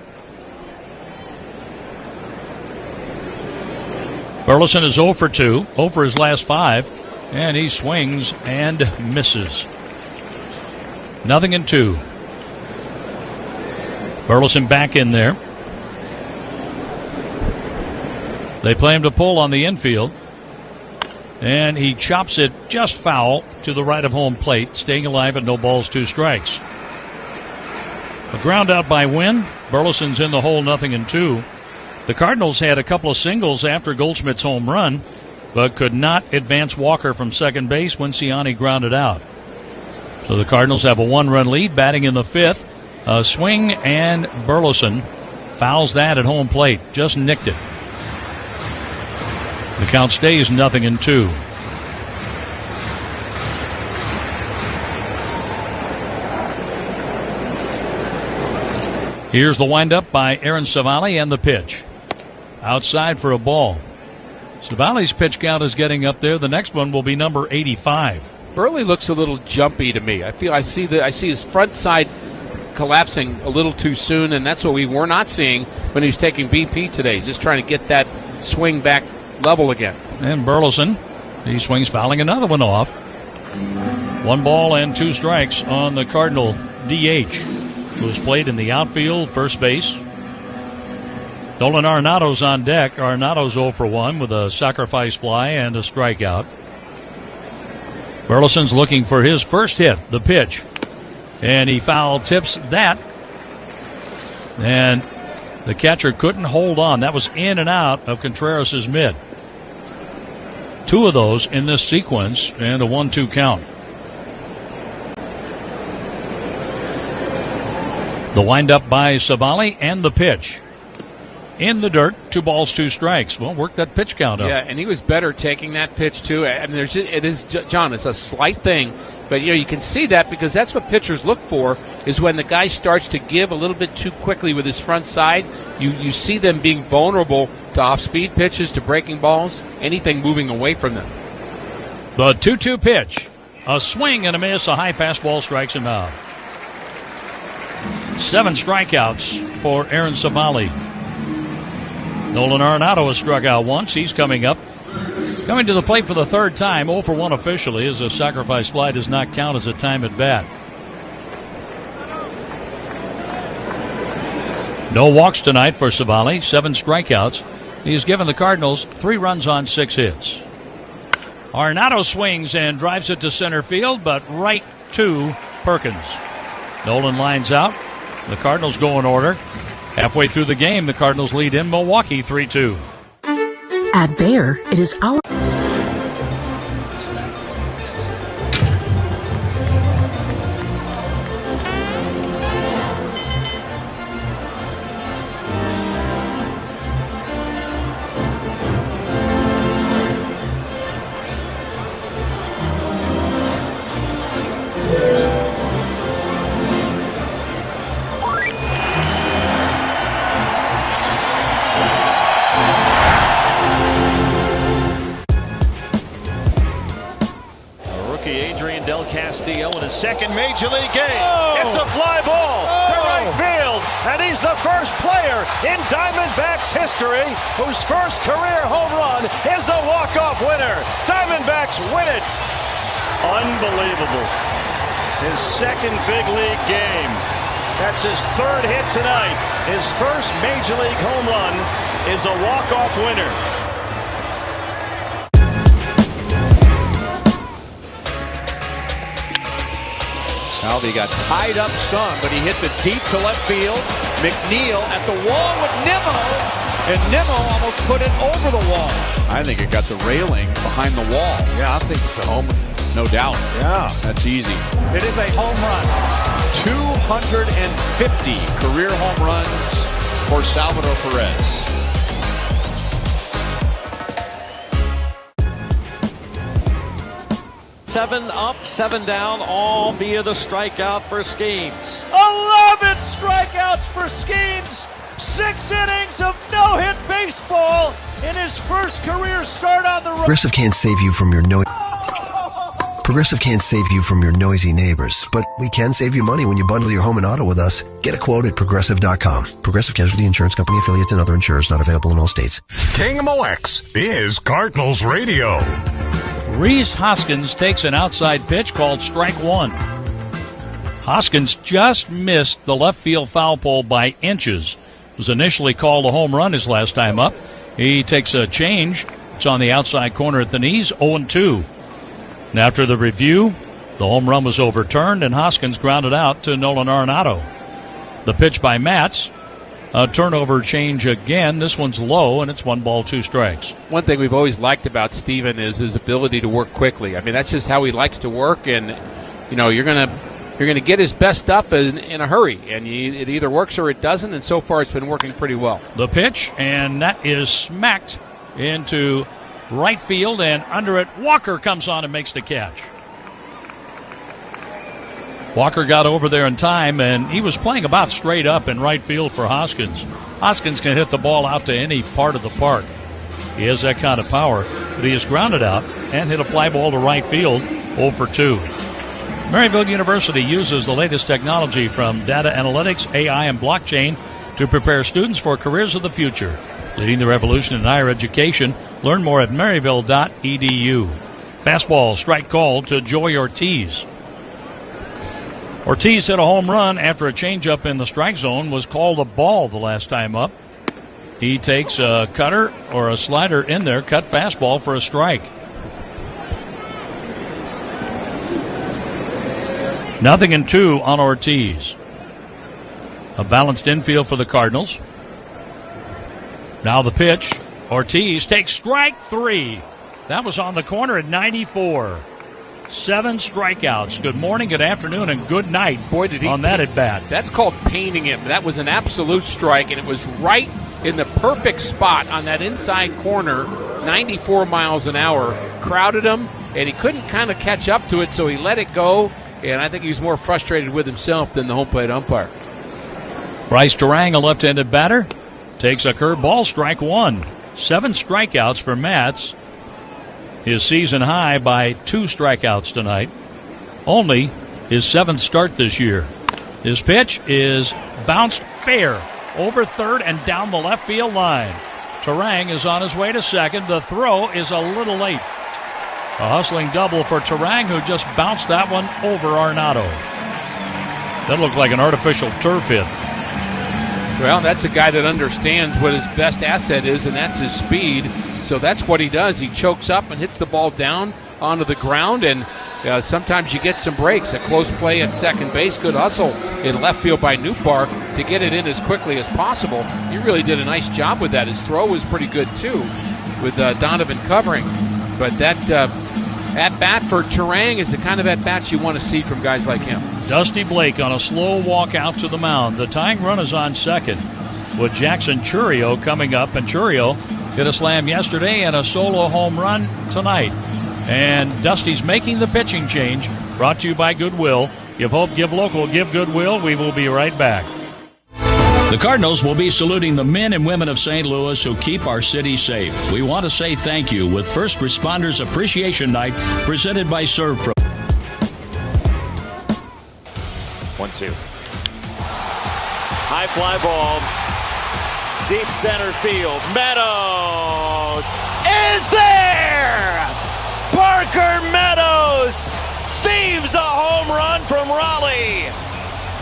Burleson is 0 for 2, 0 for his last 5, and he swings and misses. 0-2. Burleson back in there. They play him to pull on the infield. And he chops it just foul to the right of home plate, staying alive at no balls, 2 strikes. A ground out by Winn. Burleson's in the hole, 0-2. The Cardinals had a couple of singles after Goldschmidt's home run. but could not advance Walker from second base when Ciani grounded out. So the Cardinals have a 1-run lead, batting in the 5th. A swing, and Burleson fouls that at home plate. Just nicked it. The count stays 0-2. Here's the windup by Aaron Civale and the pitch. Outside for a ball. Civale's pitch count is getting up there. The next one will be number 85. Burley looks a little jumpy to me. I see his front side collapsing a little too soon, and that's what we were not seeing when he was taking BP today. He's just trying to get that swing back level again. And Burleson, he swings, fouling another one off. 1 ball and 2 strikes on the Cardinal DH, who's played in the outfield, first base. Nolan Arenado's on deck. Arenado's 0 for 1 with a sacrifice fly and a strikeout. Burleson's looking for his first hit, the pitch. And he foul tips that. And the catcher couldn't hold on. That was in and out of Contreras' mid. 2 of those in this sequence, and a 1-2 count. The windup by Civale and the pitch. In the dirt, 2 balls, 2 strikes. Well, work that pitch count up. Yeah, and he was better taking that pitch too. I mean, John, it's a slight thing, but you can see that because that's what pitchers look for, is when the guy starts to give a little bit too quickly with his front side. You see them being vulnerable to off-speed pitches, to breaking balls, anything moving away from them. The 2-2 pitch. A swing and a miss. A high fastball strikes him out. 7 strikeouts for Aaron Civale. Nolan Arenado has struck out once. He's coming up. Coming to the plate for the 3rd time. 0 for 1 officially, as a sacrifice fly does not count as a time at bat. No walks tonight for Civale. 7 strikeouts. He has given the Cardinals 3 runs on 6 hits. Arenado swings and drives it to center field, but right to Perkins. Nolan lines out. The Cardinals go in order. Halfway through the game, the Cardinals lead in Milwaukee 3-2. At Bayer, it is our... Second major league game. It's a fly ball to right field, and he's the first player in Diamondbacks history whose first career home run is a walk-off winner. Diamondbacks win it. Unbelievable. His second big league game. That's his 3rd hit tonight. His first major league home run is a walk-off winner. Salvi got tied up some, but he hits it deep to left field. McNeil at the wall with Nimmo, and Nimmo almost put it over the wall. I think it got the railing behind the wall. Yeah, I think it's a home run. No doubt. Yeah. That's easy. It is a home run. 250 career home runs for Salvador Perez. Seven up, 7 down, all via the strikeout for Skeens. 11 strikeouts for Skeens. 6 innings of no-hit baseball in his first career start on the road. Progressive can't save you from your noisy neighbors, but we can save you money when you bundle your home and auto with us. Get a quote at Progressive.com. Progressive Casualty Insurance Company, affiliates, and other insurers not available in all states. KMOX is Cardinals Radio. Rhys Hoskins takes an outside pitch called strike 1. Hoskins just missed the left field foul pole by inches. Was initially called a home run his last time up. He takes a change. It's on the outside corner at the knees, 0-2. And after the review, the home run was overturned, and Hoskins grounded out to Nolan Arenado. The pitch by Matz, a turnover change again. This one's low, and it's 1 ball, 2 strikes. One thing we've always liked about Steven is his ability to work quickly. I mean, that's just how he likes to work, and you're gonna get his best stuff in a hurry, and it either works or it doesn't. And so far, it's been working pretty well. The pitch, and that is smacked into right field, and under it, Walker comes on and makes the catch. Walker got over there in time, and he was playing about straight up in right field for Hoskins. Hoskins can hit the ball out to any part of the park. He has that kind of power, but he has grounded out and hit a fly ball to right field, 0 for 2. Maryville University uses the latest technology from data analytics, AI, and blockchain to prepare students for careers of the future. Leading the revolution in higher education. Learn more at maryville.edu. Fastball, strike called to Joy Ortiz. Ortiz hit a home run after a changeup in the strike zone was called a ball the last time up. He takes a cutter or a slider in there, cut fastball for a strike. 0-2 on Ortiz. A balanced infield for the Cardinals. Now the pitch. Ortiz takes strike 3. That was on the corner at 94. 7 strikeouts. Good morning, good afternoon, and good night. Boy, did he on that at bat. That's called painting him. That was an absolute strike, and it was right in the perfect spot on that inside corner, 94 miles an hour. Crowded him, and he couldn't kind of catch up to it, so he let it go, and I think he was more frustrated with himself than the home plate umpire. Bryce Durang, a left-handed batter, takes a curveball, strike 1. 7 strikeouts for Matz. His season high by 2 strikeouts tonight. Only his 7th start this year. His pitch is bounced fair over third and down the left field line. Turang is on his way to second. The throw is a little late. A hustling double for Turang, who just bounced that one over Arenado. That looked like an artificial turf hit. Well, that's a guy that understands what his best asset is, and that's his speed. So that's what he does. He chokes up and hits the ball down onto the ground, and sometimes you get some breaks. A close play at second base, good hustle in left field by Newpark to get it in as quickly as possible. He really did a nice job with that. His throw was pretty good, too, with Donovan covering. But that at-bat for Turang is the kind of at-bats you want to see from guys like him. Dusty Blake on a slow walk out to the mound. The tying run is on second with Jackson Churio coming up, and Churio hit a slam yesterday and a solo home run tonight. And Dusty's making the pitching change. Brought to you by Goodwill. Give hope, give local, give Goodwill. We will be right back. The Cardinals will be saluting the men and women of St. Louis who keep our city safe. We want to say thank you with First Responders Appreciation Night presented by ServPro. 1-2. High fly ball. Deep center field. Meadows is there! Parker Meadows thieves a home run from Raleigh.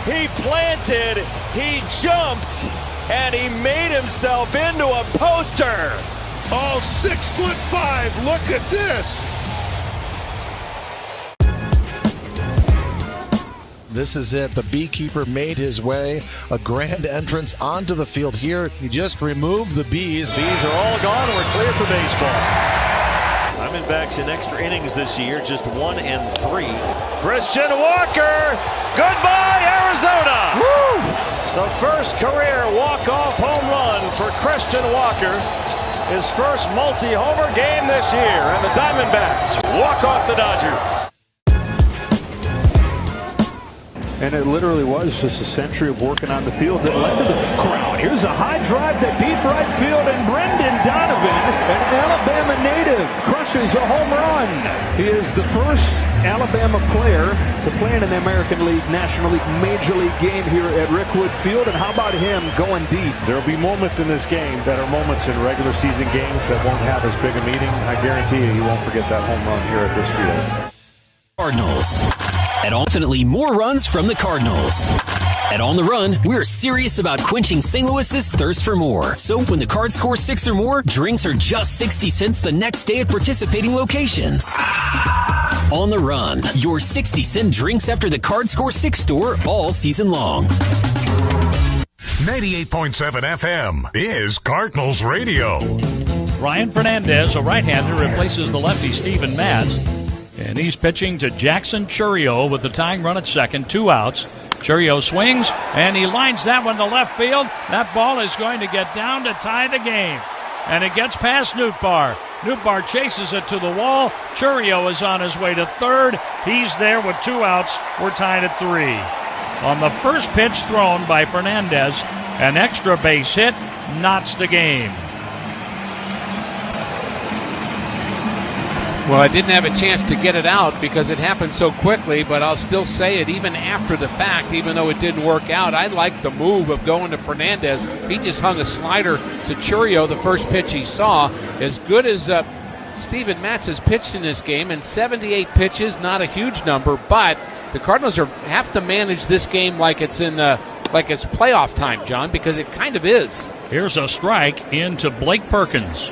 He planted, he jumped, and he made himself into a poster. Oh, 6'5". Look at this. This is it. The beekeeper made his way, a grand entrance onto the field here. He just removed the bees. Bees are all gone and we're clear for baseball. Diamondbacks in extra innings this year, just 1 and 3. Christian Walker, goodbye Arizona! Woo! The first career walk-off home run for Christian Walker. His first multi-homer game this year, and the Diamondbacks walk off the Dodgers. And it literally was just a century of working on the field that led to the crown. Here's a high drive to deep right field, and Brendan Donovan, an Alabama native, crushes a home run. He is the first Alabama player to play in an American League, National League, Major League game here at Rickwood Field. And how about him going deep? There will be moments in this game that are moments in regular season games that won't have as big a meaning. I guarantee you, he won't forget that home run here at this field. Cardinals. And infinitely more runs from the Cardinals. At On the Run, we're serious about quenching St. Louis's thirst for more. So when the Cards score 6 or more, drinks are just 60 cents the next day at participating locations. On the Run, your 60-cent drinks after the Cards score 6 store all season long. 98.7 FM is Cardinals Radio. Ryan Fernandez, a right-hander, replaces the lefty Steven Matz. And he's pitching to Jackson Chourio with the tying run at second, 2 outs. Chourio swings, and he lines that one to left field. That ball is going to get down to tie the game. And it gets past Nootbaar. Nootbaar chases it to the wall. Chourio is on his way to third. He's there with 2 outs. We're tied at 3. On the first pitch thrown by Fernandez, an extra base hit knots the game. Well, I didn't have a chance to get it out because it happened so quickly, but I'll still say it even after the fact, even though it didn't work out. I like the move of going to Fernandez. He just hung a slider to Chourio the first pitch he saw. As good as Steven Matz has pitched in this game, and 78 pitches, not a huge number, but the Cardinals have to manage this game like it's playoff time, John, because it kind of is. Here's a strike into Blake Perkins.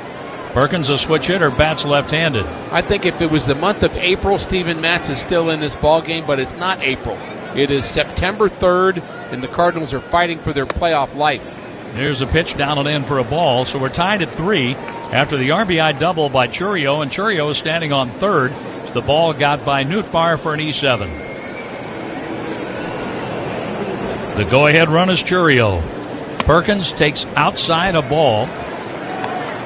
Perkins, a switch hitter, bats left-handed. I think if it was the month of April, Steven Matz is still in this ball game, but it's not April. It is September 3rd, and the Cardinals are fighting for their playoff life. There's a pitch down and in for a ball, so we're tied at 3 after the RBI double by Chourio, and Chourio is standing on third. The ball got by Nootbaar for an E7. The go-ahead run is Chourio. Perkins takes outside a ball.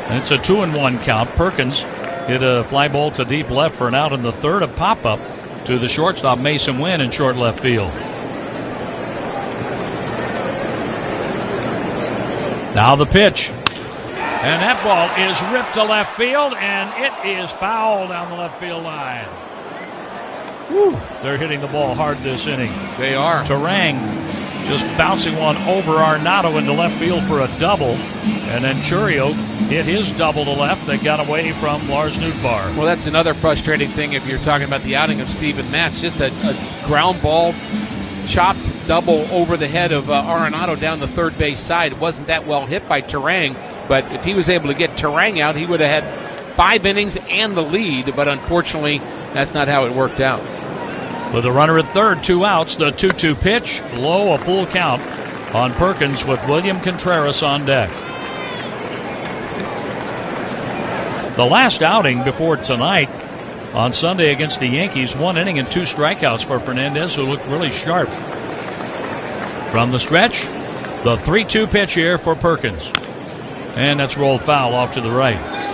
And it's a 2-1 count. Perkins hit a fly ball to deep left for an out in the third. A pop-up to the shortstop, Masyn Winn, in short left field. Now the pitch. And that ball is ripped to left field, and it is foul down the left field line. Whew. They're hitting the ball hard this inning. They are. Turang just bouncing one over Arenado into left field for a double. And then Chourio hit his double to left that got away from Lars Nootbaar. Well, that's another frustrating thing if you're talking about the outing of Steven Matz. Just a ground ball, chopped double over the head of Arenado down the third base side. It wasn't that well hit by Turang, but if he was able to get Turang out, he would have had 5 innings and the lead, but unfortunately, that's not how it worked out. With a runner at third, 2 outs, the 2-2 pitch, low, a full count on Perkins with William Contreras on deck. The last outing before tonight on Sunday against the Yankees, 1 inning and 2 strikeouts for Fernandez, who looked really sharp. From the stretch, the 3-2 pitch here for Perkins. And that's rolled foul off to the right.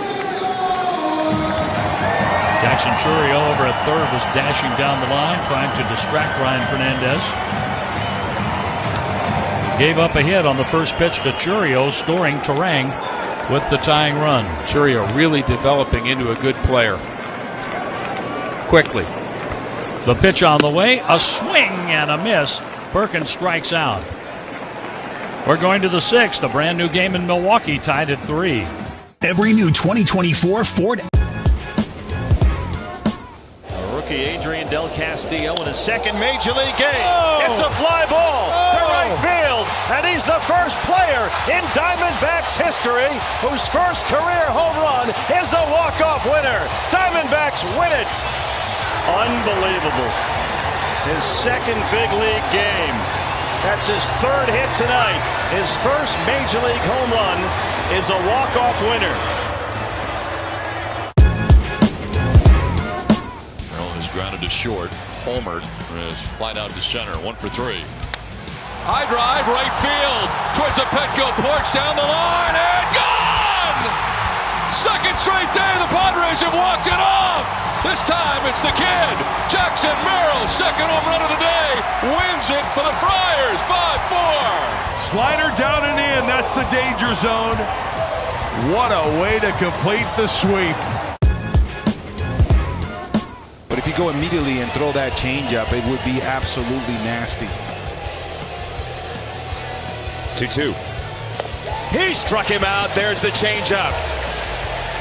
Jackson Chourio over at third was dashing down the line, trying to distract Ryan Fernandez. Gave up a hit on the first pitch to Chourio, scoring Turang with the tying run. Chourio really developing into a good player. Quickly. The pitch on the way, a swing and a miss. Perkins strikes out. We're going to the 6th, a brand new game in Milwaukee, tied at 3. Every new 2024 Ford. Rookie Adrian Del Castillo in his second Major League game. It's a fly ball to right field, and he's the first player in Diamondbacks history whose first career home run is a walk-off winner. Diamondbacks win it. Unbelievable. His second big league game. That's his third hit tonight. His first Major League home run is a walk-off winner. Grounded to short, homered, is flied out to center, 1 for 3. High drive, right field, towards a Petco porch, down the line, and gone! Second straight day, the Padres have walked it off! This time it's the kid, Jackson Merrill, second home run of the day, wins it for the Friars, 5-4. Slider down and in, that's the danger zone. What a way to complete the sweep. But if you go immediately and throw that changeup, it would be absolutely nasty. 2-2. He struck him out. There's the changeup.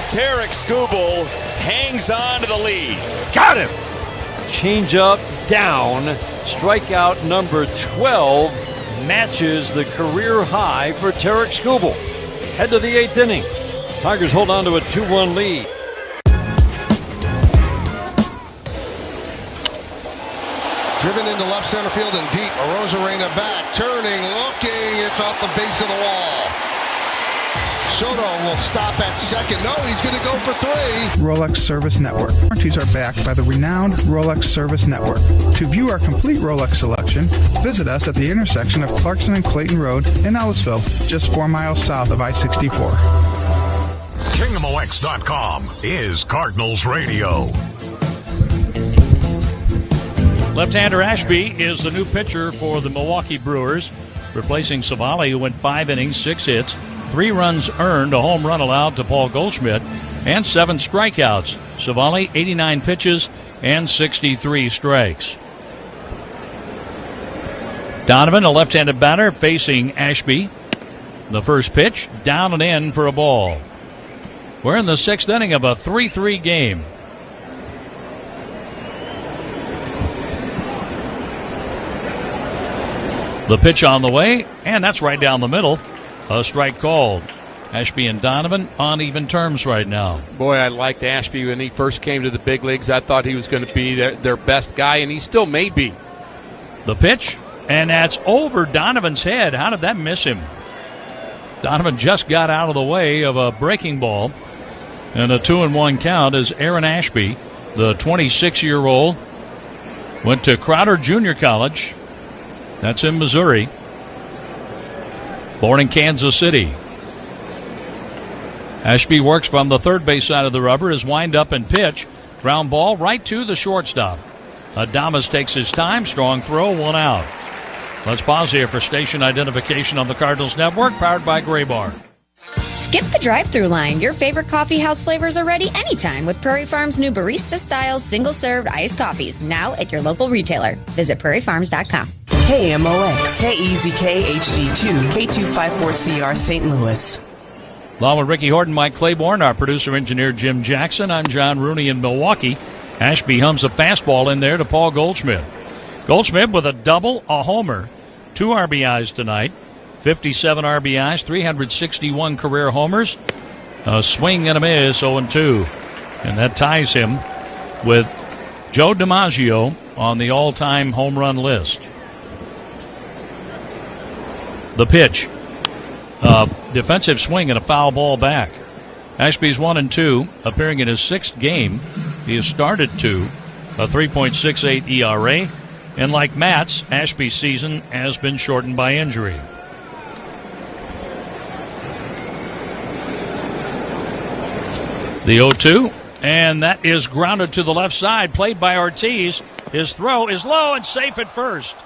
Tarek Skubal hangs on to the lead. Got him. Changeup down. Strikeout number 12 matches the career high for Tarek Skubal. Head to the 8th inning. Tigers hold on to a 2-1 lead. Driven into left center field and deep. Arozarena back, turning, looking. It's off the base of the wall. Soto will stop at second. No, he's going to go for 3. Rolex Service Network. Warranties are backed by the renowned Rolex Service Network. To view our complete Rolex selection, visit us at the intersection of Clarkson and Clayton Road in Ellisville, just 4 miles south of I-64. KingdomOX.com is Cardinals Radio. Left-hander Ashby is the new pitcher for the Milwaukee Brewers, replacing Civale, who went 5 innings, 6 hits, 3 runs earned, a home run allowed to Paul Goldschmidt, and 7 strikeouts. Civale, 89 pitches and 63 strikes. Donovan, a left-handed batter, facing Ashby. The first pitch, down and in for a ball. We're in the 6th inning of a 3-3 game. The pitch on the way, and that's right down the middle. A strike called. Ashby and Donovan on even terms right now. Boy, I liked Ashby when he first came to the big leagues. I thought he was going to be their best guy, and he still may be. The pitch, and that's over Donovan's head. How did that miss him? Donovan just got out of the way of a breaking ball. And a 2-1 count as Aaron Ashby, the 26-year-old, went to Crowder Junior College. That's in Missouri. Born in Kansas City. Ashby works from the third base side of the rubber, is wind up and pitch. Ground ball right to the shortstop. Adames takes his time. Strong throw, 1 out. Let's pause here for station identification on the Cardinals Network, powered by Gray Bar. Skip the drive-thru line. Your favorite coffee house flavors are ready anytime with Prairie Farms' new barista-style single-served iced coffees, now at your local retailer. Visit prairiefarms.com. KMOX, KEZK HD2, K254CR St. Louis. Along with Ricky Horton, Mike Claiborne, our producer-engineer Jim Jackson, I'm John Rooney in Milwaukee. Ashby hums a fastball in there to Paul Goldschmidt. Goldschmidt with a double, a homer, 2 RBIs tonight. 57 RBIs, 361 career homers. A swing and a miss, 0-2. And that ties him with Joe DiMaggio on the all-time home run list. The pitch. Defensive swing and a foul ball back. Ashby's 1-2, appearing in his 6th game. He has started 2, a 3.68 ERA. And like Matz, Ashby's season has been shortened by injury. The 0-2, and that is grounded to the left side, played by Ortiz. His throw is low and safe at first.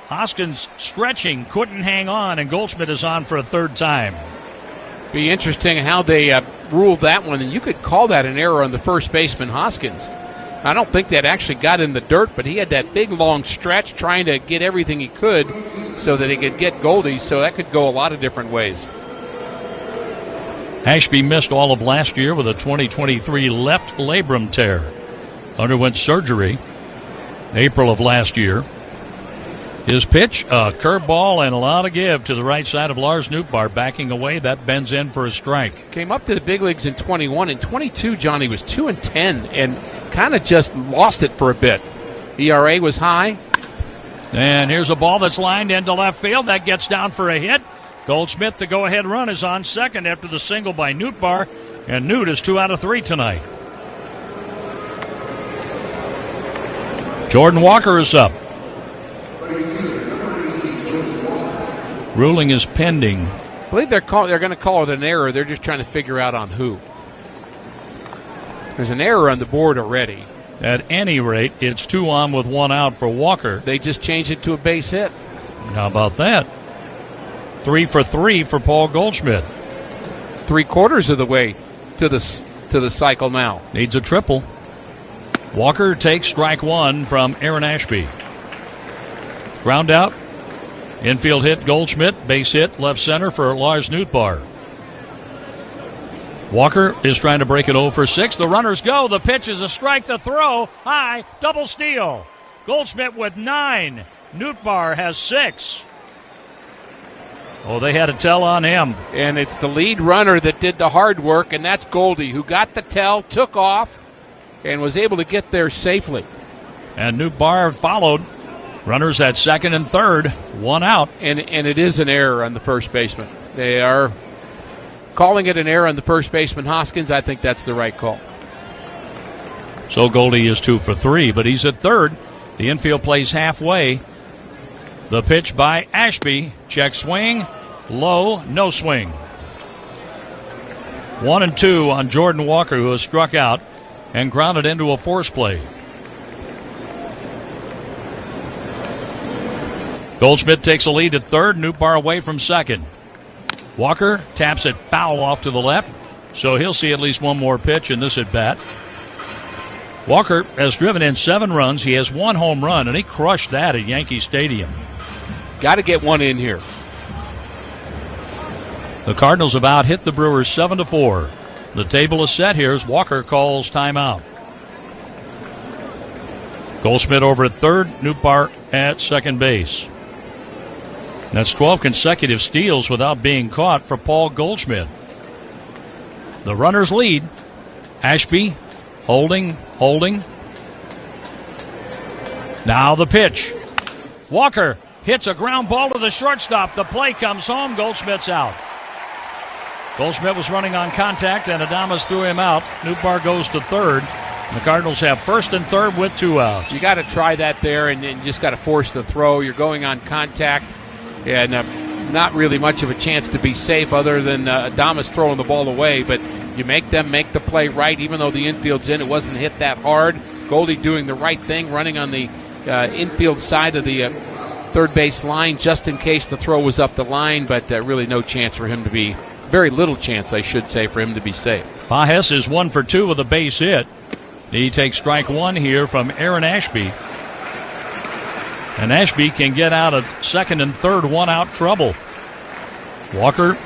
Hoskins stretching, couldn't hang on, and Goldschmidt is on for a 3rd time. Be interesting how they ruled that one, and you could call that an error on the first baseman, Hoskins. I don't think that actually got in the dirt, but he had that big, long stretch trying to get everything he could so that he could get Goldie, so that could go a lot of different ways. Ashby missed all of last year with a 2023 left labrum tear. Underwent surgery April of last year. His pitch, a curveball and a lot of give to the right side of Lars Nootbaar, backing away. That bends in for a strike. Came up to the big leagues in 21. In 22, Johnny was 2-10 and kind of just lost it for a bit. ERA was high. And here's a ball that's lined into left field. That gets down for a hit. Goldschmidt, the go-ahead run, is on second after the single by Nootbaar, and Newt is 2 out of 3 tonight. Jordan Walker is up. Ruling is pending. I believe they're going to call it an error. They're just trying to figure out on who. There's an error on the board already. At any rate, it's 2 on with 1 out for Walker. They just changed it to a base hit. How about that? 3 for 3 for Paul Goldschmidt. 3/4 of the way to the cycle now. Needs a triple. Walker takes strike 1 from Aaron Ashby. Ground out. Infield hit Goldschmidt. Base hit left center for Lars Nootbaar. Walker is trying to break it 0 for 6. The runners go. The pitch is a strike. The throw high. Double steal. Goldschmidt with 9. Nootbaar has 6. Oh, they had a tell on him. And it's the lead runner that did the hard work, and that's Goldie, who got the tell, took off, and was able to get there safely. And Nootbaar followed. Runners at second and third, one out. And it is an error on the first baseman. They are calling it an error on the first baseman, Hoskins. I think that's the right call. So Goldie is 2 for 3, but he's at third. The infield plays halfway. The pitch by Ashby. Check swing. Low. No swing. 1-2 on Jordan Walker, who has struck out and grounded into a force play. Goldschmidt takes a lead at third. Nootbaar away from second. Walker taps it foul off to the left, so he'll see at least one more pitch in this at-bat. Walker has driven in 7 runs. He has 1 home run, and he crushed that at Yankee Stadium. Got to get one in here. The Cardinals have out-hit the Brewers 7-4. The table is set here as Walker calls timeout. Goldschmidt over at third, Nootbaar at second base. That's 12 consecutive steals without being caught for Paul Goldschmidt. The runners lead. Ashby holding. Now the pitch. Walker hits a ground ball to the shortstop. The play comes home. Goldschmidt's out. Goldschmidt was running on contact, and Adames threw him out. Nootbaar goes to third. The Cardinals have first and third with 2 outs. You got to try that there, and you just got to force the throw. You're going on contact, and not really much of a chance to be safe other than Adames throwing the ball away. But you make them make the play right, even though the infield's in. It wasn't hit that hard. Goldie doing the right thing, running on the infield side of the third base line just in case the throw was up the line, but really no chance for him to be, very little chance, I should say, for him to be safe. Pages is 1 for 2 with a base hit. He takes strike 1 here from Aaron Ashby. And Ashby can get out of second and third 1-out trouble. Walker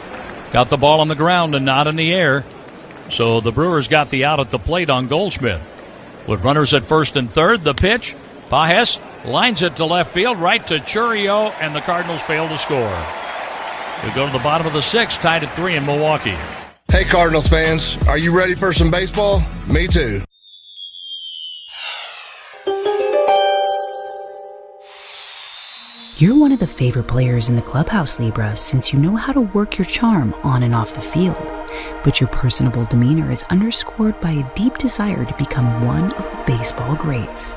got the ball on the ground and not in the air. So the Brewers got the out at the plate on Goldschmidt. With runners at first and third, the pitch. Pages lines it to left field, right to Chourio, and the Cardinals fail to score. We go to the bottom of the 6th, tied at 3 in Milwaukee. Hey, Cardinals fans, are you ready for some baseball? Me too. You're one of the favorite players in the clubhouse, Libra, since you know how to work your charm on and off the field. But your personable demeanor is underscored by a deep desire to become one of the baseball greats.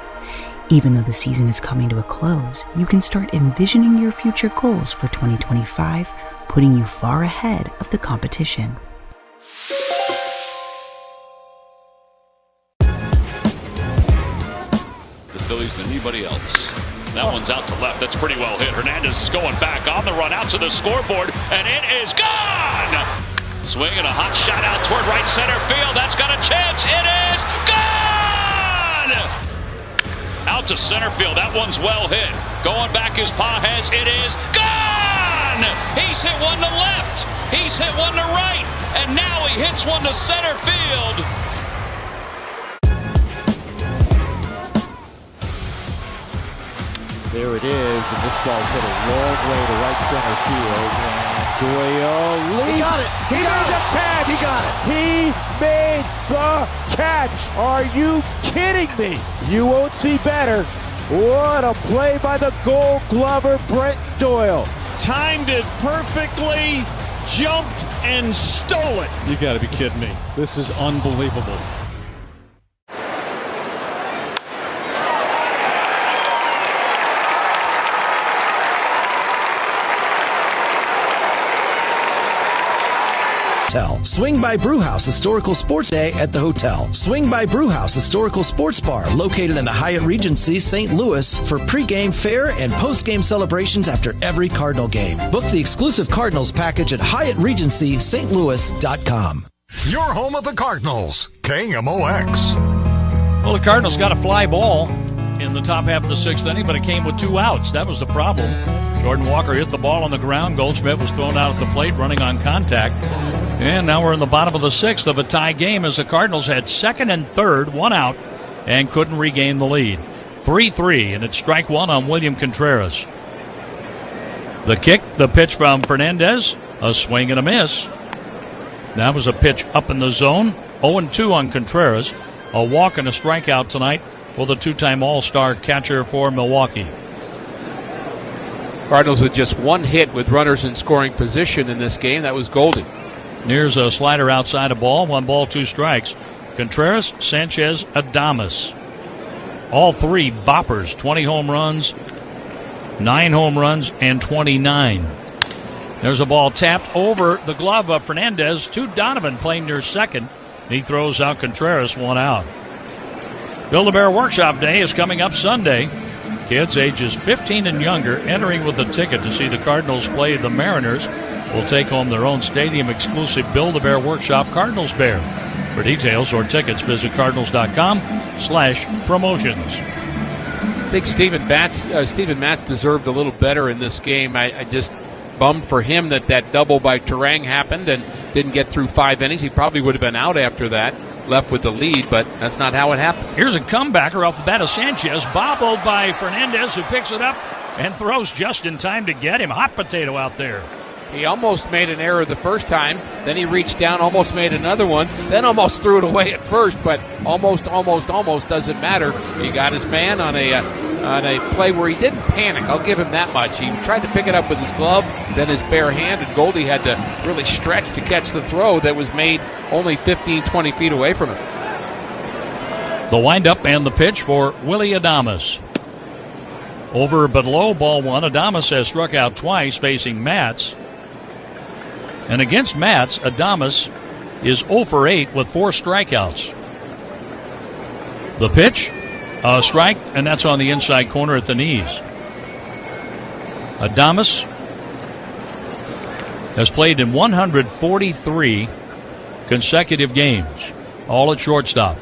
Even though the season is coming to a close, you can start envisioning your future goals for 2025, putting you far ahead of the competition. The Phillies than anybody else. That one's out to left. That's pretty well hit. Hernandez is going back on the run out to the scoreboard, and it is gone! Swinging a hot shot out toward right center field. That's got a chance. It is gone! Out to center field. That one's well hit. Going back is Pages. It is gone! He's hit one to left. He's hit one to right. And now he hits one to center field. There it is, and this ball's hit a long way to right center field. And Doyle leaps. He got it. He made the catch. He got it. He made the catch. Are you kidding me? You won't see better. What a play by the Gold Glover, Brent Doyle. Timed it perfectly, jumped and stole it. You got to be kidding me. This is unbelievable. Swing by Brewhouse Historical Sports Day at the hotel. Swing by Brewhouse Historical Sports Bar, located in the Hyatt Regency, St. Louis, for pregame fare and postgame celebrations after every Cardinal game. Book the exclusive Cardinals package at HyattRegencySt.Louis.com. Your home of the Cardinals, KMOX. Well, the Cardinals got a fly ball in the top half of the 6th inning, but it came with 2 outs. That was the problem. Jordan Walker hit the ball on the ground. Goldschmidt was thrown out at the plate, running on contact. And now we're in the bottom of the 6th of a tie game as the Cardinals had second and third, 1 out, and couldn't regain the lead. 3-3, and it's strike 1 on William Contreras. The kick, the pitch from Fernandez, a swing and a miss. That was a pitch up in the zone. 0-2 on Contreras. A walk and a strikeout tonight for the two-time All-Star catcher for Milwaukee. Cardinals with just one hit with runners in scoring position in this game. That was Goldie. Here's a slider outside a ball. 1 ball, 2 strikes. Contreras, Sanchez, Adames. All three boppers. 20 home runs, 9 home runs, and 29. There's a ball tapped over the glove of Fernandez to Donovan playing near second. He throws out Contreras, 1 out. Build-A-Bear Workshop Day is coming up Sunday. Kids ages 15 and younger entering with a ticket to see the Cardinals play the Mariners will take home their own stadium-exclusive Build-A-Bear Workshop Cardinals Bear. For details or tickets, visit cardinals.com/promotions. I think Steven Matz deserved a little better in this game. I just bummed for him that double by Turang happened and didn't get through 5 innings. He probably would have been out after that, left with the lead, but that's not how it happened. Here's a comebacker off the bat of Sanchez, bobbled by Fernandez, who picks it up and throws just in time to get him. Hot potato out there. He almost made an error the first time, then he reached down, almost made another one, then almost threw it away at first, but almost doesn't matter. He got his man on a play where he didn't panic. I'll give him that much. He tried to pick it up with his glove, then his bare hand, and Goldie had to really stretch to catch the throw that was made only 15, 20 feet away from him. The windup and the pitch for Willy Adames. Over but low, ball 1. Adames has struck out twice facing Matz. And against Matz, Adames is 0 for 8 with 4 strikeouts. The pitch, a strike, and that's on the inside corner at the knees. Adames has played in 143 consecutive games, all at shortstop.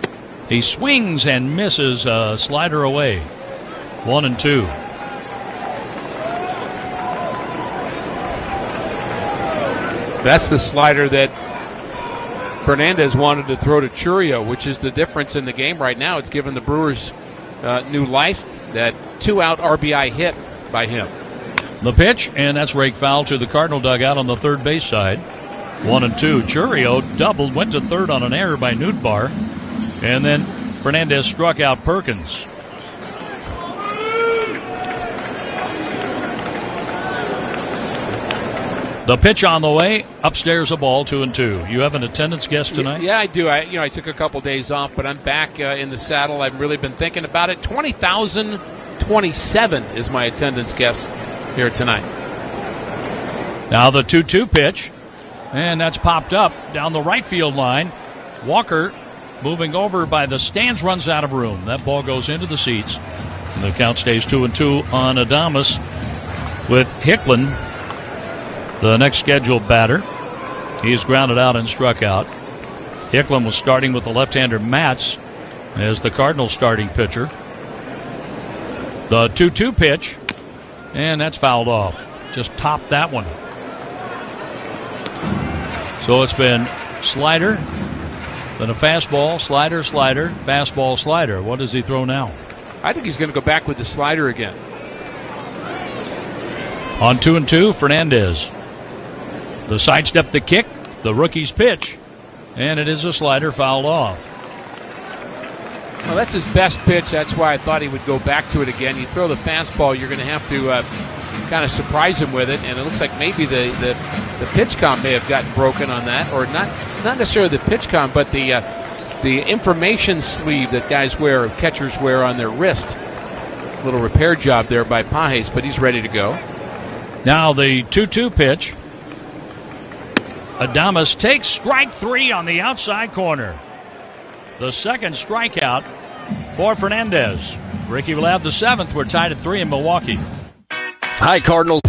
He swings and misses a slider away. 1-2. That's the slider that Fernandez wanted to throw to Churio, which is the difference in the game right now. It's given the Brewers new life. That 2-out RBI hit by him. The pitch, and that's rake foul to the Cardinal dugout on the third base side. 1-2. Churio doubled, went to third on an error by Nootbaar, and then Fernandez struck out Perkins. The pitch on the way, upstairs a ball, 2-2. You have an attendance guess tonight? Yeah, I do. I took a couple days off, but I'm back in the saddle. I've really been thinking about it. 20,027 is my attendance guess here tonight. Now the 2-2 pitch, and that's popped up down the right field line. Walker moving over by the stands, runs out of room. That ball goes into the seats. And the count stays 2-2 on Adames with Hicklin, the next scheduled batter. He's grounded out and struck out. Hicklin was starting with the left-hander Matz as the Cardinals starting pitcher. The 2-2 pitch, and that's fouled off. Just topped that one. So it's been slider, then a fastball, slider, fastball, slider. What does he throw now? I think he's going to go back with the slider again. On 2-2, Fernandez. The sidestep, the kick, the rookie's pitch, and it is a slider fouled off. Well, that's his best pitch. That's why I thought he would go back to it again. You throw the fastball, you're going to have to kind of surprise him with it, and it looks like maybe the pitch count may have gotten broken on that, or not necessarily the pitch count, but the information sleeve that guys wear, catchers wear on their wrist. Little repair job there by Pages, but he's ready to go. Now the 2-2 pitch. Adames takes strike 3 on the outside corner. The second strikeout for Fernandez. Ricky will have the 7th. We're tied at 3 in Milwaukee. Hi, Cardinals.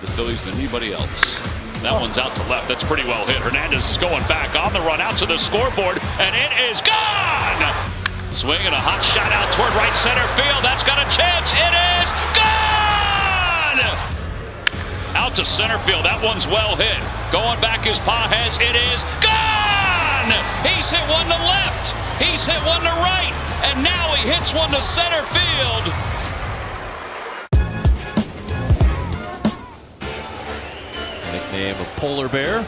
The Phillies than anybody else. That one's out to left. That's pretty well hit. Hernandez is going back on the run out to the scoreboard, and it is gone! Swinging a hot shot out toward right center field. That's got a chance. It is gone! Out to center field. That one's well hit. Going back is Pages. It is gone! He's hit one to left. He's hit one to right. And now he hits one to center field. Nickname of Polar Bear.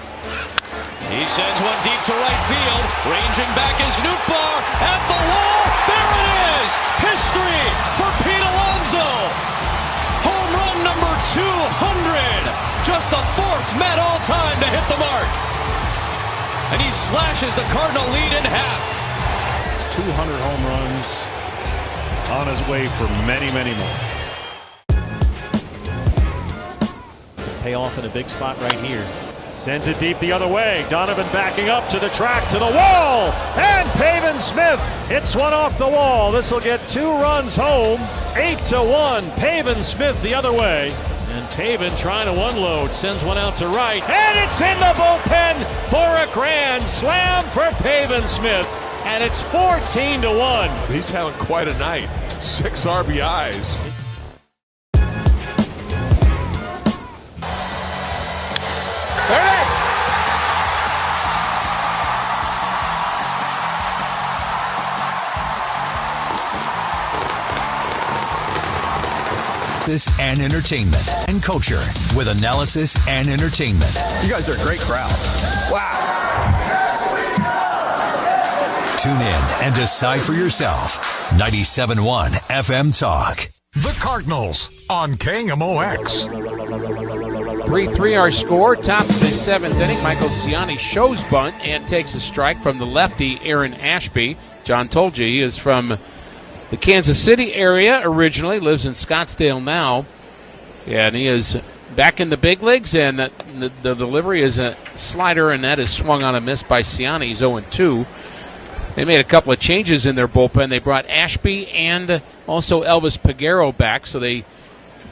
He sends one deep to right field. Ranging back is Nootbaar at the wall. There it is. History for Pete Alonso. Home run number 200. Just the fourth Met all time to hit the mark. And he slashes the Cardinal lead in half. 200 home runs on his way for many, many more. Pay off in a big spot right here. Sends it deep the other way. Donovan backing up to the track, to the wall. And Pavin Smith hits one off the wall. This will get 2 runs home. 8-1. Pavin Smith the other way. And Pavin trying to unload. Sends one out to right. And it's in the bullpen for a grand slam for Pavin Smith. And it's 14-1. He's having quite a night. 6 RBIs. There it is. This and entertainment and culture with analysis and entertainment. You guys are a great crowd. Wow. Tune in and decide for yourself. 97.1 FM Talk. The Cardinals on KMOX. 3-3 our score. Top of the 7th inning. Michael Ciani shows bunt and takes a strike from the lefty Aaron Ashby. John told you he is from the Kansas City area originally, lives in Scottsdale now. Yeah, and he is back in the big leagues, and the delivery is a slider, and that is swung on a miss by Ciani. He's 0-2. They made a couple of changes in their bullpen. They brought Ashby and also Elvis Peguero back, so they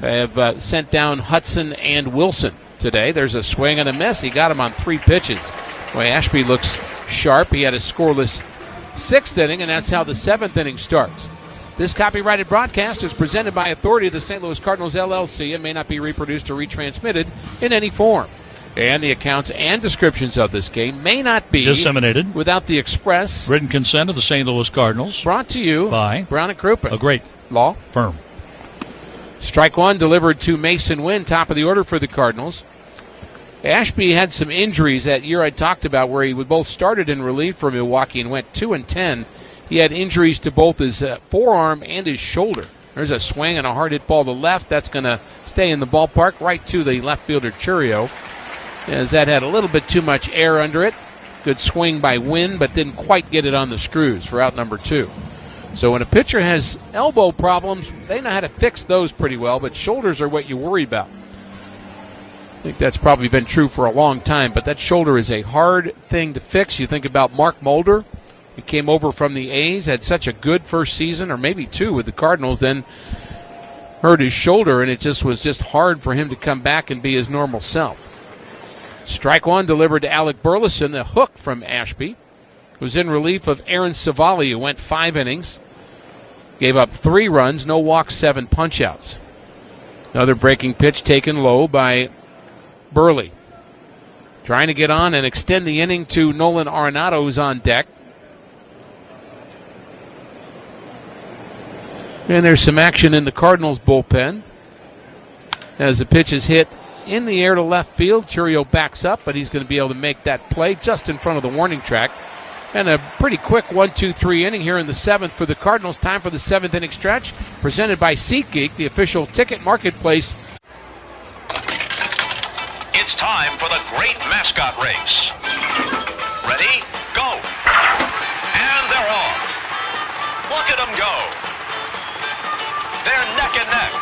have sent down Hudson and Wilson today. There's a swing and a miss. He got him on 3 pitches. Boy, Ashby looks sharp. He had a scoreless 6th inning, and that's how the 7th inning starts. This copyrighted broadcast is presented by authority of the St. Louis Cardinals, LLC, and may not be reproduced or retransmitted in any form. And the accounts and descriptions of this game may not be disseminated without the express written consent of the St. Louis Cardinals. Brought to you by Brown & Crouppen, a great law firm. Strike one delivered to Masyn Winn, top of the order for the Cardinals. Ashby had some injuries that year I talked about where he both started in relief for Milwaukee and went 2-10. He had injuries to both his forearm and his shoulder. There's a swing and a hard hit ball to left. That's going to stay in the ballpark right to the left fielder Churio, as that had a little bit too much air under it. Good swing by Winn, but didn't quite get it on the screws for out number 2. So when a pitcher has elbow problems, they know how to fix those pretty well, but shoulders are what you worry about. I think that's probably been true for a long time, but that shoulder is a hard thing to fix. You think about Mark Mulder. He came over from the A's, had such a good first season, or maybe 2 with the Cardinals, then hurt his shoulder, and it was just hard for him to come back and be his normal self. Strike one delivered to Alec Burleson, a hook from Ashby. Was in relief of Aaron Civale, who went 5 innings. Gave up 3 runs, no walks, 7 punchouts. Another breaking pitch taken low by Burley. Trying to get on and extend the inning to Nolan Arenado, who's on deck. And there's some action in the Cardinals bullpen. As the pitch is hit in the air to left field, Churio backs up, but he's going to be able to make that play just in front of the warning track. And a pretty quick 1-2-3 inning here in the 7th for the Cardinals. Time for the 7th inning stretch, presented by SeatGeek, the official ticket marketplace. It's time for the great mascot race. Ready? Go! And they're off. Look at them go. They're neck and neck.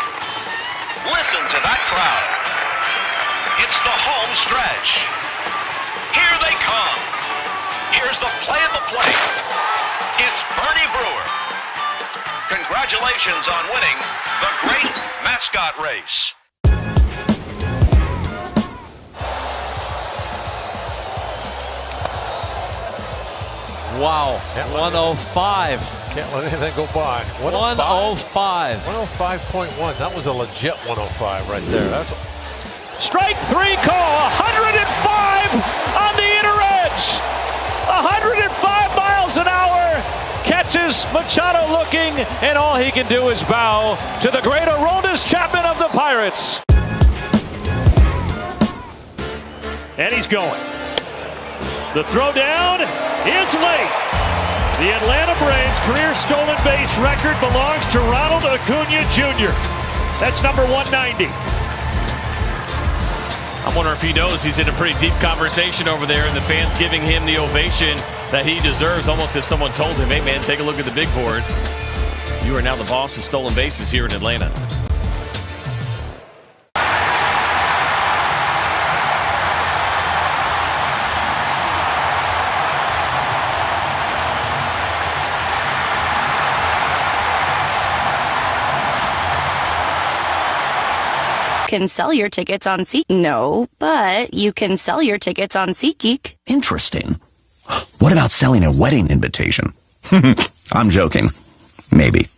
Listen to that crowd. It's the home stretch. Here they come. Here's the play at the plate. It's Bernie Brewer. Congratulations on winning the great mascot race. Wow, 105. Can't let anything go by. 105. 105.1. That was a legit 105 right there. That's strike 3 call. 105 on the inner edge. 105 miles an hour. Catches Machado looking, and all he can do is bow to the great Aroldis Chapman of the Pirates. And he's going. The throw down is late. The Atlanta Braves' career stolen base record belongs to Ronald Acuna Jr. That's number 190. I'm wondering if he knows he's in a pretty deep conversation over there, and the fans giving him the ovation that he deserves, almost if someone told him, hey man, take a look at the big board. You are now the boss of stolen bases here in Atlanta. Can sell your tickets on SeatGeek. No, but you can sell your tickets on SeatGeek. Interesting. What about selling a wedding invitation? I'm joking. Maybe.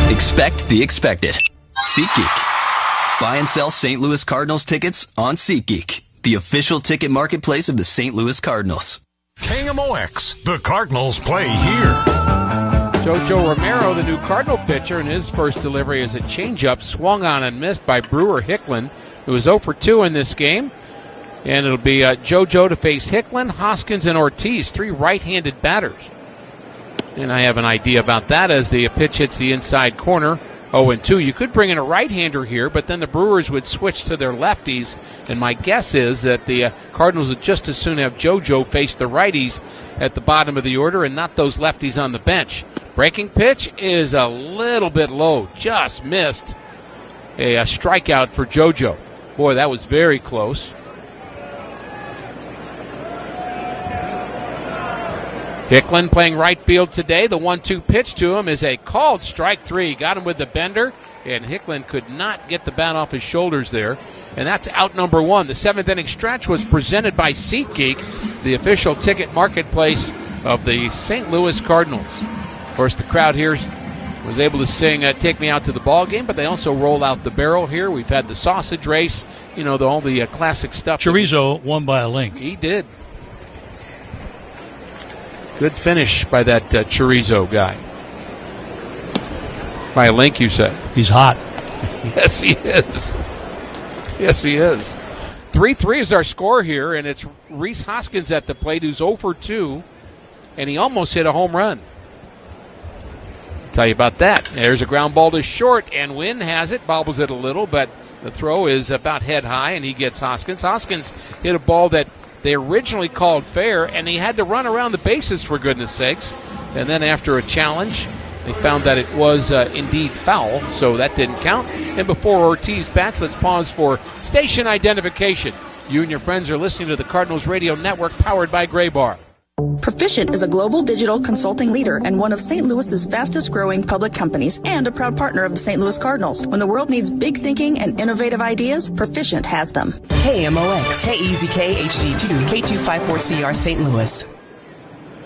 Expect the expected. SeatGeek. Buy and sell St. Louis Cardinals tickets on SeatGeek, the official ticket marketplace of the St. Louis Cardinals. KMOX, the Cardinals play here. Jojo Romero, the new Cardinal pitcher, and his first delivery is a changeup swung on and missed by Brewer Hicklin, who was 0 for 2 in this game. And it'll be Jojo to face Hicklin, Hoskins, and Ortiz, 3 right-handed batters. And I have an idea about that as the pitch hits the inside corner, 0-2. You could bring in a right-hander here, but then the Brewers would switch to their lefties. And my guess is that the Cardinals would just as soon have Jojo face the righties at the bottom of the order and not those lefties on the bench. Breaking pitch is a little bit low. Just missed a strikeout for Jojo. Boy, that was very close. Hicklin playing right field today. The 1-2 pitch to him is a called strike 3. Got him with the bender, and Hicklin could not get the bat off his shoulders there. And that's out number 1. The 7th inning stretch was presented by SeatGeek, the official ticket marketplace of the St. Louis Cardinals. Of course, the crowd here was able to sing Take Me Out to the Ball Game, but they also roll out the barrel here. We've had the sausage race, all the classic stuff. Chorizo won by a link. He did. Good finish by that Chorizo guy. By a link, you said? He's hot. Yes, he is. Yes, he is. 3-3 is our score here, and it's Rhys Hoskins at the plate, who's 0 for 2, and he almost hit a home run. Tell you about that. There's a ground ball to short, and Winn has it, bobbles it a little, but the throw is about head high, and he gets Hoskins. Hoskins hit a ball that they originally called fair, and he had to run around the bases, for goodness sakes. And then after a challenge, they found that it was indeed foul, so that didn't count. And before Ortiz bats, let's pause for station identification. You and your friends are listening to the Cardinals Radio Network, powered by Gray Bar. Proficient is a global digital consulting leader and one of St. Louis's fastest growing public companies and a proud partner of the St. Louis Cardinals. When the world needs big thinking and innovative ideas, Proficient has them. KMOX, KEZK HD2, K254CR St. Louis.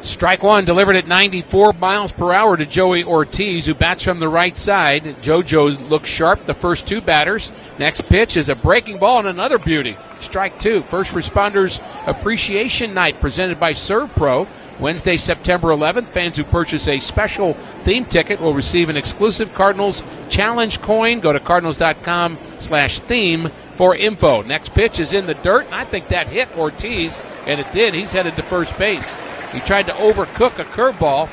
Strike 1 delivered at 94 miles per hour to Joey Ortiz, who bats from the right side. JoJo looks sharp, the first 2 batters. Next pitch is a breaking ball and another beauty. Strike 2. First Responders Appreciation Night presented by ServPro. Wednesday, September 11th. Fans who purchase a special theme ticket will receive an exclusive Cardinals Challenge coin. Go to cardinals.com/theme for info. Next pitch is in the dirt, and I think that hit Ortiz, and it did. He's headed to first base. He tried to overcook a curveball,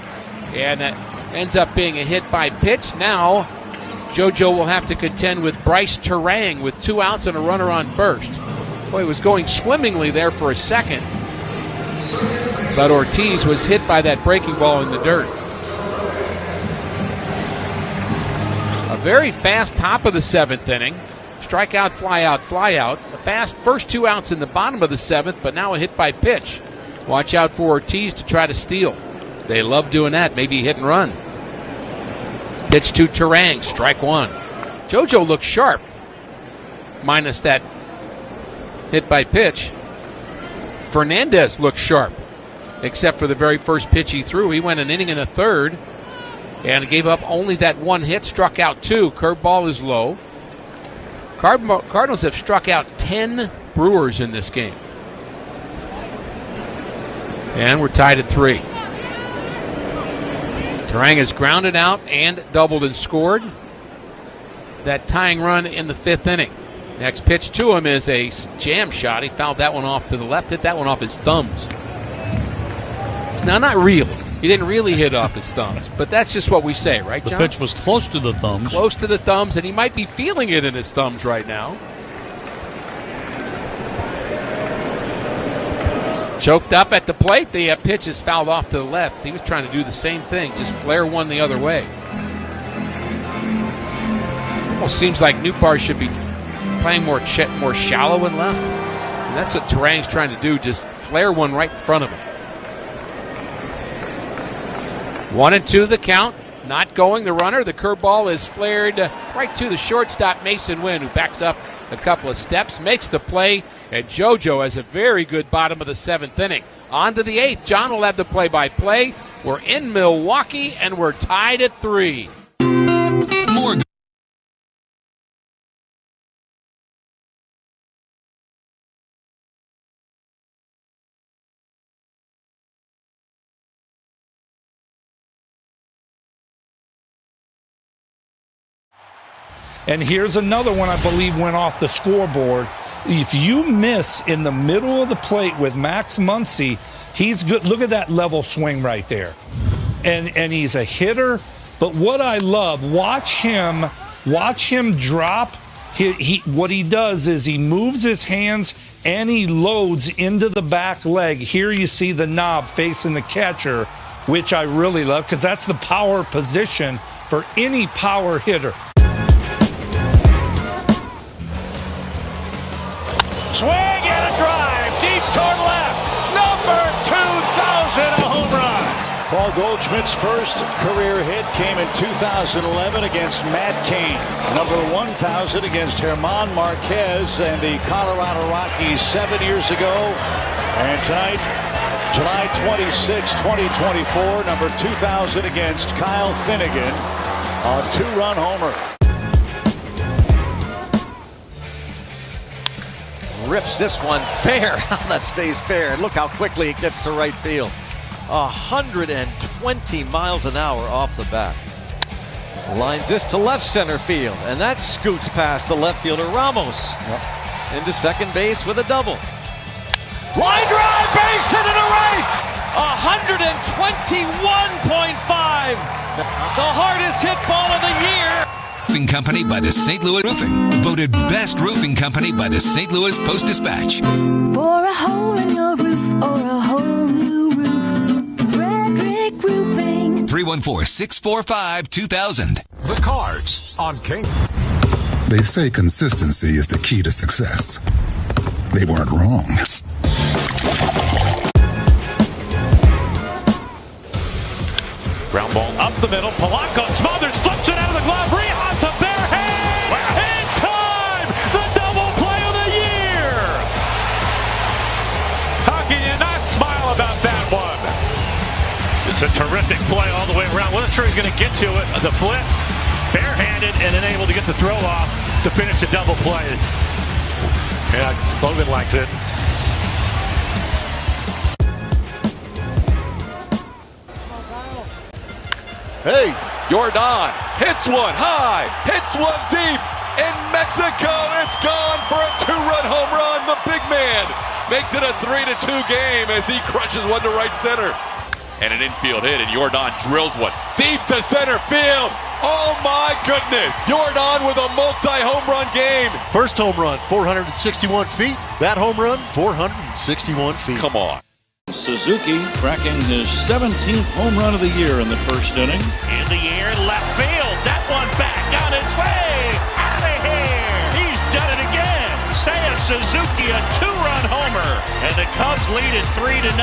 and that ends up being a hit by pitch. Now, JoJo will have to contend with Bryce Terang with 2 outs and a runner on first. Boy, it was going swimmingly there for a second, but Ortiz was hit by that breaking ball in the dirt. A very fast top of the 7th inning. Strikeout, fly out, fly out. A fast first 2 outs in the bottom of the 7th, but now a hit by pitch. Watch out for Ortiz to try to steal. They love doing that, maybe hit and run. Pitch to Terang, strike 1. JoJo looks sharp, minus that hit by pitch. Fernandez looks sharp, except for the very first pitch he threw. He went an inning and a third and gave up only that 1 hit, struck out 2. Curveball is low. Cardinals have struck out 10 Brewers in this game. And we're tied at 3. Terang has grounded out and doubled and scored. That tying run in the 5th inning. Next pitch to him is a jam shot. He fouled that one off to the left, hit that one off his thumbs. Now, not really. He didn't really hit off his thumbs, but that's just what we say, right, John? The pitch was close to the thumbs. Close to the thumbs, and he might be feeling it in his thumbs right now. Choked up at the plate. The pitch is fouled off to the left. He was trying to do the same thing, just flare one the other way. Almost seems like Newbar should be playing more shallow and left. And that's what Turang's trying to do, just flare one right in front of him. 1-2 the count. Not going the runner. The curveball is flared right to the shortstop, Masyn Winn, who backs up a couple of steps, makes the play, and JoJo has a very good bottom of the 7th inning. On to the 8th. John will have the play-by-play. We're in Milwaukee, and we're tied at 3. More. And here's another one I believe went off the scoreboard. If you miss in the middle of the plate with Max Muncy, he's good. Look at that level swing right there. And he's a hitter. But what I love, watch him drop. What he does is he moves his hands and he loads into the back leg. Here you see the knob facing the catcher, which I really love because that's the power position for any power hitter. Swing and a drive, deep toward left. Number 2,000, a home run. Paul Goldschmidt's first career hit came in 2011 against Matt Cain. Number 1,000 against German Marquez and the Colorado Rockies 7 years ago. And tonight, July 26, 2024, number 2,000 against Kyle Finnegan, a 2-run homer. Rips this one fair. That stays fair. And look how quickly it gets to right field. 120 miles an hour off the bat. Lines this to left center field. And that scoots past the left fielder Ramos. Into second base with a double. Line drive, base hit to the right. 121.5. The hardest hit ball of the year. Roofing Company by the St. Louis Roofing. Voted Best Roofing Company by the St. Louis Post-Dispatch. For a hole in your roof or a whole new roof, Frederick Roofing. 314-645-2000. The Cards on King. They say consistency is the key to success. They weren't wrong. Ground ball up the middle. Polanco smothers, flips it out of the glove. Rehas a bare hand. Wow. In time, the double play of the year. How can you not smile about that one? It's a terrific play all the way around. Wasn't sure he's going to get to it. The flip, barehanded, and then able to get the throw off to finish the double play. Yeah, Logan likes it. Hey, Jordan hits one high, hits one deep. In Mexico, it's gone for a 2-run home run. The big man makes it a 3-2 game as he crushes one to right center. And an infield hit, and Jordan drills one deep to center field. Oh my goodness, Jordan with a multi-home run game. First home run, 461 feet. That home run, 461 feet. Come on. Suzuki cracking his 17th home run of the year in the first inning. In the air, left field. That one back on its way. Out of here. He's done it again. Seiya Suzuki, a 2-run homer. And the Cubs lead it 3-0.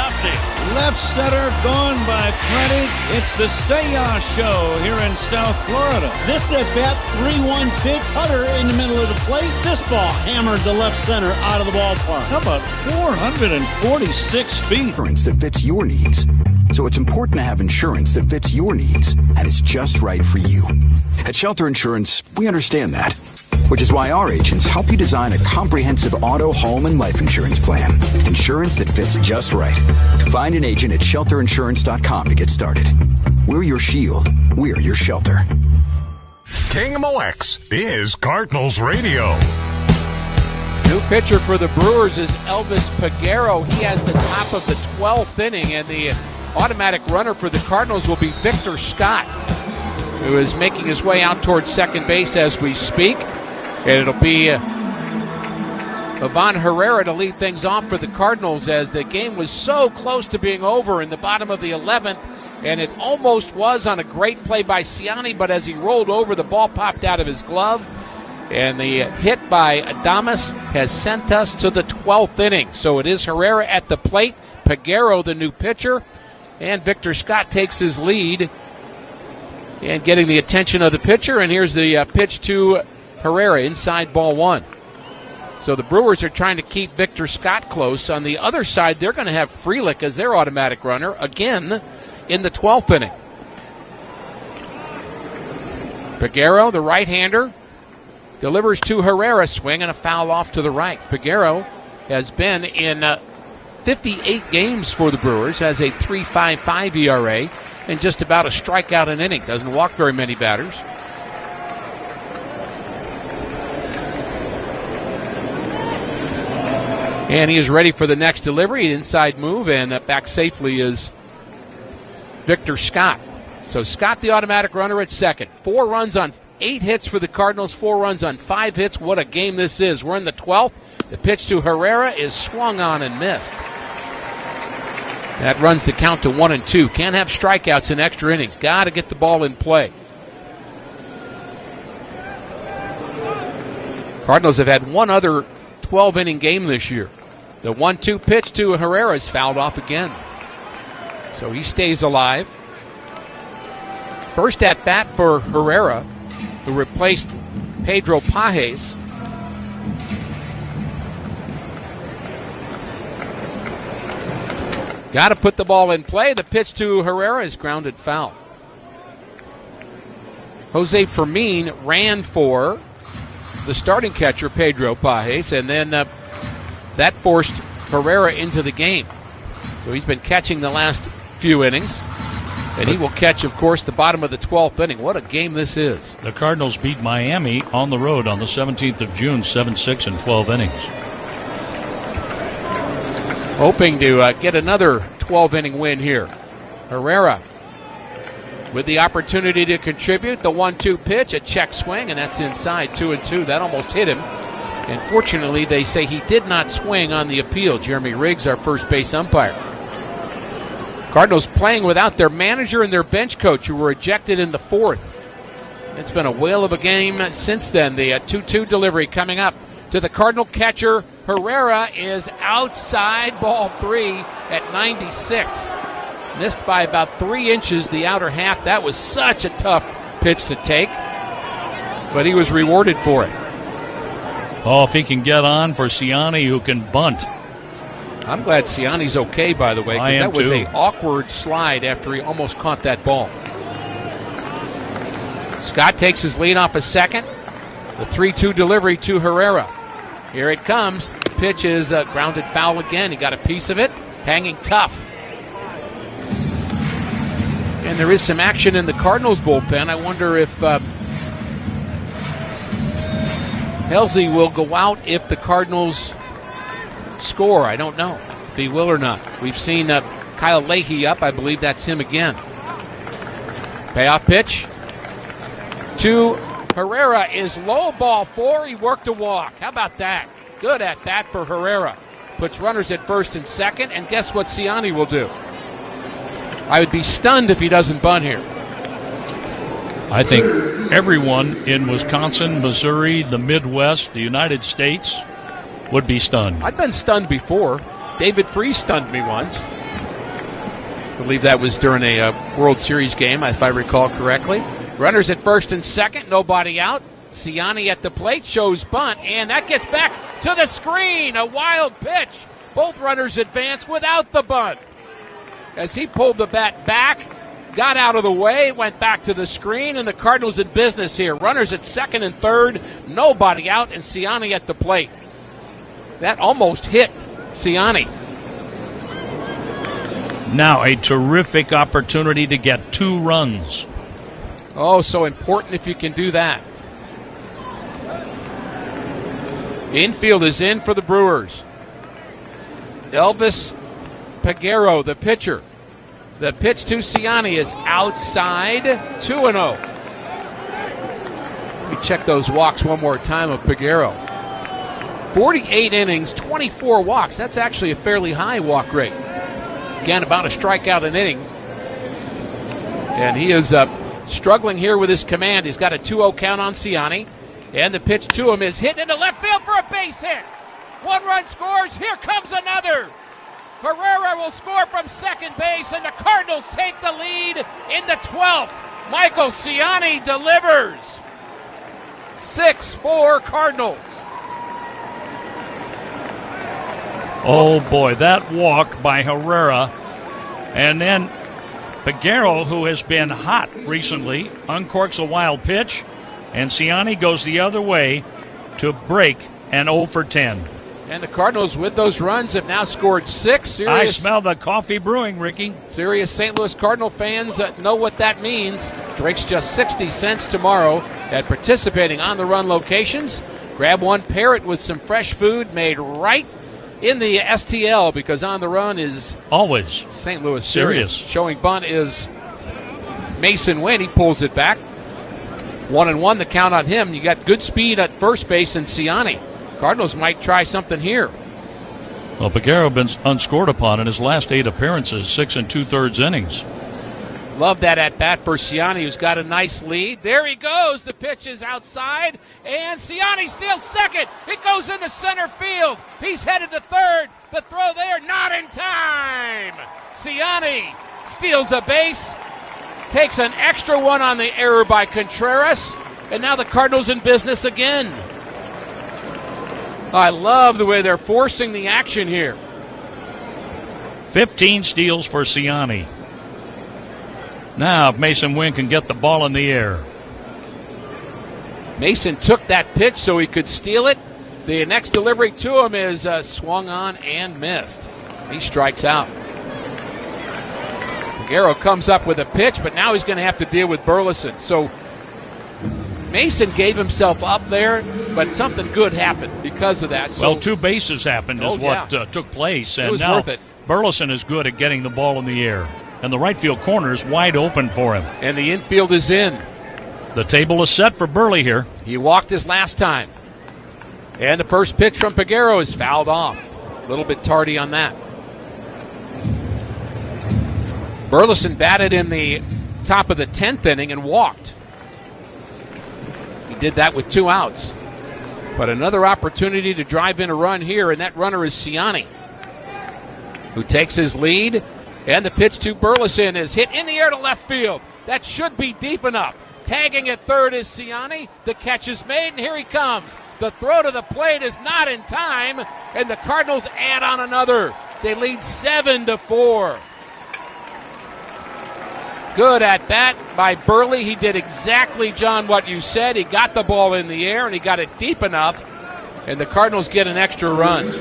Left center gone by plenty. It's the Seiya Show here in South Florida. This at-bat, 3-1 pitch, cutter in the middle of the plate. This ball hammered the left center out of the ballpark. How about 446 feet? Insurance that fits your needs. So it's important to have insurance that fits your needs and is just right for you. At Shelter Insurance, we understand that, which is why our agents help you design a comprehensive auto, home, and life insurance plan. Insurance that fits just right. Find an agent at shelterinsurance.com to get started. We're your shield. We're your shelter. KMOX is Cardinals Radio. New pitcher for the Brewers is Elvis Peguero. He has the top of the 12th inning, and the automatic runner for the Cardinals will be Victor Scott, who is making his way out towards second base as we speak. And it'll be Ivan Herrera to lead things off for the Cardinals, as the game was so close to being over in the bottom of the 11th, and it almost was on a great play by Ciani, but as he rolled over, the ball popped out of his glove, and the hit by Adames has sent us to the 12th inning. So it is Herrera at the plate, Peguero the new pitcher, and Victor Scott takes his lead and getting the attention of the pitcher, and here's the pitch to Herrera, inside ball one. So the Brewers are trying to keep Victor Scott close. On the other side, they're going to have Frelick as their automatic runner again in the 12th inning. Peguero, the right-hander, delivers to Herrera, swing and a foul off to the right. Peguero has been in 58 games for the Brewers, has a 3.55 ERA, and just about a strikeout an inning. Doesn't walk very many batters. And he is ready for the next delivery. Inside move, and back safely is Victor Scott. So Scott, the automatic runner at second. 4 runs on 8 hits for the Cardinals, 4 runs on 5 hits. What a game this is. We're in the 12th. The pitch to Herrera is swung on and missed. That runs the count to 1-2. Can't have strikeouts in extra innings. Got to get the ball in play. Cardinals have had one other 12-inning game this year. The 1-2 pitch to Herrera is fouled off again. So he stays alive. First at bat for Herrera, who replaced Pedro Pages. Got to put the ball in play. The pitch to Herrera is grounded foul. Jose Fermin ran for the starting catcher, Pedro Pages, and then that forced Herrera into the game. So he's been catching the last few innings, and he will catch, of course, the bottom of the 12th inning. What a game this is. The Cardinals beat Miami on the road on the 17th of June, 7-6 in 12 innings. Hoping to get another 12-inning win here. Herrera with the opportunity to contribute. The 1-2 pitch, a check swing, and that's inside, 2-2. That almost hit him. And fortunately, they say he did not swing on the appeal. Jeremy Riggs, our first base umpire. Cardinals playing without their manager and their bench coach, who were ejected in the 4th. It's been a whale of a game since then. The 2-2 delivery coming up to the Cardinal catcher. Herrera is outside ball 3 at 96. Missed by about 3 inches the outer half. That was such a tough pitch to take, but he was rewarded for it. Oh, if he can get on for Ciani, who can bunt. I'm glad Ciani's okay, by the way, because that was an awkward slide after he almost caught that ball. Scott takes his lead off a second. The 3-2 delivery to Herrera. Here it comes. The pitch is grounded foul again. He got a piece of it. Hanging tough. And there is some action in the Cardinals bullpen. I wonder if Helsley will go out if the Cardinals score. I don't know if he will or not. We've seen Kyle Leahy up. I believe that's him again. Payoff pitch to Herrera is low, ball 4. He worked a walk. How about that? Good at bat for Herrera. Puts runners at first and second, and guess what Ciani will do? I would be stunned if he doesn't bunt here. I think everyone in Wisconsin, Missouri, the Midwest, the United States would be stunned. I've been stunned before. David Freese stunned me once. I believe that was during a World Series game, if I recall correctly. Runners at first and second, nobody out. Ciani at the plate, shows bunt, and that gets back to the screen. A wild pitch. Both runners advance without the bunt. As he pulled the bat back, got out of the way, went back to the screen, and the Cardinals in business here. Runners at second and third, nobody out, and Ciani at the plate. That almost hit Ciani. Now a terrific opportunity to get 2 runs. Oh, so important if you can do that. Infield is in for the Brewers. Elvis Peguero, the pitcher. The pitch to Ciani is outside, 2-0. Let me check those walks one more time of Peguero. 48 innings, 24 walks. That's actually a fairly high walk rate. Again, about a strikeout an inning. And he is struggling here with his command. He's got a 2-0 count on Ciani. And the pitch to him is hit into left field for a base hit. 1 run scores. Here comes another. Herrera will score from second base, and the Cardinals take the lead in the 12th. Michael Ciani delivers. 6-4 Cardinals. Oh, boy, that walk by Herrera. And then Peguero, who has been hot recently, uncorks a wild pitch, and Ciani goes the other way to break an 0 for 10. And the Cardinals, with those runs, have now scored 6. I smell the coffee brewing, Ricky. Serious St. Louis Cardinal fans know what that means. Drinks just 60 cents tomorrow at participating on-the-run locations. Grab one, pair it with some fresh food made right in the STL, because on the run is always St. Louis serious. Showing bunt is Masyn Winn. He pulls it back. 1-1 the count on him. You got good speed at first base in Ciani. Cardinals might try something here. Well, Peguero been unscored upon in his last 8 appearances, 6 2/3 innings. Love that at bat for Ciani, who's got a nice lead. There he goes. The pitch is outside, and Ciani steals second. It goes into center field. He's headed to third. The throw there, not in time. Ciani steals a base, takes an extra one on the error by Contreras, and now the Cardinals in business again. I love the way they're forcing the action here. 15 steals for Ciani. Now, if Masyn Winn can get the ball in the air. Masyn took that pitch so he could steal it. The next delivery to him is swung on and missed. He strikes out. Peguero comes up with a pitch, but now he's going to have to deal with Burleson. So Masyn gave himself up there, but something good happened because of that. So, well, 2 bases happened is what took place. And it was now worth it. Burleson is good at getting the ball in the air. And the right field corner is wide open for him. And the infield is in. The table is set for Burley here. He walked his last time. And the first pitch from Peguero is fouled off. A little bit tardy on that. Burleson batted in the top of the 10th inning and walked. He did that with 2 outs. But another opportunity to drive in a run here, and that runner is Ciani, who takes his lead. And the pitch to Burleson is hit in the air to left field. That should be deep enough. Tagging at third is Ciani. The catch is made, and here he comes. The throw to the plate is not in time, and the Cardinals add on another. They lead 7-4. Good at bat by Burley. He did exactly, John, what you said. He got the ball in the air, and he got it deep enough, and the Cardinals get an extra run.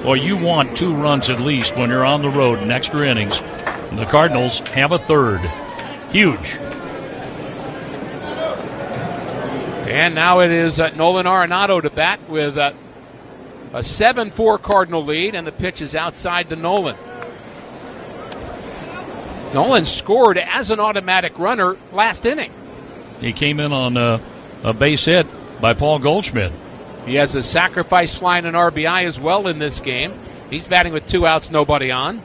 Well, you want 2 runs at least when you're on the road in extra innings. And the Cardinals have a third. Huge. And now it is Nolan Arenado to bat with a 7-4 Cardinal lead, and the pitch is outside to Nolan. Nolan scored as an automatic runner last inning. He came in on a base hit by Paul Goldschmidt. He has a sacrifice fly and an RBI as well in this game. He's batting with 2 outs, nobody on.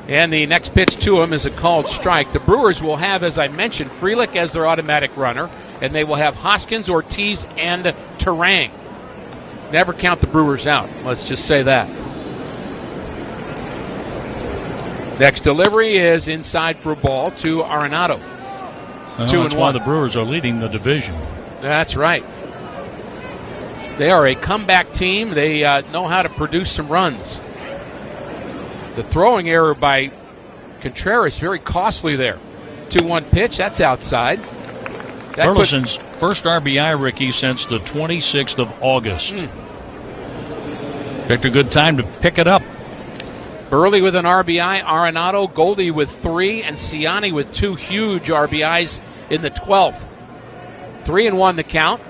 And the next pitch to him is a called strike. The Brewers will have, as I mentioned, Frelick as their automatic runner, and they will have Hoskins, Ortiz, and Terang. Never count the Brewers out. Let's just say that. Next delivery is inside for a ball to Arenado. Well, 2-1. That's why the Brewers are leading the division. That's right. They are a comeback team. They know how to produce some runs. The throwing error by Contreras, very costly there. 2-1 pitch, that's outside. Burleson's first RBI, Ricky, since the 26th of August. Picked a good time to pick it up. Burley with an RBI, Arenado, Goldie with 3, and Ciani with 2 huge RBIs in the 12th. 3-1 the count.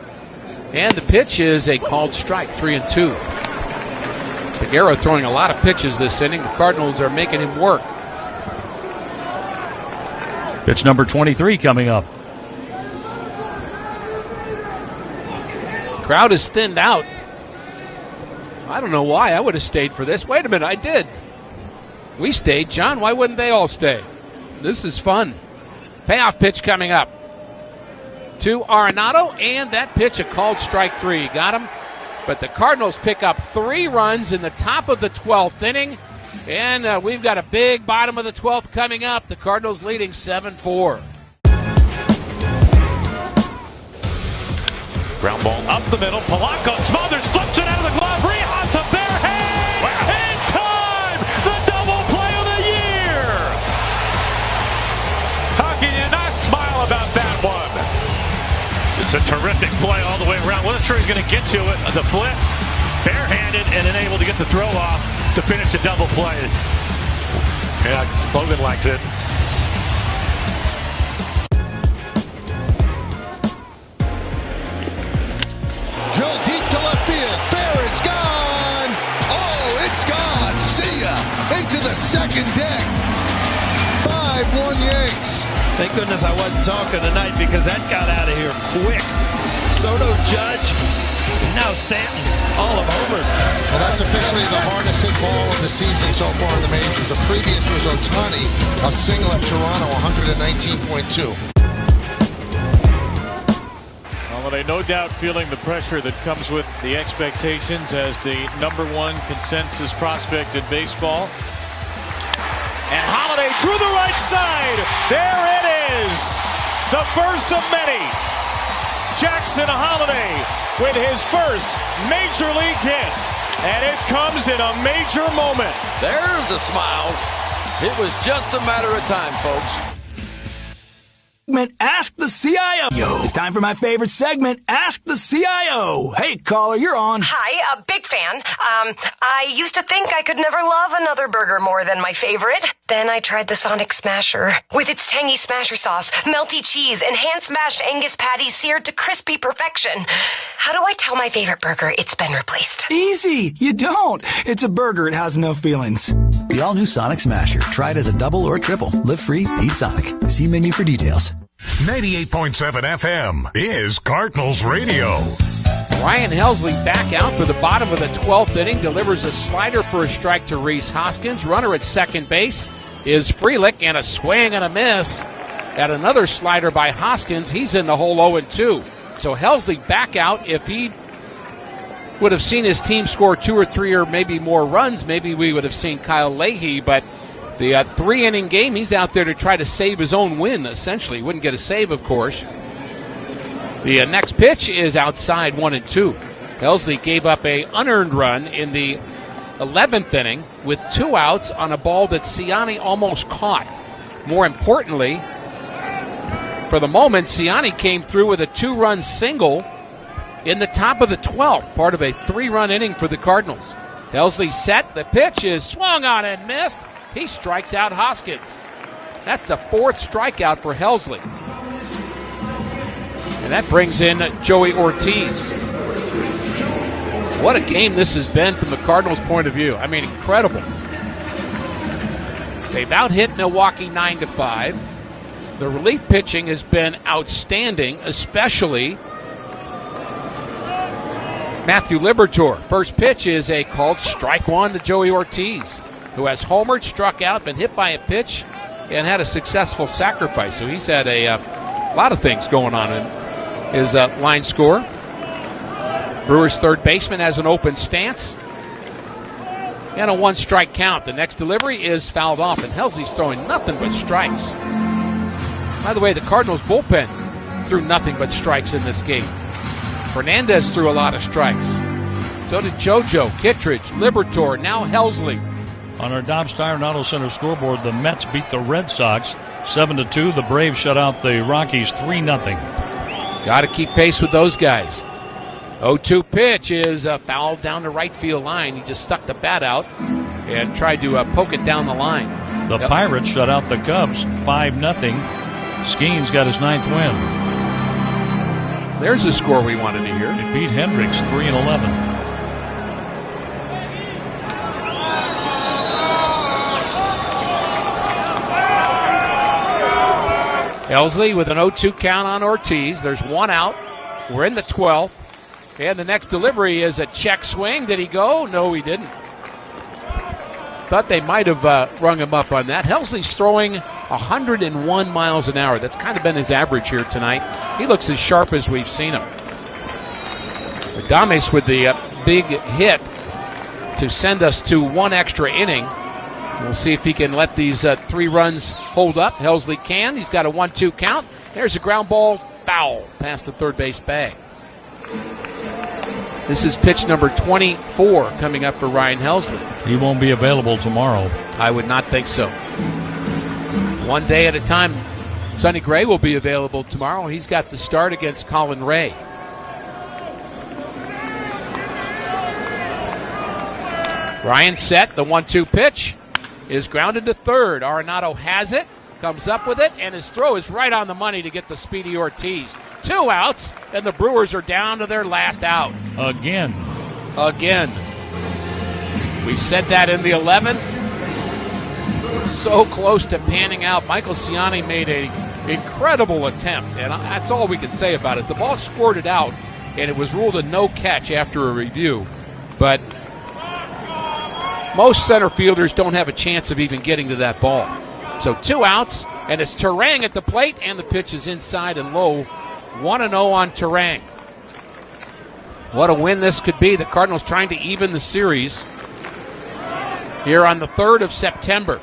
And the pitch is a called strike, 3-2. Peguero throwing a lot of pitches this inning. The Cardinals are making him work. Pitch number 23 coming up. Crowd is thinned out. I don't know why. I would have stayed for this. Wait a minute, I did. We stayed. John, why wouldn't they all stay? This is fun. Payoff pitch coming up to Arenado, and that pitch, a called strike 3. Got him. But the Cardinals pick up 3 runs in the top of the 12th inning, and we've got a big bottom of the 12th coming up. The Cardinals leading 7-4. Ground ball up the middle. Polanco smothers, flips it out of the glove. Rehas a bare hand. Wow. In time, the double play of the year. How can you not smile about that one? It's a terrific play all the way around. Wasn't sure he's going to get to it. The flip, barehanded, and then able to get the throw off to finish the double play. Yeah, Logan likes it. Drill deep to left field. Fair, it's gone. Oh, it's gone. See ya. Into the second deck. 5-1 Yanks. Thank goodness I wasn't talking tonight because that got out of here quick. Soto, Judge, and now Stanton, all of Homer. Well, that's officially the hardest hit ball of the season so far in the majors. The previous was Ohtani, a single at Toronto, 119.2. They no doubt feeling the pressure that comes with the expectations as the #1 consensus prospect in baseball. And Holiday through the right side. There it is. The first of many. Jackson Holiday with his first major league hit. And it comes in a major moment. There's the smiles. It was just a matter of time, folks. Ask the CIO. It's time for my favorite segment, Ask the CIO. Hey, caller, you're on. Hi, big fan. I used to think I could never love another burger more than my favorite. Then I tried the Sonic Smasher. With its tangy smasher sauce, melty cheese, and hand-smashed Angus patties seared to crispy perfection. How do I tell my favorite burger it's been replaced? Easy. You don't. It's a burger. It has no feelings. The all-new Sonic Smasher. Try it as a double or a triple. Live free, eat Sonic. See menu for details. 98.7 FM is Cardinals Radio. Ryan Helsley back out for the bottom of the 12th inning, delivers a slider for a strike to Rhys Hoskins. Runner at second base is Frelick, and a swing and a miss at another slider by Hoskins. He's in the hole 0-2. So Helsley back out. If he would have seen his team score 2 or 3 or maybe more runs, maybe we would have seen Kyle Leahy, but the 3-inning game, he's out there to try to save his own win, essentially. Wouldn't get a save, of course. The next pitch is outside 1-2. Helsley gave up a unearned run in the 11th inning with 2 outs on a ball that Ciani almost caught. More importantly, for the moment, Ciani came through with a 2-run single in the top of the 12th, part of a 3-run inning for the Cardinals. Helsley set. The pitch is swung on and missed. He strikes out Hoskins. That's the 4th strikeout for Helsley. And that brings in Joey Ortiz. What a game this has been from the Cardinals' point of view. I mean, incredible. They've out-hit Milwaukee 9-5. The relief pitching has been outstanding, especially Matthew Liberatore. First pitch is a called strike 1 to Joey Ortiz, who has homered, struck out, been hit by a pitch, and had a successful sacrifice. So he's had a lot of things going on in his line score. Brewers' third baseman has an open stance and a 1-strike count. The next delivery is fouled off, and Helsley's throwing nothing but strikes. By the way, the Cardinals' bullpen threw nothing but strikes in this game. Fernandez threw a lot of strikes. So did JoJo, Kittredge, Liberatore, now Helsley. On our Dobbs Tire and Auto Center scoreboard, the Mets beat the Red Sox 7-2. The Braves shut out the Rockies 3-0. Got to keep pace with those guys. 0-2 pitch is fouled down the right field line. He just stuck the bat out and tried to poke it down the line. The Pirates shut out the Cubs 5-0. Skeens got his 9th win. There's the score we wanted to hear. It beat Hendricks 3-11. Helsley with an 0-2 count on Ortiz. There's one out. We're in the 12th. And the next delivery is a check swing. Did he go? No, he didn't. Thought they might have rung him up on that. Helsley's throwing 101 miles an hour. That's kind of been his average here tonight. He looks as sharp as we've seen him. Adames with the big hit to send us to one extra inning. We'll see if he can let these 3 runs hold up. Helsley can. He's got a 1-2 count. There's a ground ball foul past the third base bag. This is pitch number 24 coming up for Ryan Helsley. He won't be available tomorrow. I would not think so. One day at a time. Sonny Gray will be available tomorrow. He's got the start against Colin Ray. Ryan set. The 1-2 pitch is grounded to third. Arenado has it, comes up with it, and his throw is right on the money to get the speedy Ortiz. 2 outs, and the Brewers are down to their last out. Again. We said that in the 11th. So close to panning out. Michael Ciani made an incredible attempt, and that's all we can say about it. The ball squirted out, and it was ruled a no catch after a review. But most center fielders don't have a chance of even getting to that ball. So 2 outs, and it's Turang at the plate, and the pitch is inside and low. 1-0 on Turang. What a win this could be. The Cardinals trying to even the series here on the 3rd of September.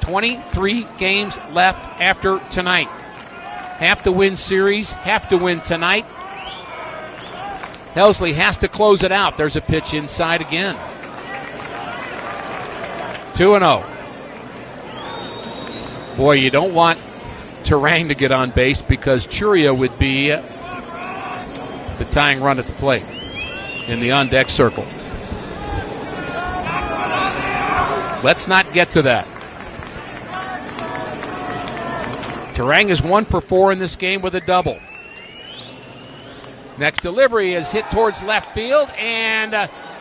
23 games left after tonight. Have to win series, have to win tonight. Helsley has to close it out. There's a pitch inside again. 2-0. Boy, you don't want Turang to get on base because Churia would be the tying run at the plate in the on-deck circle. Let's not get to that. Turang is 1 for 4 in this game with a double. Next delivery is hit towards left field, and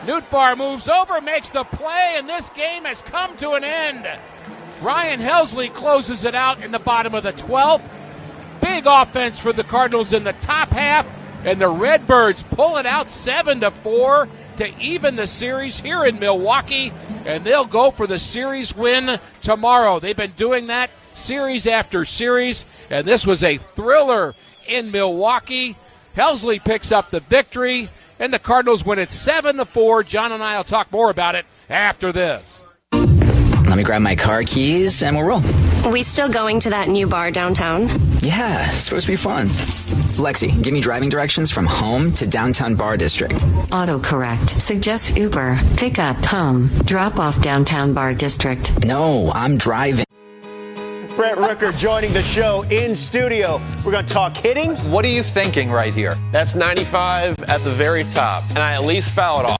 Nootbaar moves over, makes the play, and this game has come to an end. Ryan Helsley closes it out in the bottom of the 12th. Big offense for the Cardinals in the top half, and the Redbirds pull it out 7-4 to even the series here in Milwaukee, and they'll go for the series win tomorrow. They've been doing that series after series, and this was a thriller in Milwaukee. Helsley picks up the victory, and the Cardinals win it 7-4. John and I will talk more about it after this. Let me grab my car keys and we'll roll. We still going to that new bar downtown? Yeah, it's supposed to be fun. Lexi, give me driving directions from home to downtown bar district. Autocorrect. Suggest Uber. Pick up home. Drop off downtown bar district. No, I'm driving. Brett Rooker joining the show in studio. We're going to talk hitting. What are you thinking right here? That's 95 at the very top, and I at least foul it off.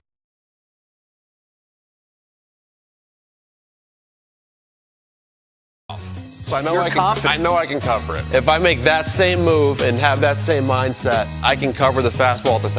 So I know I can cover it. If I make that same move and have that same mindset, I can cover the fastball at the top.